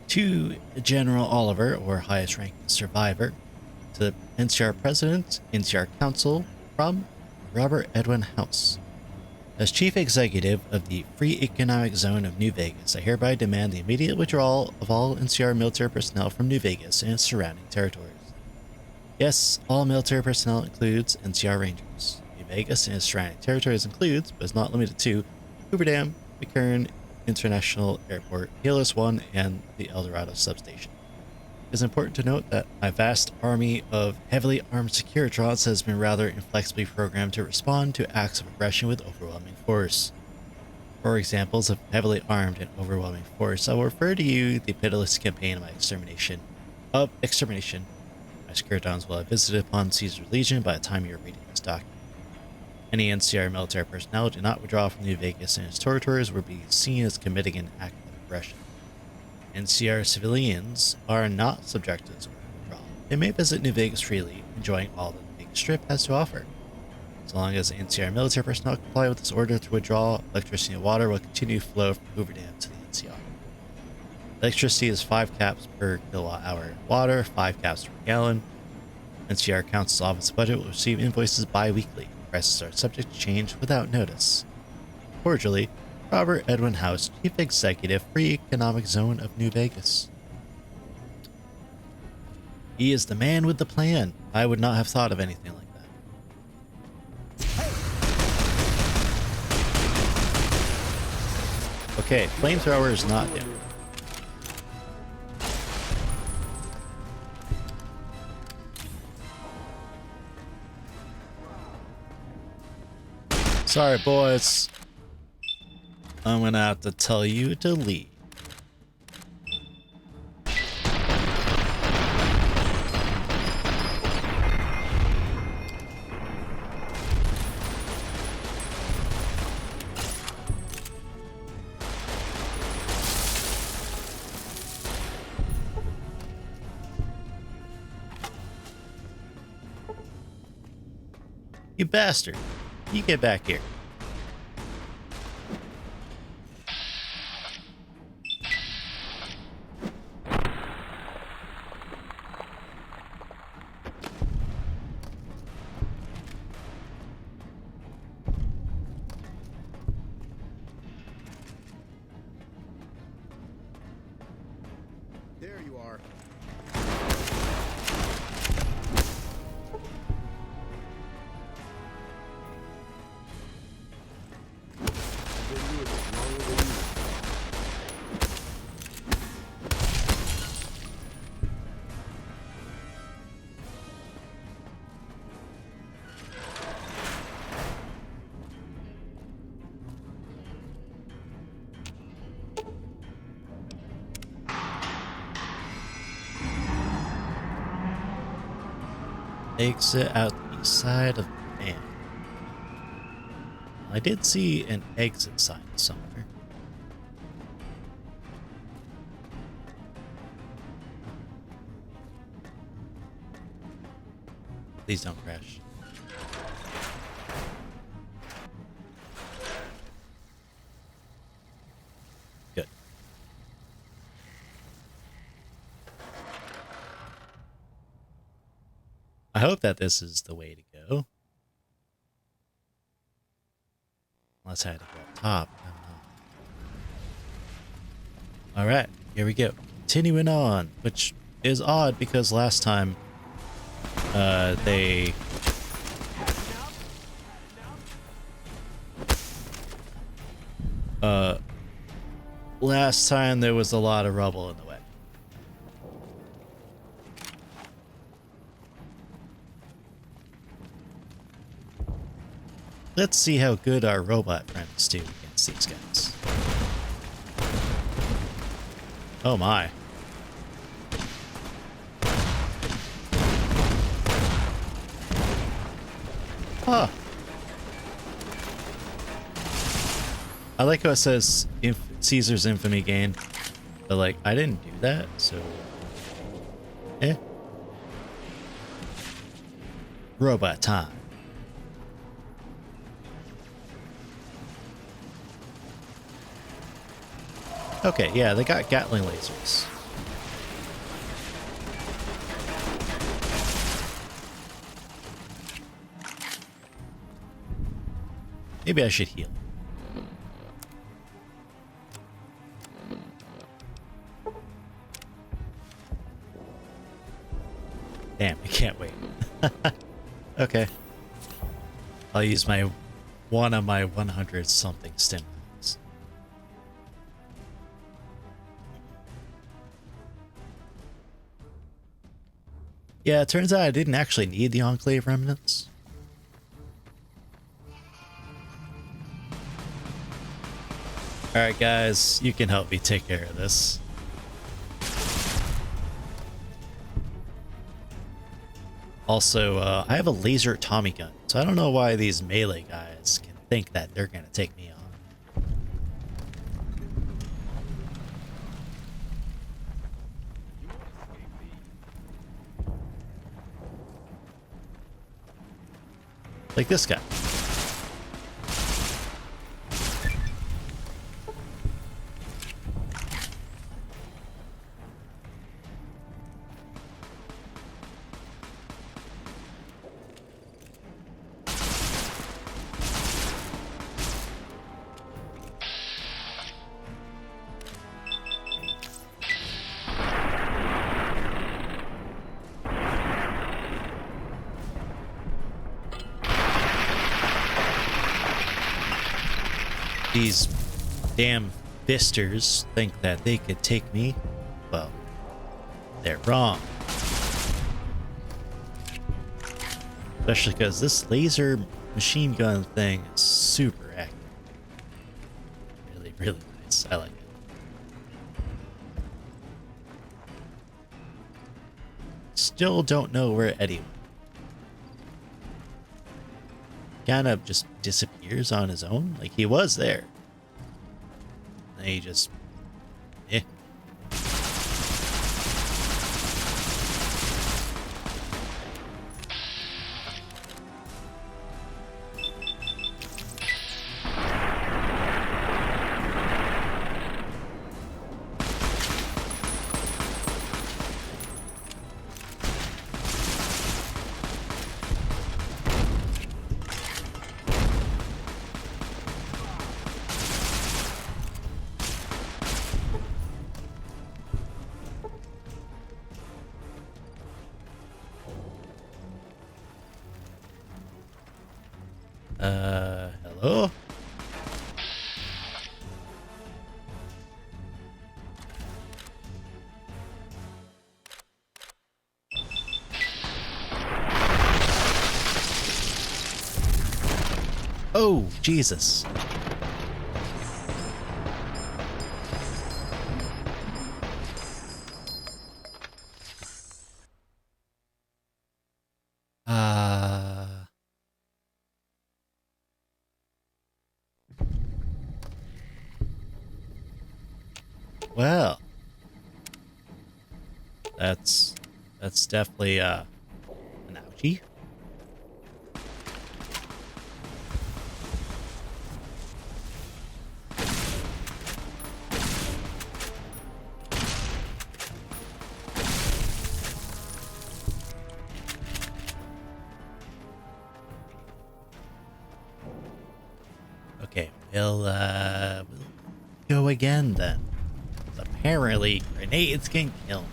Speaker 1: To General Oliver, or highest ranking survivor, to NCR President, NCR Council, from Robert Edwin House. As Chief Executive of the Free Economic Zone of New Vegas, I hereby demand the immediate withdrawal of all NCR military personnel from New Vegas and its surrounding territories. Yes, all military personnel includes NCR Rangers. New Vegas and its surrounding territories includes, but is not limited to, Hoover Dam, McCurran International Airport, Helos 1, and the El Dorado substation. It is important to note that my vast army of heavily armed Securitrons has been rather inflexibly programmed to respond to acts of aggression with overwhelming force. For examples of heavily armed and overwhelming force, I will refer to you the pitiless campaign of extermination. My Securitrons will have visited upon Caesar's Legion by the time you are reading this document. Any NCR military personnel who do not withdraw from New Vegas and its territories will be seen as committing an act of aggression. NCR civilians are not subject to this order of withdrawal. They may visit New Vegas freely, enjoying all that the Vegas Strip has to offer. So long as NCR military personnel comply with this order to withdraw, electricity and water will continue to flow from Hoover Dam to the NCR. Electricity is 5 caps per kilowatt hour. Water, 5 caps per gallon. NCR Council's office budget will receive invoices bi-weekly. Prices are subject to change without notice. Cordially, Robert Edwin House, Chief Executive, Free Economic Zone of New Vegas. He is the man with the plan. I would not have thought of anything like that. Okay, flamethrower is not down. Sorry, boys. I'm gonna have to tell you to leave. You bastard. You get back here.
Speaker 4: There you are.
Speaker 1: Exit out the east side of the dam. I did see an exit sign somewhere. Please don't crash. Good. I hope that this is the way to go. Unless I had to go up top. I don't know. Alright, here we go. Continuing on, which is odd because last time they... last time there was a lot of rubble in the way. Let's see how good our robot friends do against these guys. Oh my. Huh. I like how it says Caesar's infamy gained, but like, I didn't do that, so... Eh. Robot time. Okay, yeah, they got Gatling lasers. Maybe I should heal. Damn, I can't wait. Okay. I'll use one of my 100 something stim packs. Yeah, it turns out I didn't actually need the Enclave remnants. Alright guys, you can help me take care of this. Also, I have a laser Tommy gun, so I don't know why these melee guys can think that they're gonna take me on. Like this guy. these damn fisters think that they could take me, well, they're wrong. Especially because this laser machine gun thing is super accurate. Really, really nice. I like it. Still don't know where Eddie went. Kind of just disappears on his own. Like he was there. And he just... eh. Hello? Oh, Jesus. Well, that's definitely an ouchie. Okay, we'll go again then. Apparently, grenades can kill him.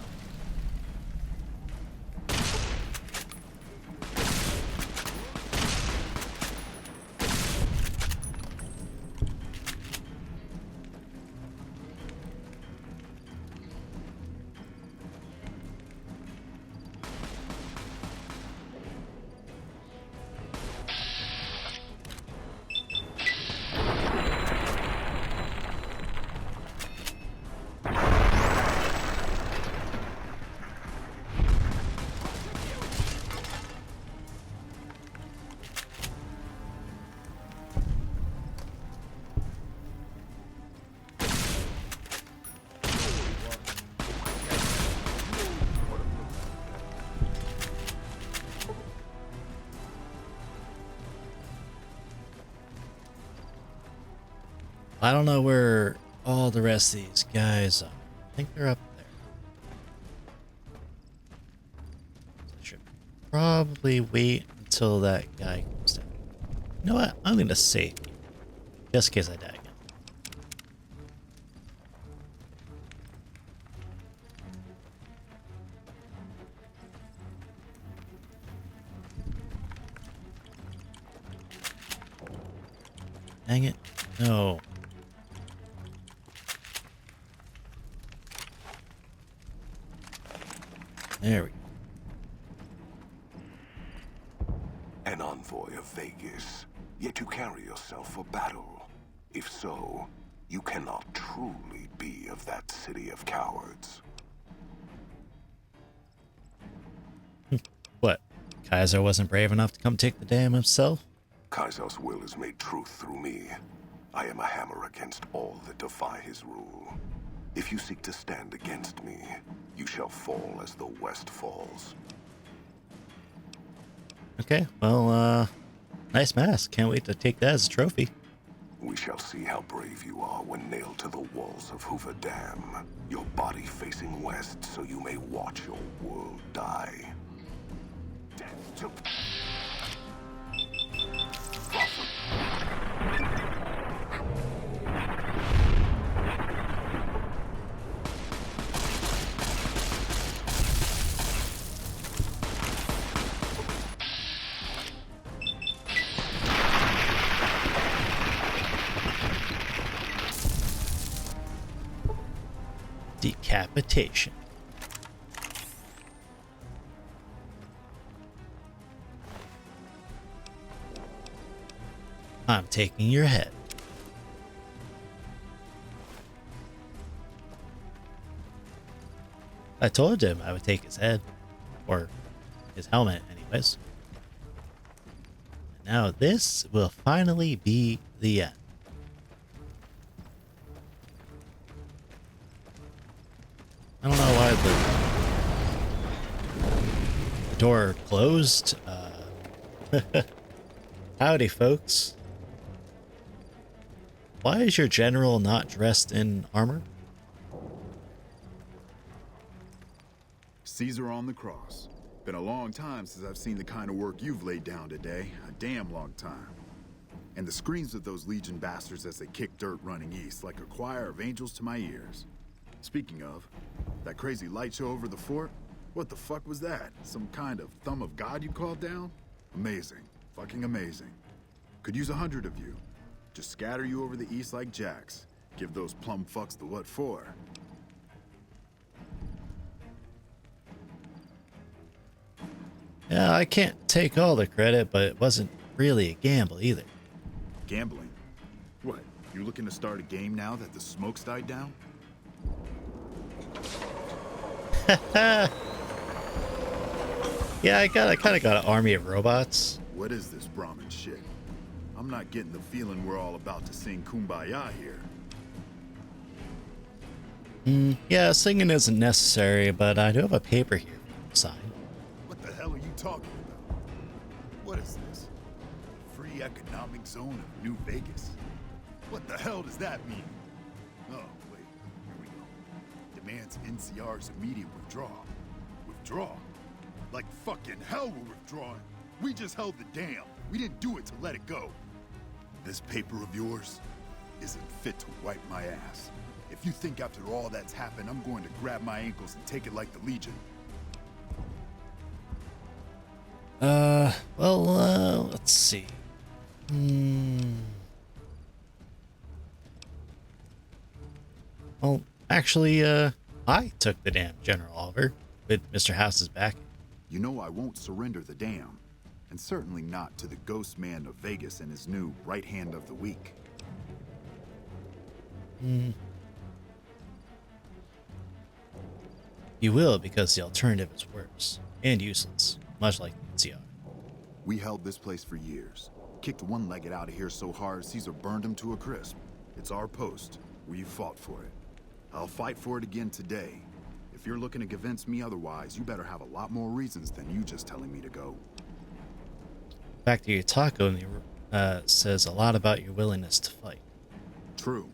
Speaker 1: I don't know where all the rest of these guys are. I think they're up there. So I should probably wait until that guy comes down. You know what? I'm going to save. Just in case I die again. Dang it. No. There we go.
Speaker 11: An envoy of Vegas, yet you carry yourself for battle. If so, you cannot truly be of that city of cowards.
Speaker 1: What? Kaiser wasn't brave enough to come take the dam himself?
Speaker 11: Kaiser's will is made truth through me. I am a hammer against all that defy his rule. If you seek to stand against me, you shall fall as the West falls.
Speaker 1: Okay, well, nice mask. Can't wait to take that as a trophy.
Speaker 11: We shall see how brave you are when nailed to the walls of Hoover Dam. Your body facing west so you may watch your world die. Death to...
Speaker 1: decapitation. I'm taking your head. I told him I would take his head. Or his helmet, anyways. And now this will finally be the end. I don't know why the door closed. Howdy, folks. Why is your general not dressed in armor?
Speaker 8: Caesar on the cross. Been a long time since I've seen the kind of work you've laid down today. A damn long time. And the screams of those Legion bastards as they kick dirt running east like a choir of angels to my ears. Speaking of, that crazy light show over the fort? What the fuck was that? Some kind of thumb of God you called down? Amazing. Fucking amazing. Could use 100 of you. Just scatter you over the east like jacks. Give those plum fucks the what for.
Speaker 1: Yeah, I can't take all the credit, but it wasn't really a gamble either.
Speaker 8: Gambling? What, you looking to start a game now that the smoke's died down?
Speaker 1: Yeah, I kind of got an army of robots.
Speaker 8: What is this Brahmin shit? I'm not getting the feeling we're all about to sing Kumbaya here.
Speaker 1: Yeah, singing isn't necessary, but I do have a paper here to sign.
Speaker 8: What the hell are you talking about? What is this? Free economic zone of New Vegas? What the hell does that mean? Oh, wait, here we go. Demands NCR's immediate withdrawal. Withdraw? Like fucking hell we're withdrawing. We just held the dam. We didn't do it to let it go. This paper of yours isn't fit to wipe my ass. If you think after all that's happened, I'm going to grab my ankles and take it like the Legion.
Speaker 1: Let's see. Well, actually, I took the dam, General Oliver, with Mr. House's backing.
Speaker 8: You know I won't surrender the dam, and certainly not to the ghost man of Vegas and his new right hand of the week.
Speaker 1: You will, because the alternative is worse and useless, much like the NCR.
Speaker 8: We held this place for years. Kicked one-legged out of here so hard Caesar burned him to a crisp. It's our post. We fought for it. I'll fight for it again today. If you're looking to convince me otherwise, you better have a lot more reasons than you just telling me to go.
Speaker 1: Back to your taco says a lot about your willingness to fight.
Speaker 8: True.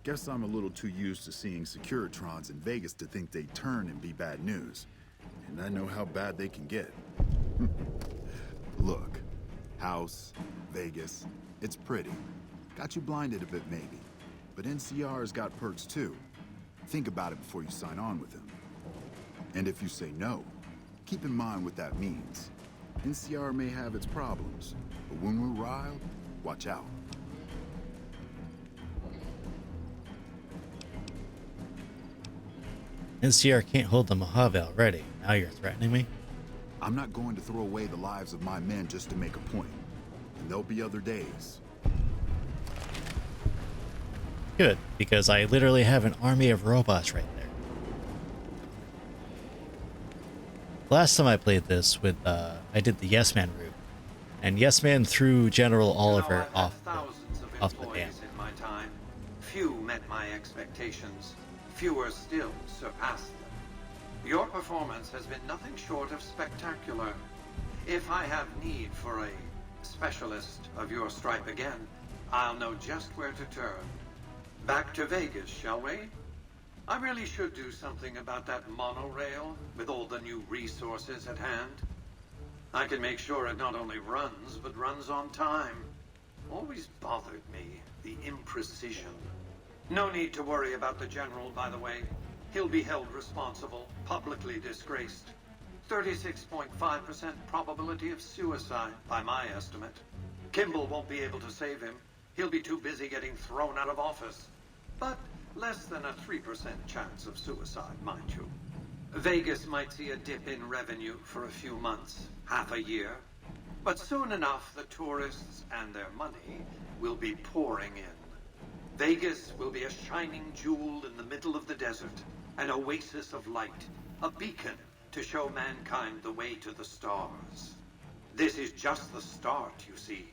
Speaker 8: Guess I'm a little too used to seeing Securitrons in Vegas to think they turn and be bad news. And I know how bad they can get. Look, House, Vegas, it's pretty. Got you blinded a bit maybe. But NCR's got perks too. Think about it before you sign on with him. And if you say no, keep in mind what that means. NCR may have its problems, but when we're riled, watch out.
Speaker 1: NCR can't hold the Mojave already. Now you're threatening me?
Speaker 8: I'm not going to throw away the lives of my men just to make a point. And there'll be other days.
Speaker 1: Good, because I literally have an army of robots right there. Last time I played this with, I did the Yes Man route, and Yes Man threw General Oliver off the dam.
Speaker 5: In my time. Few met my expectations. Fewer still surpassed them. Your performance has been nothing short of spectacular. If I have need for a specialist of your stripe again, I'll know just where to turn. Back to Vegas, shall we? I really should do something about that monorail with all the new resources at hand. I can make sure it not only runs, but runs on time. Always bothered me, the imprecision. No need to worry about the General, by the way. He'll be held responsible, publicly disgraced. 36.5% probability of suicide, by my estimate. Kimball won't be able to save him. He'll be too busy getting thrown out of office. But Less than a 3% chance of suicide, mind you. Vegas might see a dip in revenue for a few months, half a year. But soon enough, the tourists and their money will be pouring in. Vegas will be a shining jewel in the middle of the desert, an oasis of light, a beacon to show mankind the way to the stars. This is just the start, you see.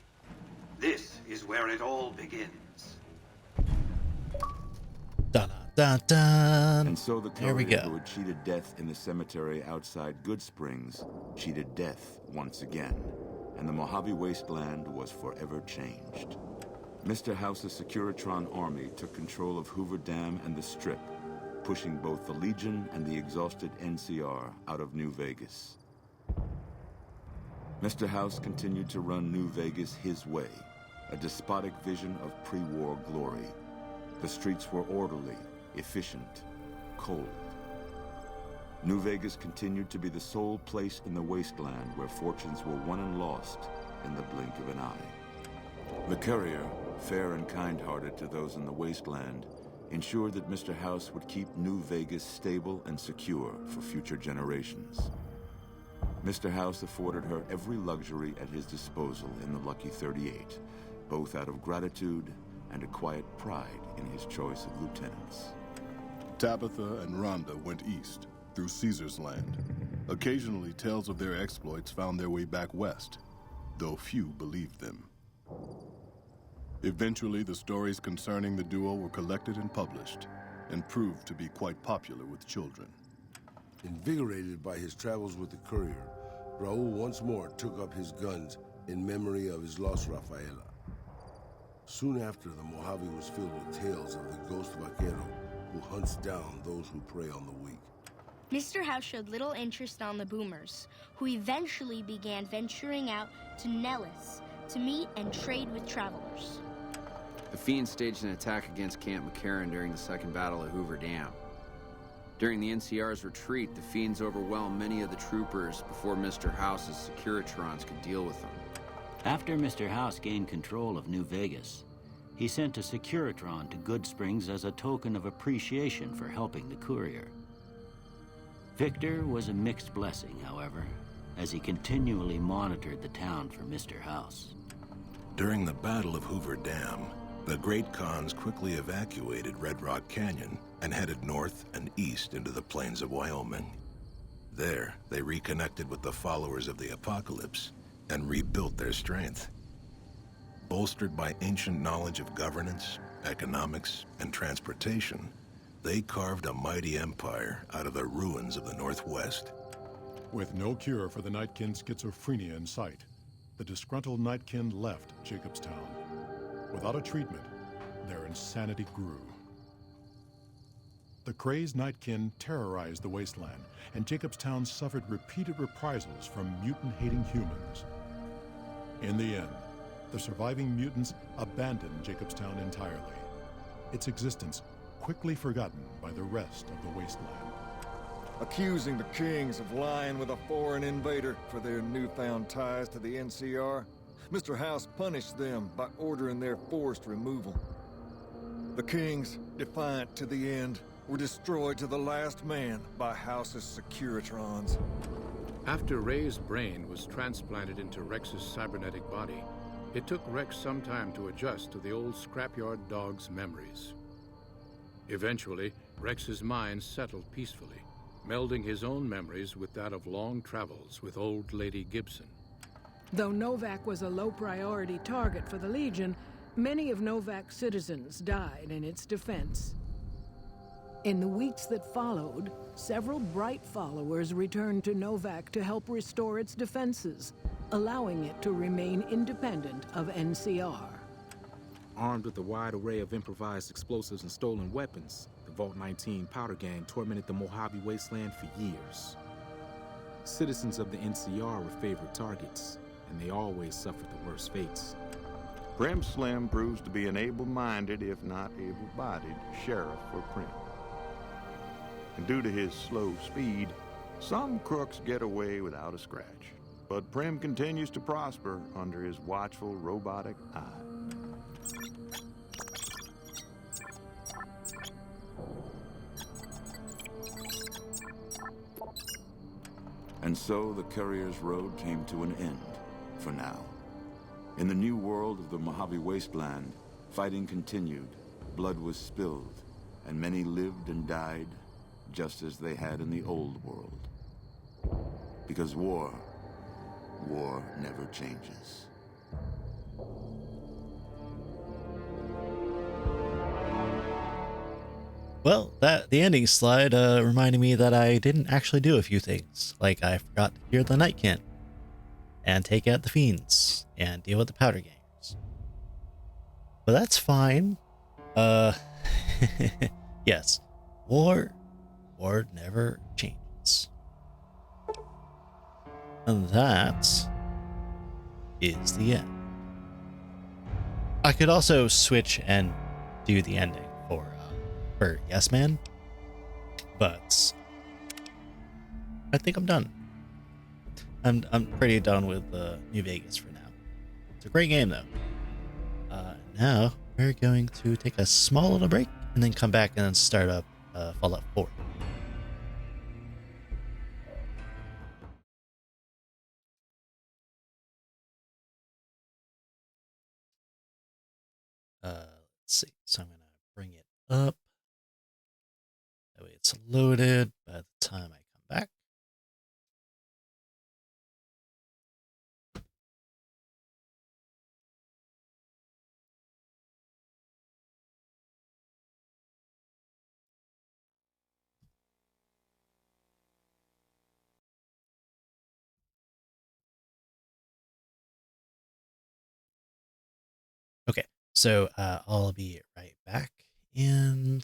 Speaker 5: This is where it all begins.
Speaker 1: Dun, dun, dun.
Speaker 18: And so the
Speaker 1: There we
Speaker 18: courier
Speaker 1: go.
Speaker 18: who had cheated death in the cemetery outside Good Springs cheated death once again, and the Mojave Wasteland was forever changed. Mr. House's Securitron army took control of Hoover Dam and the Strip, pushing both the Legion and the exhausted NCR out of New Vegas. Mr. House continued to run New Vegas his way, a despotic vision of pre-war glory. The streets were orderly, efficient, cold. New Vegas continued to be the sole place in the wasteland where fortunes were won and lost in the blink of an eye. The courier, fair and kind-hearted to those in the wasteland, ensured that Mr. House would keep New Vegas stable and secure for future generations. Mr. House afforded her every luxury at his disposal in the Lucky 38, both out of gratitude and a quiet pride in his choice of lieutenants.
Speaker 19: Tabitha and Rhonda went east, through Caesar's Land. Occasionally, tales of their exploits found their way back west, though few believed them. Eventually, the stories concerning the duo were collected and published, and proved to be quite popular with children.
Speaker 20: Invigorated by his travels with the courier, Raul once more took up his guns in memory of his lost Rafaela. Soon after, the Mojave was filled with tales of the ghost vaquero who hunts down those who prey on the weak.
Speaker 21: Mr. House showed little interest on the boomers, who eventually began venturing out to Nellis to meet and trade with travelers.
Speaker 22: The Fiends staged an attack against Camp McCarran during the Second Battle of Hoover Dam. During the NCR's retreat, the Fiends overwhelmed many of the troopers before Mr. House's Securitrons could deal with them.
Speaker 23: After Mr. House gained control of New Vegas, he sent a Securitron to Good Springs as a token of appreciation for helping the courier. Victor was a mixed blessing, however, as he continually monitored the town for Mr. House.
Speaker 24: During the Battle of Hoover Dam, the Great Khans quickly evacuated Red Rock Canyon and headed north and east into the plains of Wyoming. There, they reconnected with the followers of the Apocalypse and rebuilt their strength. Bolstered by ancient knowledge of governance, economics, and transportation, they carved a mighty empire out of the ruins of the Northwest.
Speaker 25: With no cure for the Nightkin schizophrenia in sight, the disgruntled Nightkin left Jacobstown. Without a treatment, their insanity grew. The crazed Nightkin terrorized the wasteland, and Jacobstown suffered repeated reprisals from mutant-hating humans. In the end, the surviving mutants abandoned Jacobstown entirely, its existence quickly forgotten by the rest of the wasteland.
Speaker 26: Accusing the Kings of lying with a foreign invader for their newfound ties to the NCR, Mr. House punished them by ordering their forced removal. The Kings, defiant to the end, were destroyed to the last man by House's Securitrons.
Speaker 2: After Ray's brain was transplanted into Rex's cybernetic body, it took Rex some time to adjust to the old scrapyard dog's memories. Eventually, Rex's mind settled peacefully, melding his own memories with that of long travels with old Lady Gibson.
Speaker 27: Though Novak was a low-priority target for the Legion, many of Novak's citizens died in its defense. In the weeks that followed, several bright followers returned to Novak to help restore its defenses, allowing it to remain independent of NCR.
Speaker 28: Armed with a wide array of improvised explosives and stolen weapons, the Vault 19 Powder Gang tormented the Mojave Wasteland for years. Citizens of the NCR were favorite targets, and they always suffered the worst fates.
Speaker 18: Prim Slim proves to be an able-minded, if not able-bodied, sheriff for Prim. And due to his slow speed, some crooks get away without a scratch. But Prim continues to prosper under his watchful, robotic eye. And so the courier's road came to an end, for now. In the new world of the Mojave Wasteland, fighting continued, blood was spilled, and many lived and died just as they had in the old world. Because war never changes.
Speaker 1: Well, the ending slide reminded me that I didn't actually do a few things. Like I forgot to hear the night kin, and take out the fiends, and deal with the powder gangers. But that's fine. Yes, war never changes. And that is the end. I could also switch and do the ending for Yes Man, but I think I'm done. I'm pretty done with New Vegas for now. It's a great game though. Now we're going to take a small little break and then come back and start up Fallout 4. Let's see. So I'm gonna bring it up. That way it's loaded by the time I come back. Okay, so I'll be right back, and